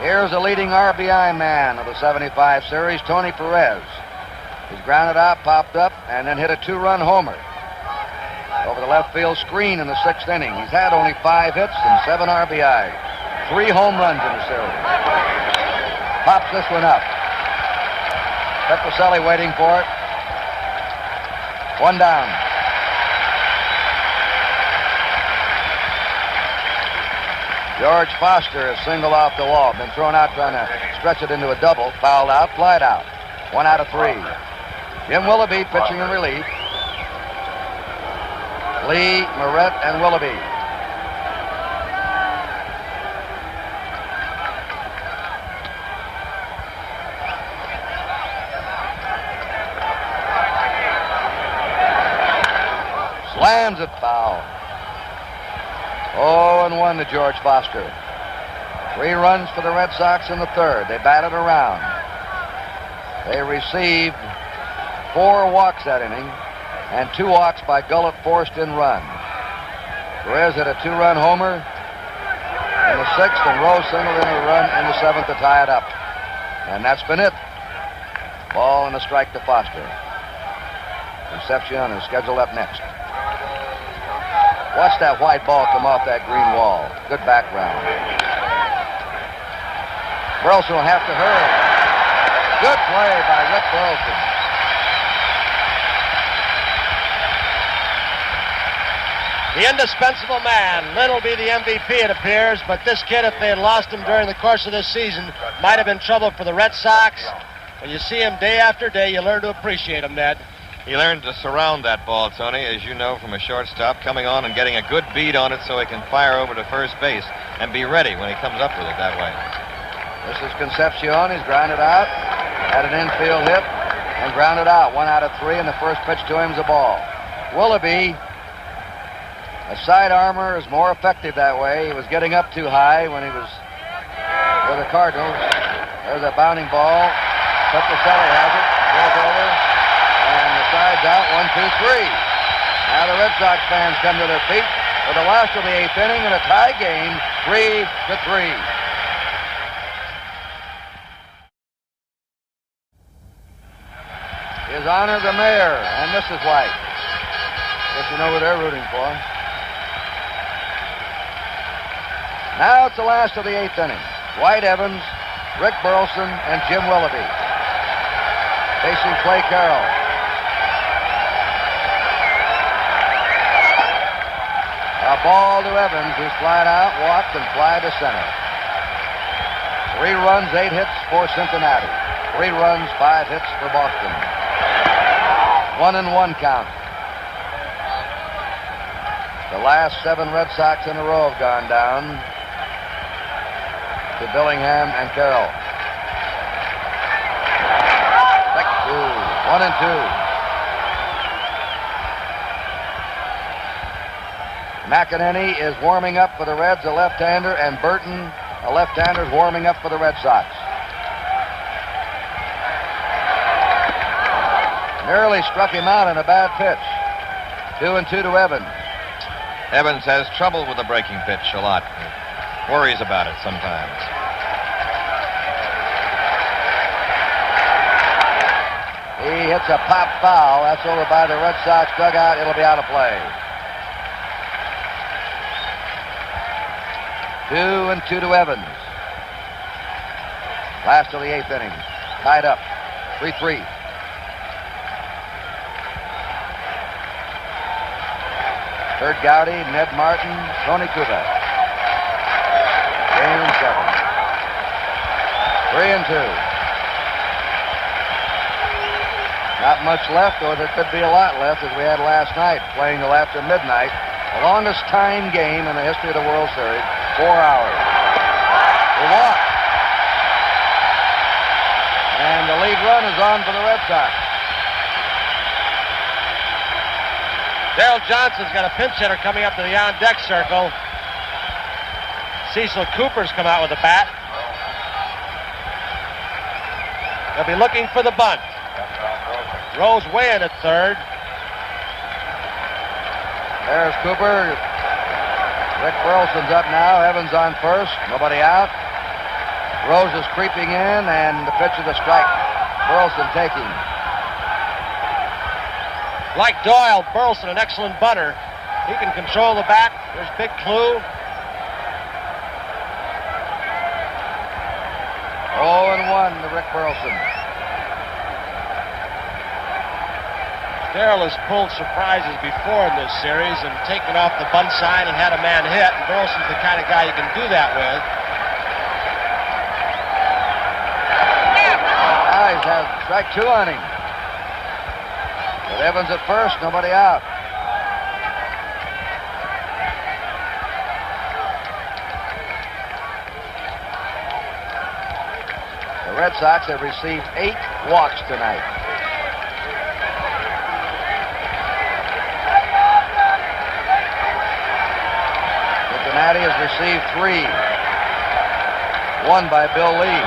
Here's the leading RBI man of the 75 series, Tony Perez. He's grounded out, popped up, and then hit a 2-run homer over the left field screen in the 6th inning. He's had only 5 hits and 7 RBIs. 3 home runs in the series. Pops this one up. Petrocelli waiting for it. 1 down. George Foster is singled off the wall. Been thrown out trying to stretch it into a double. Fouled out, flied out. 1 out of 3. Jim Willoughby pitching in relief. Lee, Moret, and Willoughby. Slams it foul. 0-1 to George Foster. 3 runs for the Red Sox in the 3rd. They batted around. They received 4 walks that inning, and 2 walks by Gullett forced in runs. Perez hit a 2-run homer in the 6th, and Rose singled in a run in the 7th to tie it up. And that's been it. Ball and a strike to Foster. Concepcion is scheduled up next. Watch that white ball come off that green wall. Good background. Burleson will have to hurry. Good play by Rick Burleson. The indispensable man. Lynn will be the MVP, it appears, but this kid, if they had lost him during the course of this season, might have been trouble for the Red Sox. When you see him day after day, you learn to appreciate him, Ned. He learned to surround that ball, Tony, as you know, from a shortstop, coming on and getting a good beat on it so he can fire over to first base and be ready when he comes up with it that way. This is Concepcion. He's grounded out. Had an infield hit and grounded out. 1 out of 3, and the first pitch to him is a ball. Willoughby, a side armor, is more effective that way. He was getting up too high when he was with the Cardinals. There's a bounding ball. Petrocelli has it. Goes over. And the side's out. 1, 2, 3. Now the Red Sox fans come to their feet for the last of the 8th inning in a tie game, 3-3. His Honor the Mayor and Mrs. White. Guess you know who they're rooting for. Now it's the last of the 8th inning. White Evans, Rick Burleson, and Jim Willoughby facing Clay Carroll. A ball to Evans, who's flied out, walked, and fly to center. 3 runs, 8 hits for Cincinnati. 3 runs, 5 hits for Boston. 1-1 count. The last 7 Red Sox in a row have gone down to Billingham and Carroll. 1-2. McEnany is warming up for the Reds, a left-hander, and Burton, a left-hander, is warming up for the Red Sox. Nearly struck him out in a bad pitch. 2-2 to Evans. Evans has trouble with the breaking pitch a lot. Worries about it sometimes. He hits a pop foul. That's over by the Red Sox dugout. It'll be out of play. 2-2 to Evans. Last of the 8th inning. Tied up. 3-3. Kurt Gowdy, Ned Martin, Tony Kubek. Game 7. 3-2. Not much left, or there could be a lot left, as we had last night, playing till after midnight. The longest time game in the history of the World Series, 4 hours. The walk. And the lead run is on for the Red Sox. Darrell Johnson's got a pinch hitter coming up to the on-deck circle. Cecil Cooper's come out with a bat. They'll be looking for the bunt. Rose way in at third. There's Cooper. Rick Burleson's up now. Evans on first. Nobody out. Rose is creeping in, and the pitch of the strike. Burleson taking. Like Doyle, Burleson, an excellent bunter. He can control the bat. There's Big Clue. 0-1 to Rick Burleson. Darrell has pulled surprises before in this series and taken off the bunt sign and had a man hit. And Burleson's the kind of guy you can do that with. Guys have strike 2 on him. With Evans at first, nobody out. The Red Sox have received 8 walks tonight. Cincinnati has received 3. 1 by Bill Lee.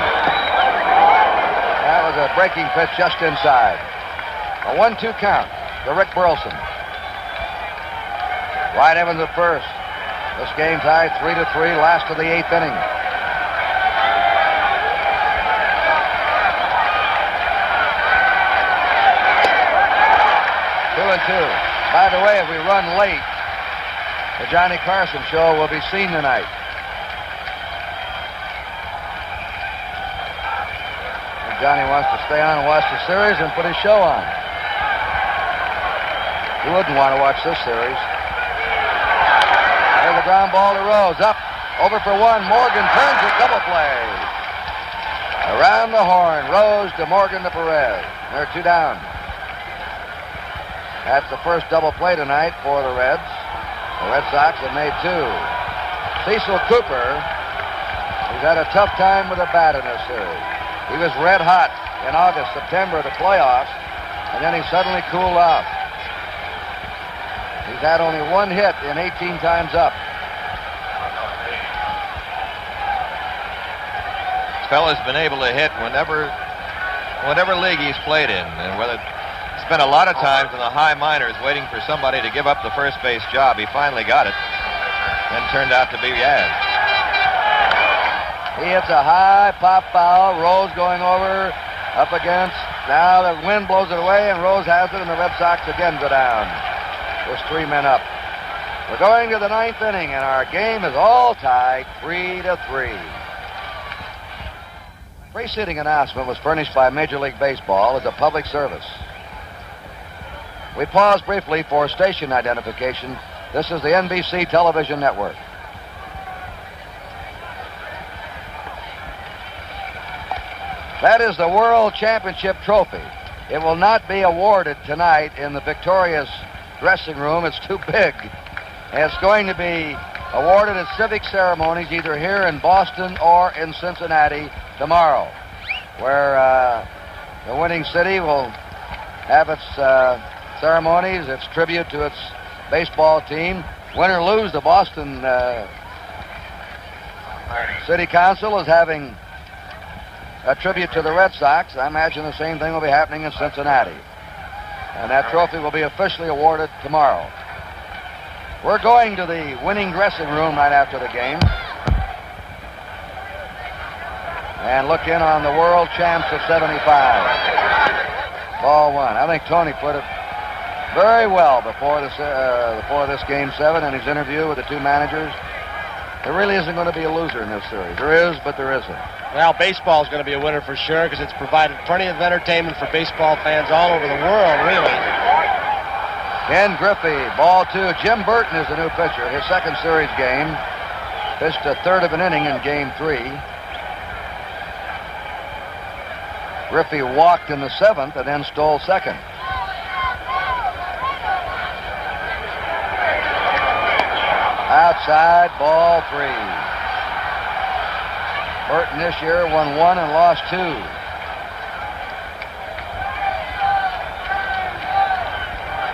That was a breaking pitch just inside. A 1-2 count to Rick Burleson. White Evans at first. This game tied 3-3, last of the 8th inning. Two and two. By the way, if we run late, the Johnny Carson show will be seen tonight. And Johnny wants to stay on and watch the series and put his show on. Who wouldn't want to watch this series? There's the ground ball to Rose. Up, over for 1. Morgan turns it, double play. Around the horn, Rose to Morgan to Perez. They're 2 down. That's the first double play tonight for the Reds. The Red Sox have made 2. Cecil Cooper, he's had a tough time with a bat in this series. He was red hot in August, September, the playoffs, and then he suddenly cooled off. He's had only one hit in 18 times up. This fella's been able to hit whatever league he's played in, and whether spent a lot of times in the high minors waiting for somebody to give up the first base job. He finally got it, and turned out to be Yaz. He hits a high pop foul. Rose going over, up against. Now the wind blows it away, and Rose has it, and the Red Sox again go down. There's 3 men up. We're going to the 9th inning, and our game is all tied 3-3. Preceding announcement was furnished by Major League Baseball as a public service. We pause briefly for station identification. This is the NBC Television Network. That is the World Championship Trophy. It will not be awarded tonight in the Victoria's dressing room. It's too big. It's going to be awarded at civic ceremonies either here in Boston or in Cincinnati tomorrow, where the winning city will have its ceremonies, its tribute to its baseball team. Win or lose, the Boston City Council is having a tribute to the Red Sox. I imagine the same thing will be happening in Cincinnati. And that trophy will be officially awarded tomorrow. We're going to the winning dressing room right after the game and look in on the world champs of 75. Ball 1. I think Tony put it very well before this Game 7 in his interview with the 2 managers. There really isn't going to be a loser in this series. There is, but there isn't. Well, baseball is going to be a winner for sure because it's provided plenty of entertainment for baseball fans all over the world, really. Ken Griffey, ball 2. Jim Burton is the new pitcher. His second series game. Pitched a third of an inning in Game 3. Griffey walked in the 7th and then stole second. Outside, ball 3. Burton this year won 1 and lost 2.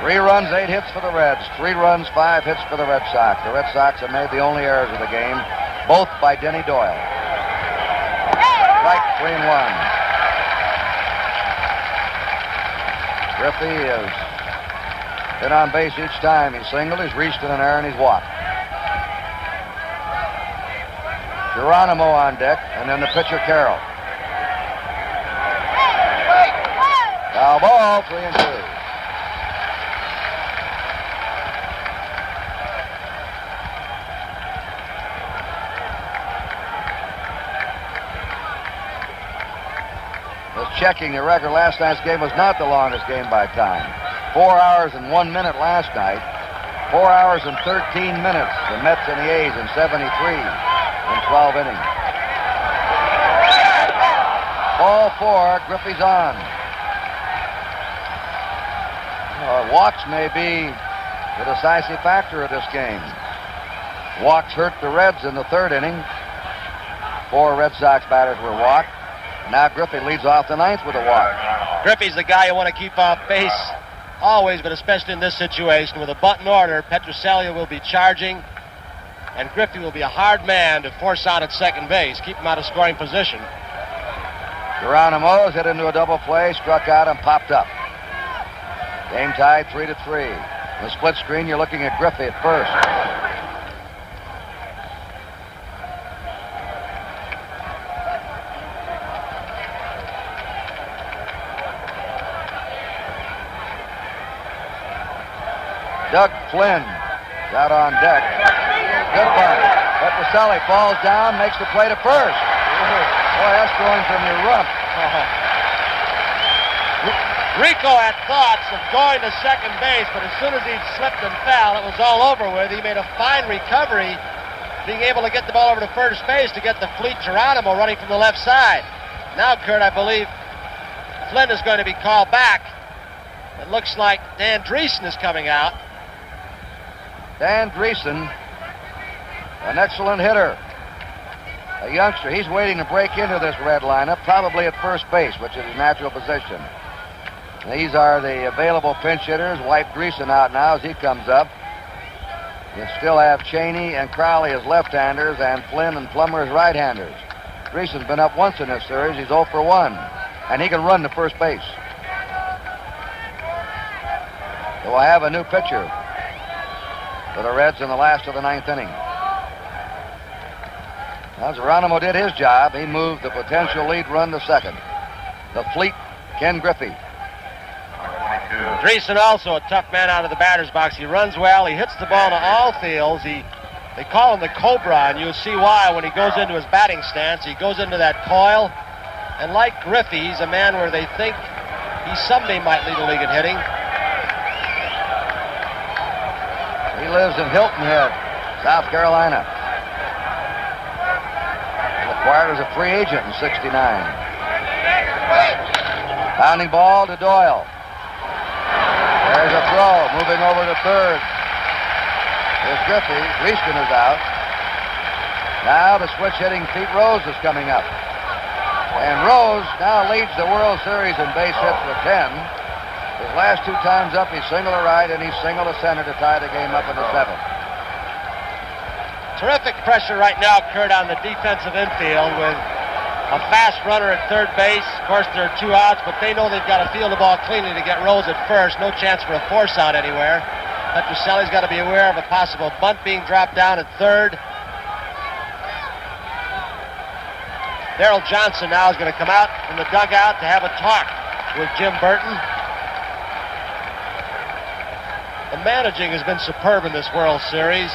Three runs, 8 hits for the Reds. 3 runs, 5 hits for the Red Sox. The Red Sox have made the only errors of the game, both by Denny Doyle. Strike 3 and 1. Griffey has been on base each time. He's singled, he's reached in an error, and he's walked. Geronimo on deck, and then the pitcher, Carroll. Foul ball, 3 and 2. Just checking the record, last night's game was not the longest game by time. 4 hours and 1 minute last night. 4 hours and 13 minutes. The Mets and the A's in 73 in 12 innings. Ball 4, Griffey's on. Walks may be the decisive factor of this game. Walks hurt the Reds in the 3rd inning. 4 Red Sox batters were walked. Now Griffey leads off the 9th with a walk. Griffey's the guy you want to keep off base always, but especially in this situation. With a bunt in order, Petrocelli will be charging, and Griffey will be a hard man to force out at second base, keep him out of scoring position. Geronimo's hit into a double play, struck out and popped up. Game tied 3-3. In the split screen, you're looking at Griffey at first. Doug Flynn is out on deck. Good bunt. Petrocelli falls down, makes the play to first. Boy, that's going from your rump. Rico had thoughts of going to second base, but as soon as he slipped and fell, it was all over with. He made a fine recovery, being able to get the ball over to first base to get the fleet Geronimo running from the left side. Now, Kurt, I believe Flynn is going to be called back. It looks like Dan Dreesen is coming out. Dan Dreesen, an excellent hitter. A youngster. He's waiting to break into this Red lineup, probably at first base, which is his natural position. These are the available pinch hitters. Wipe Dreesen out now as he comes up. You still have Cheney and Crowley as left-handers and Flynn and Plummer as right-handers. Greason's been up once in this series. He's 0 for 1, and he can run to first base. So we'll have a new pitcher for the Reds in the last of the 9th inning. Now, Geronimo did his job. He moved the potential lead run to second. The fleet, Ken Griffey. Greason also a tough man out of the batter's box. He runs well. He hits the ball to all fields. They call him the Cobra, and you'll see why when he goes into his batting stance. He goes into that coil. And like Griffey, he's a man where they think he someday might lead the league in hitting. He lives in Hilton Head, South Carolina. He was acquired as a free agent in '69. Pounding ball to Doyle. There's a throw, moving over to third. There's Griffey. Greaston is out. Now the switch-hitting Pete Rose is coming up. And Rose now leads the World Series in base hits with 10. His last 2 times up, he singled to right and he singled to center to tie the game up in the 7th. Terrific pressure right now, Kurt, on the defensive infield with a fast runner at third base. Of course, there are 2 outs, but they know they've got to field the ball cleanly to get Rose at first. No chance for a force out anywhere. Petrocelli's got to be aware of a possible bunt being dropped down at third. Darrell Johnson now is going to come out from the dugout to have a talk with Jim Burton. The managing has been superb in this World Series.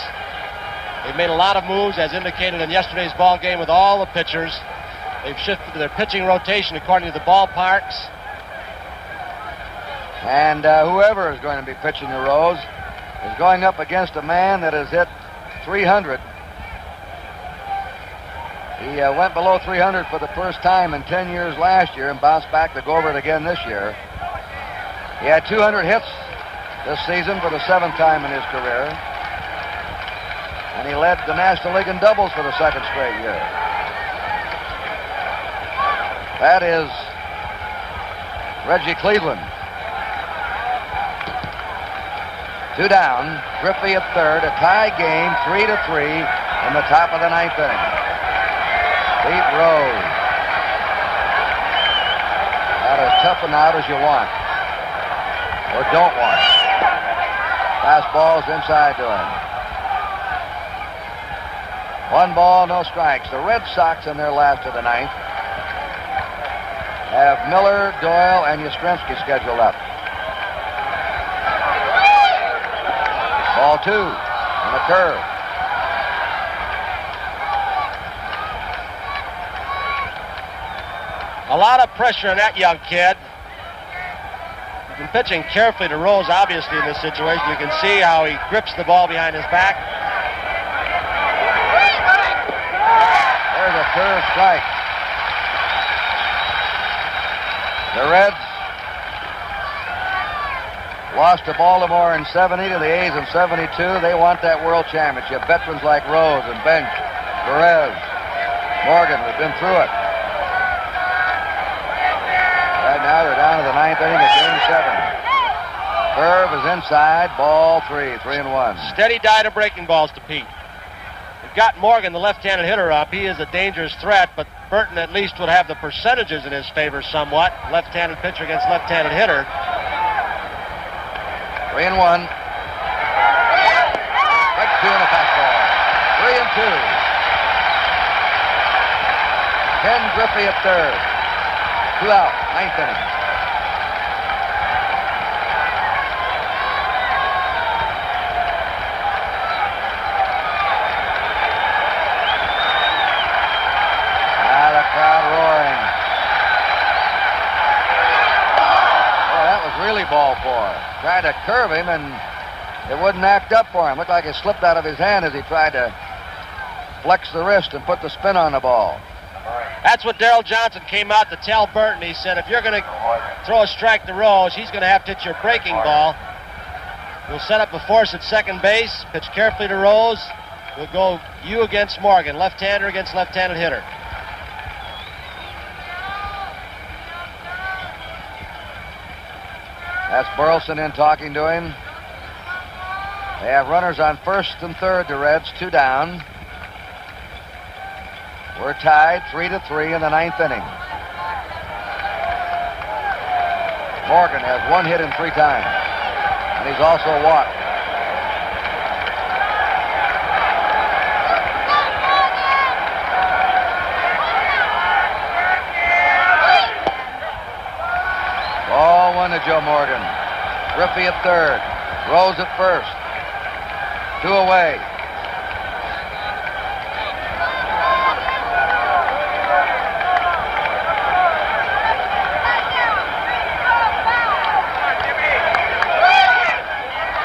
They've made a lot of moves, as indicated in yesterday's ball game with all the pitchers. They've shifted their pitching rotation according to the ballparks. And whoever is going to be pitching the Rose is going up against a man that has hit 300. He went below 300 for the first time in 10 years last year and bounced back to go over it again this year. He had 200 hits this season for the 7th time in his career. And he led the National League in doubles for the 2nd straight year. That is Reggie Cleveland. 2 down. Griffey at third. A tie game, 3-3 in the top of the 9th inning. Pete Rose. About as tough an out as you want. Or don't want. Fastball's inside to him. 1 ball, no strikes. The Red Sox in their last of the 9th have Miller, Doyle, and Yastrzemski scheduled up. Ball 2 and a curve. A lot of pressure on that young kid. He's been pitching carefully to Rose, obviously, in this situation. You can see how he grips the ball behind his back. There's a curve strike. The Reds lost to Baltimore in '70, to the A's in '72. They want that world championship. Veterans like Rose and Bench, Perez, Morgan, we've been through it. Right now they're down to the 9th inning of game 7. Curve is inside, ball 3, 3-1. Steady diet of breaking balls to Pete. We've got Morgan, the left-handed hitter, up. He is a dangerous threat, but Burton at least would have the percentages in his favor somewhat. Left-handed pitcher against left-handed hitter. 3-1. Strike 2 and a fastball. 3-2. Ken Griffey at third. 2 out, 9th inning. The crowd roaring. Oh, that was really ball 4. Tried to curve him, and it wouldn't act up for him. Looked like it slipped out of his hand as he tried to flex the wrist and put the spin on the ball. That's what Darrell Johnson came out to tell Burton. He said, if you're going to throw a strike to Rose, he's going to have to hit your breaking ball. We'll set up a force at second base, pitch carefully to Rose. We'll go you against Morgan, left-hander against left-handed hitter. That's Burleson in talking to him. They have runners on first and third, the Reds, 2 down. We're tied 3-3 in the 9th inning. Morgan has 1 hit in 3 times, and he's also walked. Ball 1 to Joe Morgan. Griffey at third. Rose at first. 2 away.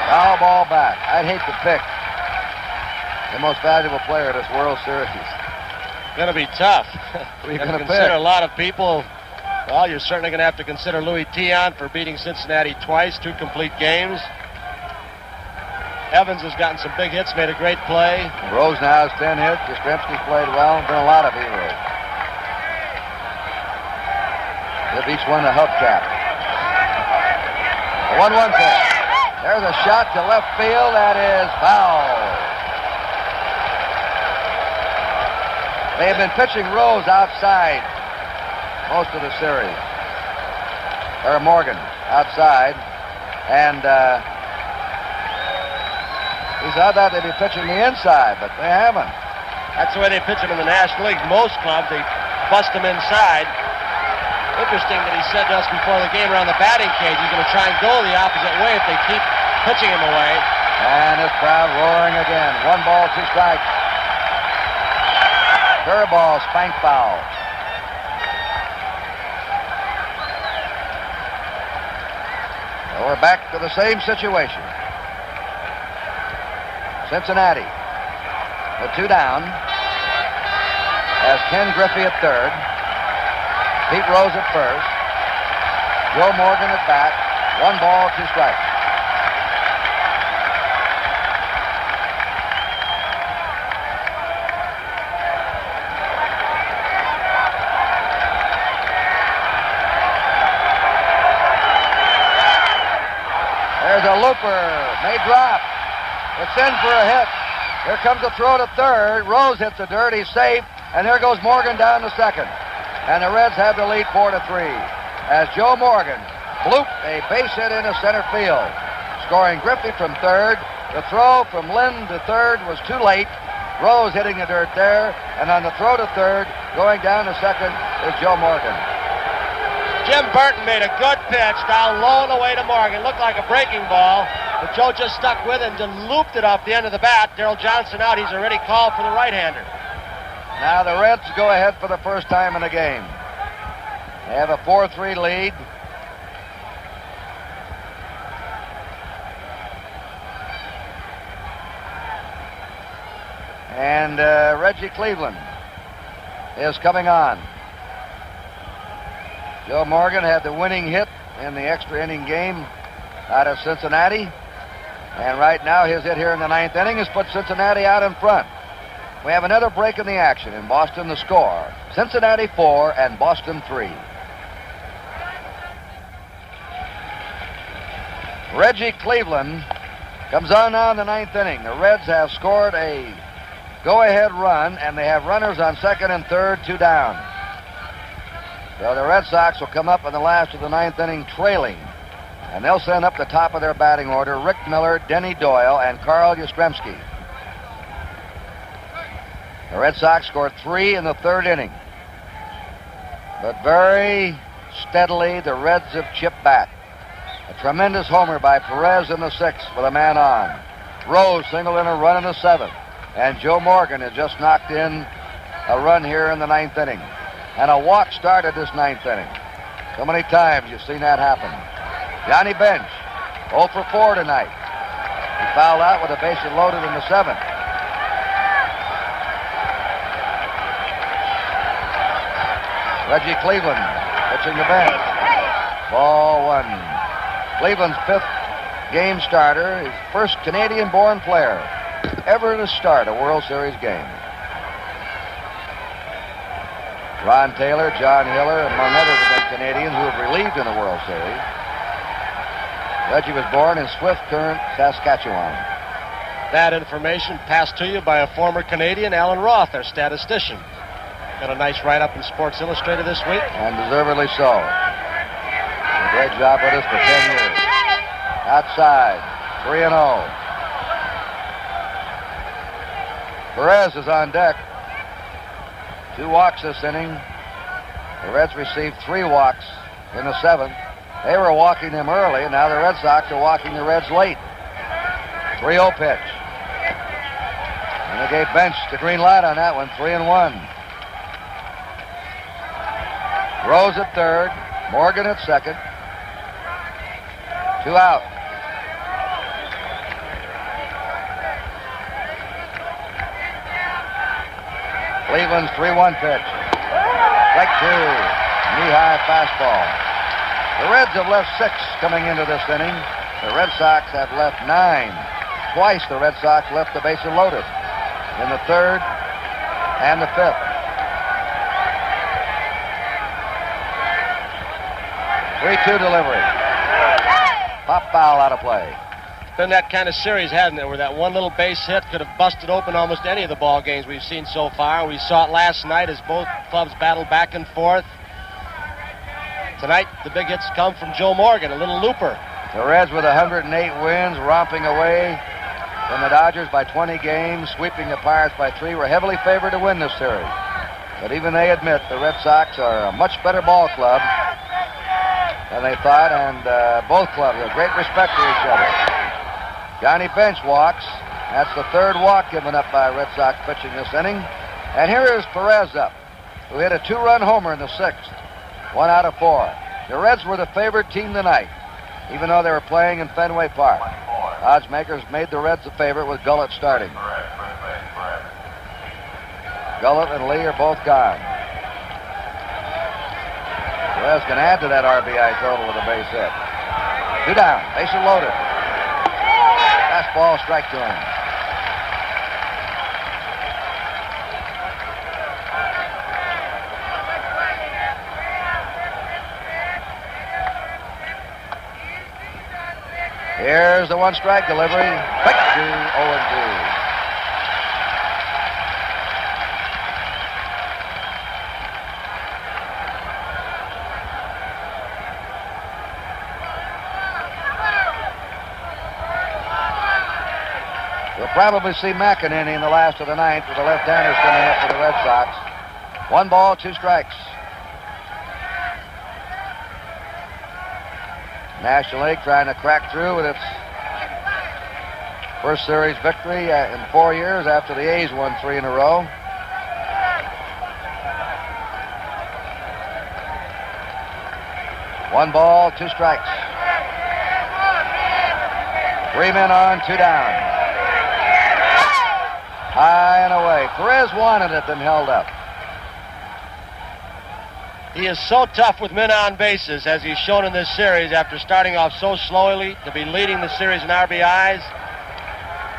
Foul ball back. I'd hate to pick the most valuable player of this World Series. Going to be tough. Who are you Gonna going to consider pick? a lot of people. Well, you're certainly going to have to consider Louis Tiant for beating Cincinnati twice, 2 complete games. Evans has gotten some big hits, made a great play. Rose now has 10 hits. Yastrzemski played well. Been a lot of heroes. Give each one a hubcap. The 1-1 pitch. There's a shot to left field. That is foul. They have been pitching Rose outside most of the series. Or Morgan outside. And he thought that they'd be pitching the inside, but they haven't. That's the way they pitch him in the National League. Most clubs, they bust him inside. Interesting that he said to us before the game around the batting cage, he's going to try and go the opposite way if they keep pitching him away. And this crowd roaring again. 1 ball, 2 strikes. Curveball, spank foul. So we're back to the same situation. Cincinnati, the 2 down, has Ken Griffey at third, Pete Rose at first, Joe Morgan at bat, 1 ball, 2 strikes. There's a looper, may drop. It's in for a hit. Here comes the throw to third. Rose hits the dirt. He's safe. And there goes Morgan down to second. And the Reds have the lead 4-3. As Joe Morgan blooped a base hit into center field. Scoring Griffey from third. The throw from Lynn to third was too late. Rose hitting the dirt there. And on the throw to third, going down to second, is Joe Morgan. Jim Burton made a good pitch down low and away to Morgan. Looked like a breaking ball. But Joe just stuck with it and just looped it off the end of the bat. Darrell Johnson out. He's already called for the right-hander. Now the Reds go ahead for the first time in the game. They have a 4-3 lead. And Reggie Cleveland is coming on. Joe Morgan had the winning hit in the extra inning game out of Cincinnati. And right now his hit here in the 9th inning has put Cincinnati out in front. We have another break in the action. In Boston, the score, Cincinnati 4 and Boston 3. Reggie Cleveland comes on now in the 9th inning. The Reds have scored a go-ahead run, and they have runners on second and third, 2 down. So the Red Sox will come up in the last of the 9th inning trailing. And they'll send up the top of their batting order Rick Miller, Denny Doyle, and Carl Yastrzemski. The Red Sox scored 3 in the 3rd inning. But very steadily, the Reds have chipped back. A tremendous homer by Perez in the 6th with a man on. Rose singled in a run in the 7th. And Joe Morgan has just knocked in a run here in the 9th inning. And a walk started this 9th inning. So many times you've seen that happen. Johnny Bench, 0 for 4 tonight. He fouled out with a bases loaded in the 7th. Reggie Cleveland pitching the bench. Ball 1. Cleveland's 5th game starter, his first Canadian-born player ever to start a World Series game. Ron Taylor, John Hiller, among others have been Canadians who have relieved in the World Series. Reggie was born in Swift Current, Saskatchewan. That information passed to you by a former Canadian, Alan Roth, our statistician. Got a nice write-up in Sports Illustrated this week. And deservedly so. A great job with us for 10 years. Outside, 3-0. Perez is on deck. 2 walks this inning. The Reds received 3 walks in the 7th. They were walking them early, and now the Red Sox are walking the Reds late. 3-0 pitch. And they gave Bench the green light on that one, 3-1. Rose at third, Morgan at second. 2 out. Cleveland's 3-1 pitch. Strike 2. Knee-high fastball. The Reds have left 6 coming into this inning. The Red Sox have left 9. Twice the Red Sox left the bases loaded. In the 3rd and the 5th. 3-2 delivery. Pop foul out of play. Been that kind of series, hasn't it, where that one little base hit could have busted open almost any of the ball games we've seen so far. We saw it last night as both clubs battled back and forth. Tonight, the big hits come from Joe Morgan, a little looper. The Reds with 108 wins, romping away from the Dodgers by 20 games, sweeping the Pirates by 3, were heavily favored to win this series. But even they admit the Red Sox are a much better ball club than they thought, and both clubs have great respect for each other. Johnny Bench walks. That's the 3rd walk given up by Red Sox pitching this inning. And here is Perez up, who hit a 2-run homer in the 6th. 1 out of 4. The Reds were the favored team tonight, even though they were playing in Fenway Park. Odds makers made the Reds the favorite with Gullett starting. Gullett and Lee are both gone. Perez can add to that RBI total with a base hit. 2 down, bases loaded. Fastball, strike to him. Here's the 1-strike delivery. Quick to 0-2. We'll probably see McEnany in the last of the 9th with the left-handers coming up for the Red Sox. 1 ball, 2 strikes. National League trying to crack through with its first series victory in 4 years after the A's won 3 in a row. One ball, 2 strikes. 3 men on, 2 down. High and away. Perez wanted it, then held up. He is so tough with men on bases, as he's shown in this series after starting off so slowly to be leading the series in RBIs.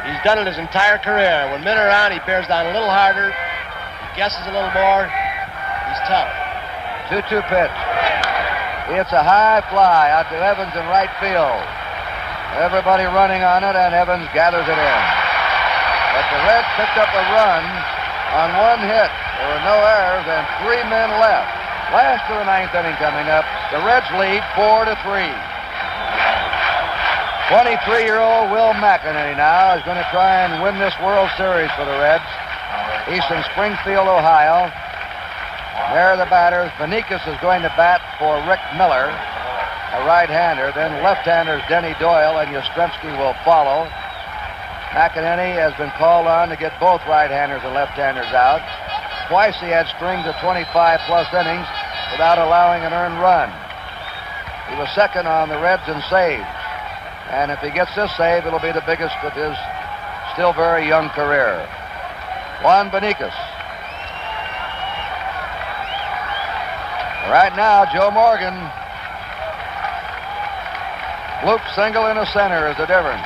He's done it his entire career. When men are on, he bears down a little harder. He guesses a little more. He's tough. 2-2 pitch. It's a high fly out to Evans in right field. Everybody running on it, and Evans gathers it in. But the Reds picked up a run on 1 hit. There were no errors and 3 men left. Last of the 9th inning coming up. The Reds lead 4-3. 23-year-old Will McEnany now is going to try and win this World Series for the Reds. He's from Springfield, Ohio. There are the batters. Benikas is going to bat for Rick Miller, a right-hander. Then left-handers Denny Doyle and Yastrzemski will follow. McEnany has been called on to get both right-handers and left-handers out. Twice he had strings of 25-plus innings without allowing an earned run. He was second on the Reds in saves. And if he gets this save, it'll be the biggest of his still very young career. Juan Benikas. Right now, Joe Morgan. Bloop single in the center is the difference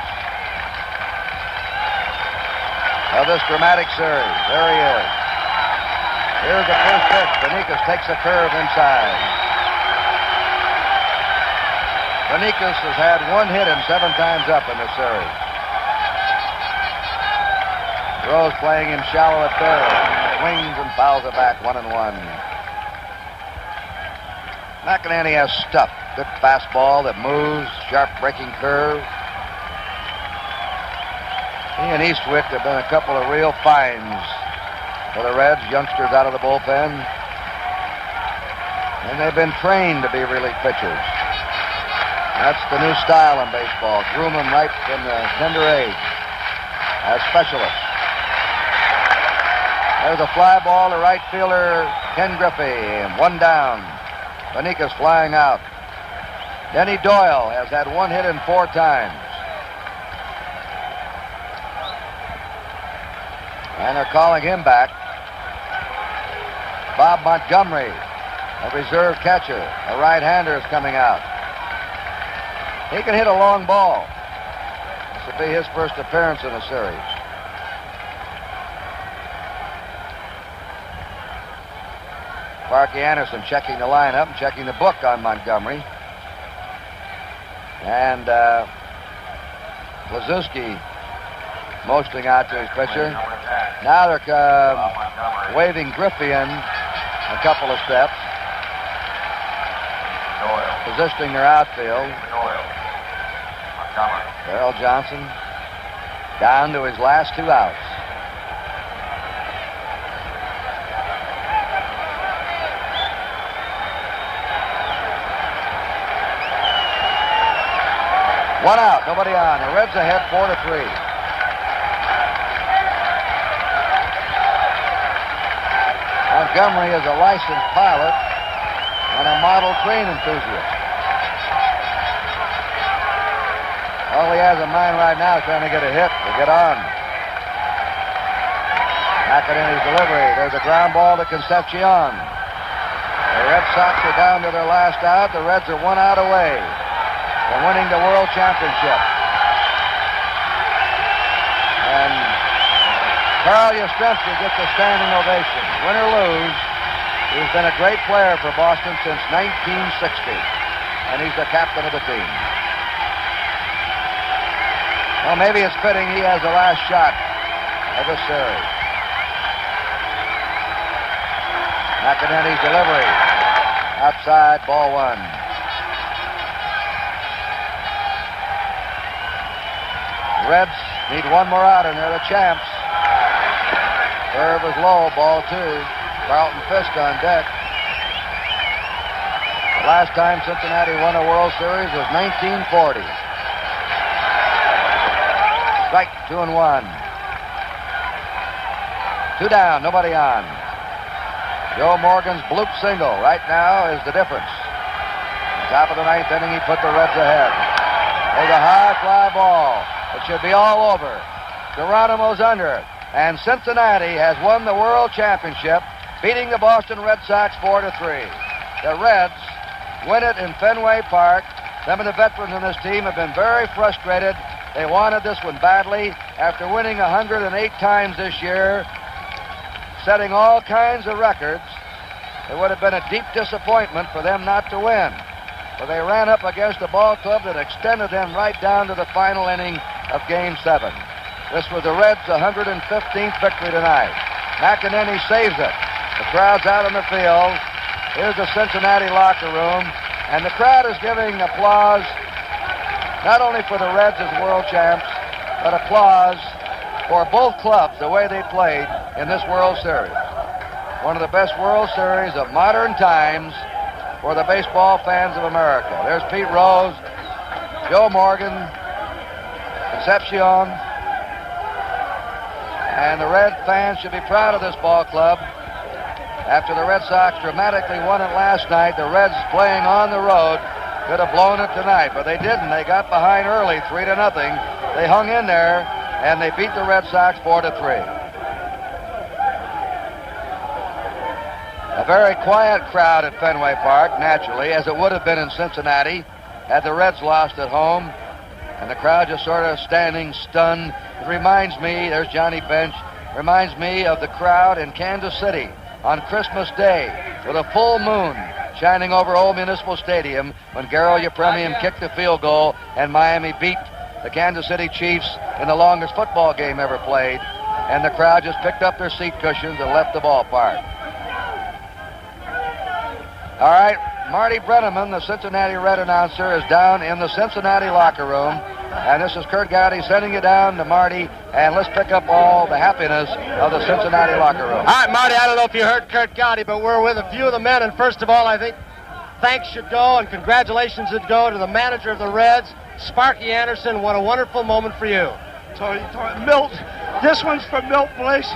of this dramatic series. There he is. Here's the first pitch. Benikas takes a curve inside. Benikas has had 1 hit and 7 times up in this series. Rose playing him shallow at third. Swings and fouls it back 1-1. McEnany has stuff. Good fastball that moves, sharp breaking curve. He and Eastwick have been a couple of real finds for the Reds, youngsters out of the bullpen. And they've been trained to be relief pitchers. That's the new style in baseball. Groom them right from the tender age as specialists. There's a fly ball to right fielder Ken Griffey, and 1 down. Bonica's flying out. Denny Doyle has had 1 hit in 4 times. And they're calling him back. Bob Montgomery, a reserve catcher, a right-hander, is coming out. He can hit a long ball. This will be his first appearance in the series. Sparky Anderson checking the lineup and checking the book on Montgomery. And Lazuski motioning out to his pitcher. Now they're waving Griffey in a couple of steps. Positioning their outfield. Darrell Johnson down to his last 2 outs. One out, nobody on. The Reds ahead 4-3. Montgomery is a licensed pilot and a model train enthusiast. All he has in mind right now is trying to get a hit to get on. McEnany's delivery. There's a ground ball to Concepcion. The Red Sox are down to their last out. The Reds are 1 out away from winning the World Championship. And Carl Yastrzemski gets a standing ovation. Win or lose, he's been a great player for Boston since 1960. And he's the captain of the team. Well, maybe it's fitting he has the last shot of the series. McEnany's delivery. Outside, ball 1. Reds need 1 more out, and they're the champs. Curve is low, ball 2. Carlton Fisk on deck. The last time Cincinnati won a World Series was 1940. Strike, 2-1. 2 down, nobody on. Joe Morgan's bloop single right now is the difference. Top of the 9th inning, he put the Reds ahead. There's a high fly ball. It should be all over. Geronimo's under it. And Cincinnati has won the World Championship, beating the Boston Red Sox 4-3. The Reds win it in Fenway Park. Some of the veterans in this team have been very frustrated. They wanted this one badly after winning 108 times this year, setting all kinds of records. It would have been a deep disappointment for them not to win. But they ran up against a ball club that extended them right down to the final inning of Game 7. This was the Reds' 115th victory tonight. McEnany saves it. The crowd's out on the field. Here's the Cincinnati locker room. And the crowd is giving applause not only for the Reds as world champs, but applause for both clubs, the way they played in this World Series. One of the best World Series of modern times for the baseball fans of America. There's Pete Rose, Joe Morgan, Concepcion, and the Red fans should be proud of this ball club. After the Red Sox dramatically won it last night, the Reds playing on the road could have blown it tonight, but they didn't. They got behind early, 3-0. They hung in there, and they beat the Red Sox 4-3. A very quiet crowd at Fenway Park, naturally, as it would have been in Cincinnati had the Reds lost at home. And the crowd just sort of standing stunned. It reminds me, there's Johnny Bench, reminds me of the crowd in Kansas City on Christmas Day with a full moon shining over Old Municipal Stadium when Garo Yepremian kicked the field goal and Miami beat the Kansas City Chiefs in the longest football game ever played and the crowd just picked up their seat cushions and left the ballpark. All right, Marty Brenneman, the Cincinnati Red announcer, is down in the Cincinnati locker room. And this is Curt Gowdy sending you down to Marty. And let's pick up all the happiness of the Cincinnati locker room. All right, Marty, I don't know if you heard Curt Gowdy, but we're with a few of the men. And first of all, I think thanks should go and congratulations should go to the manager of the Reds, Sparky Anderson. What a wonderful moment for you. Tony, Milt, this one's for Milt Bliss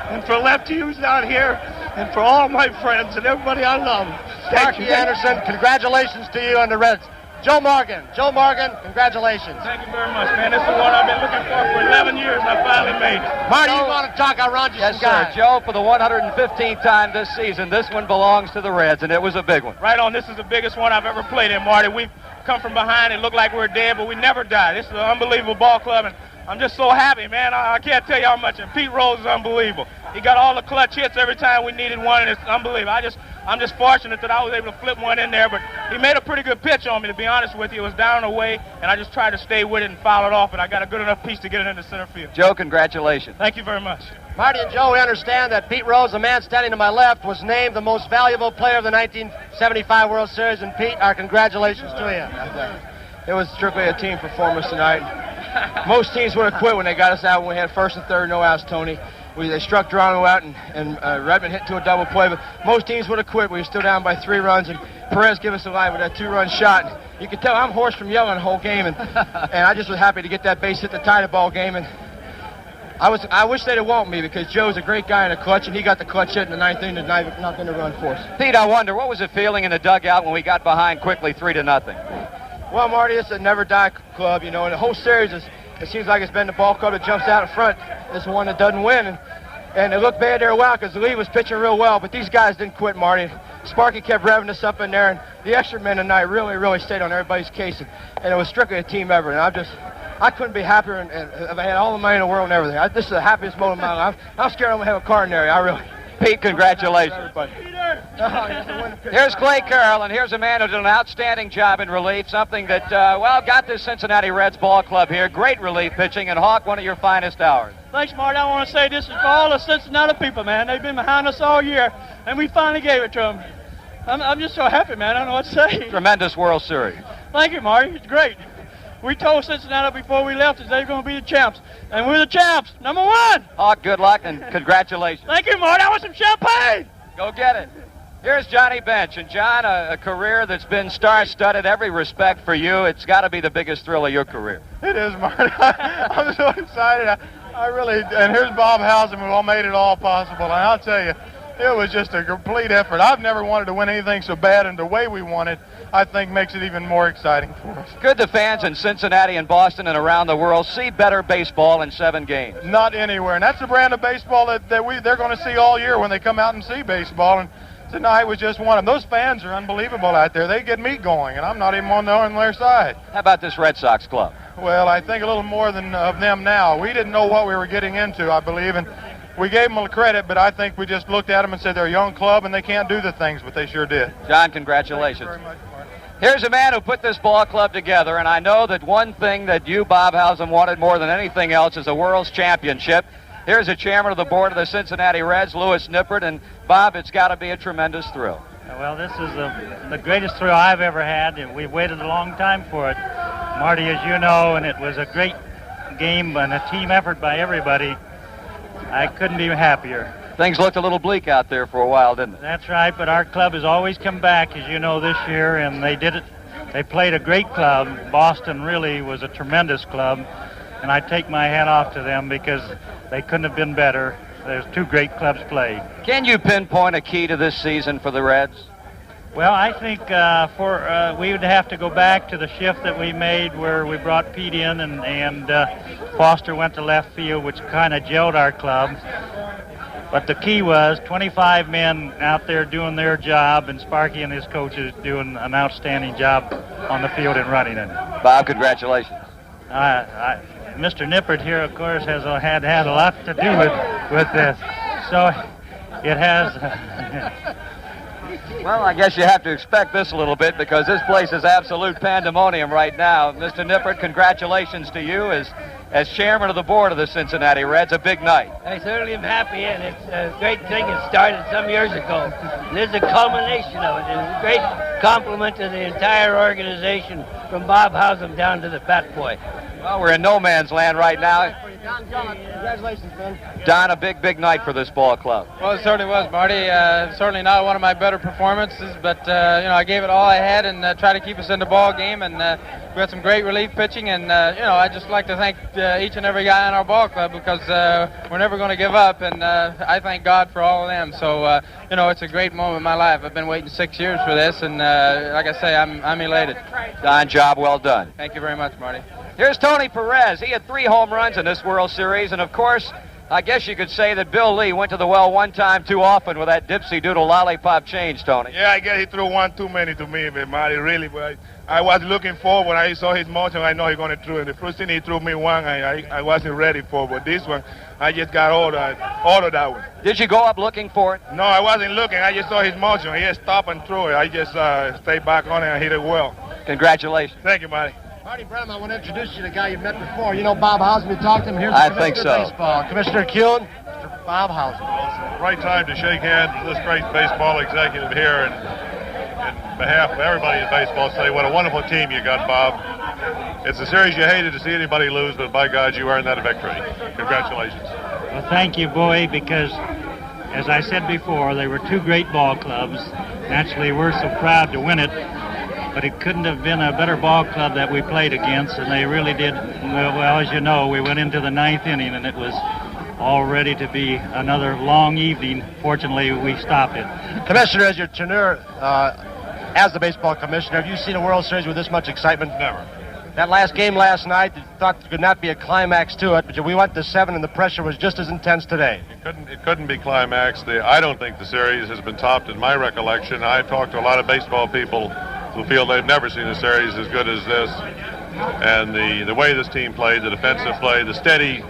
and for Lefty who's down here and for all my friends and everybody I love. Sparky Anderson, congratulations to you and the Reds. Joe Morgan, congratulations. Thank you very much, man. This is the one I've been looking for 11 years, and I finally made it. Marty, you want to talk around you? Yes, sir. Joe, for the 115th time this season, this one belongs to the Reds, and it was a big one. Right on. This is the biggest one I've ever played in, Marty. We've come from behind and looked like we're dead, but we never die. This is an unbelievable ball club, and I'm just so happy, man. I can't tell you how much. And Pete Rose is unbelievable. He got all the clutch hits every time we needed one, and it's unbelievable. I'm just fortunate that I was able to flip one in there, but he made a pretty good pitch on me, to be honest with you. It was down and away, and I just tried to stay with it and foul it off, and I got a good enough piece to get it into center field. Joe, congratulations. Thank you very much. Marty and Joe, we understand that Pete Rose, the man standing to my left, was named the most valuable player of the 1975 World Series, and Pete, our congratulations to you. It was strictly a team performance tonight. Most teams would have quit when they got us out when we had first and third, no outs, Tony. They struck Geronimo out, and Redmond hit to a double play, but most teams would have quit. We were still down by 3 runs, and Perez gave us a line with that 2-run shot. You can tell I'm hoarse from yelling the whole game, and I just was happy to get that base hit to tie the ball game. And I wish they'd have walked me because Joe's a great guy in the clutch, and he got the clutch hit in the 9th inning, nothing to run for us. Pete, I wonder, what was the feeling in the dugout when we got behind quickly 3-0? Well, Marty, it's a never-die club, and the whole series it seems like it's been the ball club that jumps out in front. It's the one that doesn't win, and it looked bad there a while because Lee was pitching real well, but these guys didn't quit, Marty. Sparky kept revving us up in there, and the extra men tonight really, really stayed on everybody's case, and it was strictly a team effort, and I couldn't be happier, and if I had all the money in the world and everything. This is the happiest moment of my life. I'm scared I'm going to have a car in there. I really. Pete, congratulations. Here's Clay Carroll, and here's a man who did an outstanding job in relief, something that, got this Cincinnati Reds ball club here. Great relief pitching, and Hawk, one of your finest hours. Thanks, Marty. I want to say this is for all the Cincinnati people, man. They've been behind us all year, and we finally gave it to them. I'm just so happy, man. I don't know what to say. Tremendous World Series. Thank you, Marty. It's great. We told Cincinnati before we left that they were going to be the champs, and we're the champs, #1. Hawk, good luck, and congratulations. Thank you, Marty. I want some champagne. Go get it. Here's Johnny Bench, and John, a career that's been star-studded, every respect for you. It's got to be the biggest thrill of your career. It is, Marty. I'm so excited. I really, and here's Bob Housen, who all made it all possible. And I'll tell you, it was just a complete effort. I've never wanted to win anything so bad, and the way we won it, I think, makes it even more exciting for us. Could the fans in Cincinnati and Boston and around the world see better baseball in 7 games? Not anywhere, and that's the brand of baseball that they're going to see all year when they come out and see baseball. And tonight was just one of them. Those fans are unbelievable out there. They get me going, and I'm not even on their side. How about this Red Sox club? Well, I think a little more than of them now. We didn't know what we were getting into, I believe, and we gave them a credit, but I think we just looked at them and said they're a young club and they can't do the things, but they sure did. John, congratulations. Thank you very much, Marty. Here's a man who put this ball club together, and I know that one thing that you, Bob Housen, wanted more than anything else is a World's Championship. Here's the chairman of the board of the Cincinnati Reds, Louis Nippert, and Bob, it's got to be a tremendous thrill. Well, this is the greatest thrill I've ever had, and we've waited a long time for it, Marty, as you know, and it was a great game and a team effort by everybody. I couldn't be happier. Things looked a little bleak out there for a while, didn't it? That's right, but our club has always come back, as you know, this year, and they did it. They played a great club. Boston really was a tremendous club, and I take my hat off to them because they couldn't have been better. There's 2 great clubs played. Can you pinpoint a key to this season for the Reds? Well, I think we would have to go back to the shift that we made where we brought Pete in and Foster went to left field, which kind of gelled our club. But the key was 25 men out there doing their job, and Sparky and his coaches doing an outstanding job on the field and running it. Bob, congratulations. Mr. Nippert here, of course, has had a lot to do with this. So it has... Well, I guess you have to expect this a little bit because this place is absolute pandemonium right now. Mr. Nippert, congratulations to you as as chairman of the board of the Cincinnati Reds, a big night. I certainly am happy, and it's a great thing. It started some years ago. This is a culmination of it. It's a great compliment to the entire organization, from Bob Hausum down to the fat boy. Well, we're in no man's land right now. Congratulations, Ben. Don, a big night for this ball club. Well, it certainly was, Marty. Certainly not one of my better performances, but I gave it all I had and tried to keep us in the ball game. And we had some great relief pitching. And I'd just like to thank each and every guy in our ball club, because we're never going to give up. And I thank God for all of them. So it's a great moment in my life. I've been waiting 6 years for this, and like I say, I'm elated. Don, job well done. Thank you very much, Marty. Here's Tony Perez. He had 3 home runs in this World Series, and of course, I guess you could say that Bill Lee went to the well one time too often with that dipsy doodle lollipop change, Tony. Yeah, I guess he threw one too many to me, but Marty, really. But I was looking forward when I saw his motion. I know he's going to throw it. The first thing he threw me one, I wasn't ready for, but this one, I just got ordered that one. Did you go up looking for it? No, I wasn't looking. I just saw his motion. He just stopped and threw it. I just stayed back on it and hit it well. Congratulations. Thank you, Marty. Marty Brenham, I want to introduce you to the guy you met before. You know Bob Hausum, you talked to him. Here's I the think Commissioner so. of Baseball. Commissioner Kuhn, Mr. Bob Hausum. Well, it's the right time to shake hands with this great baseball executive here, and in behalf of everybody in baseball, say what a wonderful team you got, Bob. It's a series you hated to see anybody lose, but by God, you earned that victory. Congratulations. Well, thank you, Bowie, because as I said before, they were 2 great ball clubs. Naturally, we're so proud to win it. But it couldn't have been a better ball club that we played against, and they really did. Well, as you know, we went into the 9th inning, and it was all ready to be another long evening. Fortunately, we stopped it. Commissioner, as your tenure as the baseball commissioner, have you seen a World Series with this much excitement? Never. That last game last night, you thought there could not be a climax to it, but we went to 7, and the pressure was just as intense today. It couldn't be climaxed. I don't think the series has been topped in my recollection. I've talked to a lot of baseball people who feel they've never seen a series as good as this. And the way this team played, the defensive play, the steady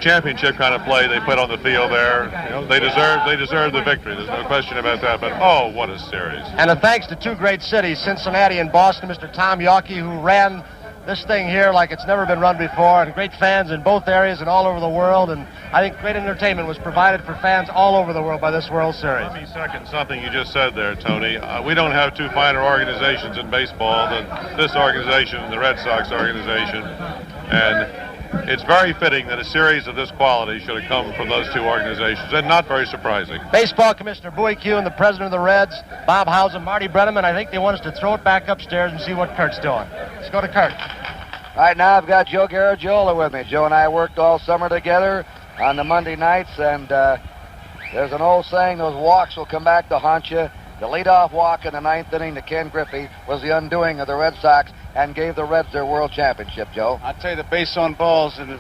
championship kind of play they put on the field there, they deserve the victory. There's no question about that. But oh, what a series! And a thanks to 2 great cities, Cincinnati and Boston, Mr. Tom Yawkey, who ran this thing here like it's never been run before, and great fans in both areas and all over the world. And I think great entertainment was provided for fans all over the world by this World Series. Let me second something you just said there, Tony. We don't have 2 finer organizations in baseball than this organization and the Red Sox organization. And it's very fitting that a series of this quality should have come from those 2 organizations, and not very surprising. Baseball Commissioner Bowie Kuhn, the president of the Reds, Bob Hausum, Marty Brenham, and I think they want us to throw it back upstairs and see what Kurt's doing. Let's go to Kurt. All right, now I've got Joe Garagiola with me. Joe and I worked all summer together on the Monday nights, and there's an old saying, those walks will come back to haunt you. The leadoff walk in the 9th inning to Ken Griffey was the undoing of the Red Sox and gave the Reds their world championship, Joe. I'll tell you, the base on balls, and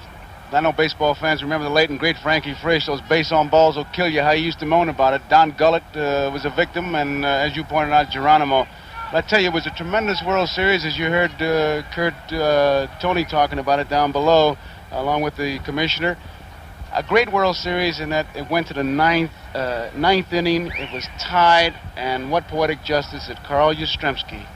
I know baseball fans remember the late and great Frankie Frisch, those base on balls will kill you, how he used to moan about it. Don Gullett was a victim, and as you pointed out, Geronimo. But I tell you, it was a tremendous World Series, as you heard Tony talking about it down below, along with the commissioner. A great World Series in that it went to the ninth inning. It was tied, and what poetic justice that Carl Yastrzemski,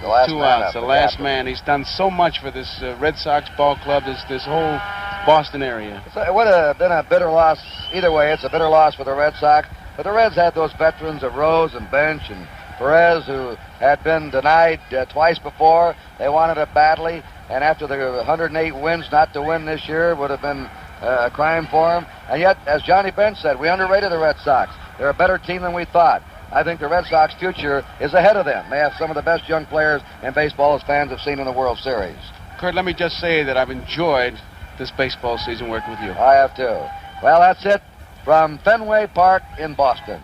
the last 2 man outs, the last man. He's done so much for this Red Sox ball club, this whole Boston area. It would have been a bitter loss either way. It's a bitter loss for the Red Sox, but the Reds had those veterans of Rose and Bench and Perez, who had been denied twice before. They wanted it badly, and after the 108 wins, not to win this year would have been a crime for them. And yet, as Johnny Bench said, we underrated the Red Sox. They're a better team than we thought. I think the Red Sox future is ahead of them. They have some of the best young players in baseball as fans have seen in the World Series. Kurt, let me just say that I've enjoyed this baseball season working with you. I have too. Well, that's it from Fenway Park in Boston.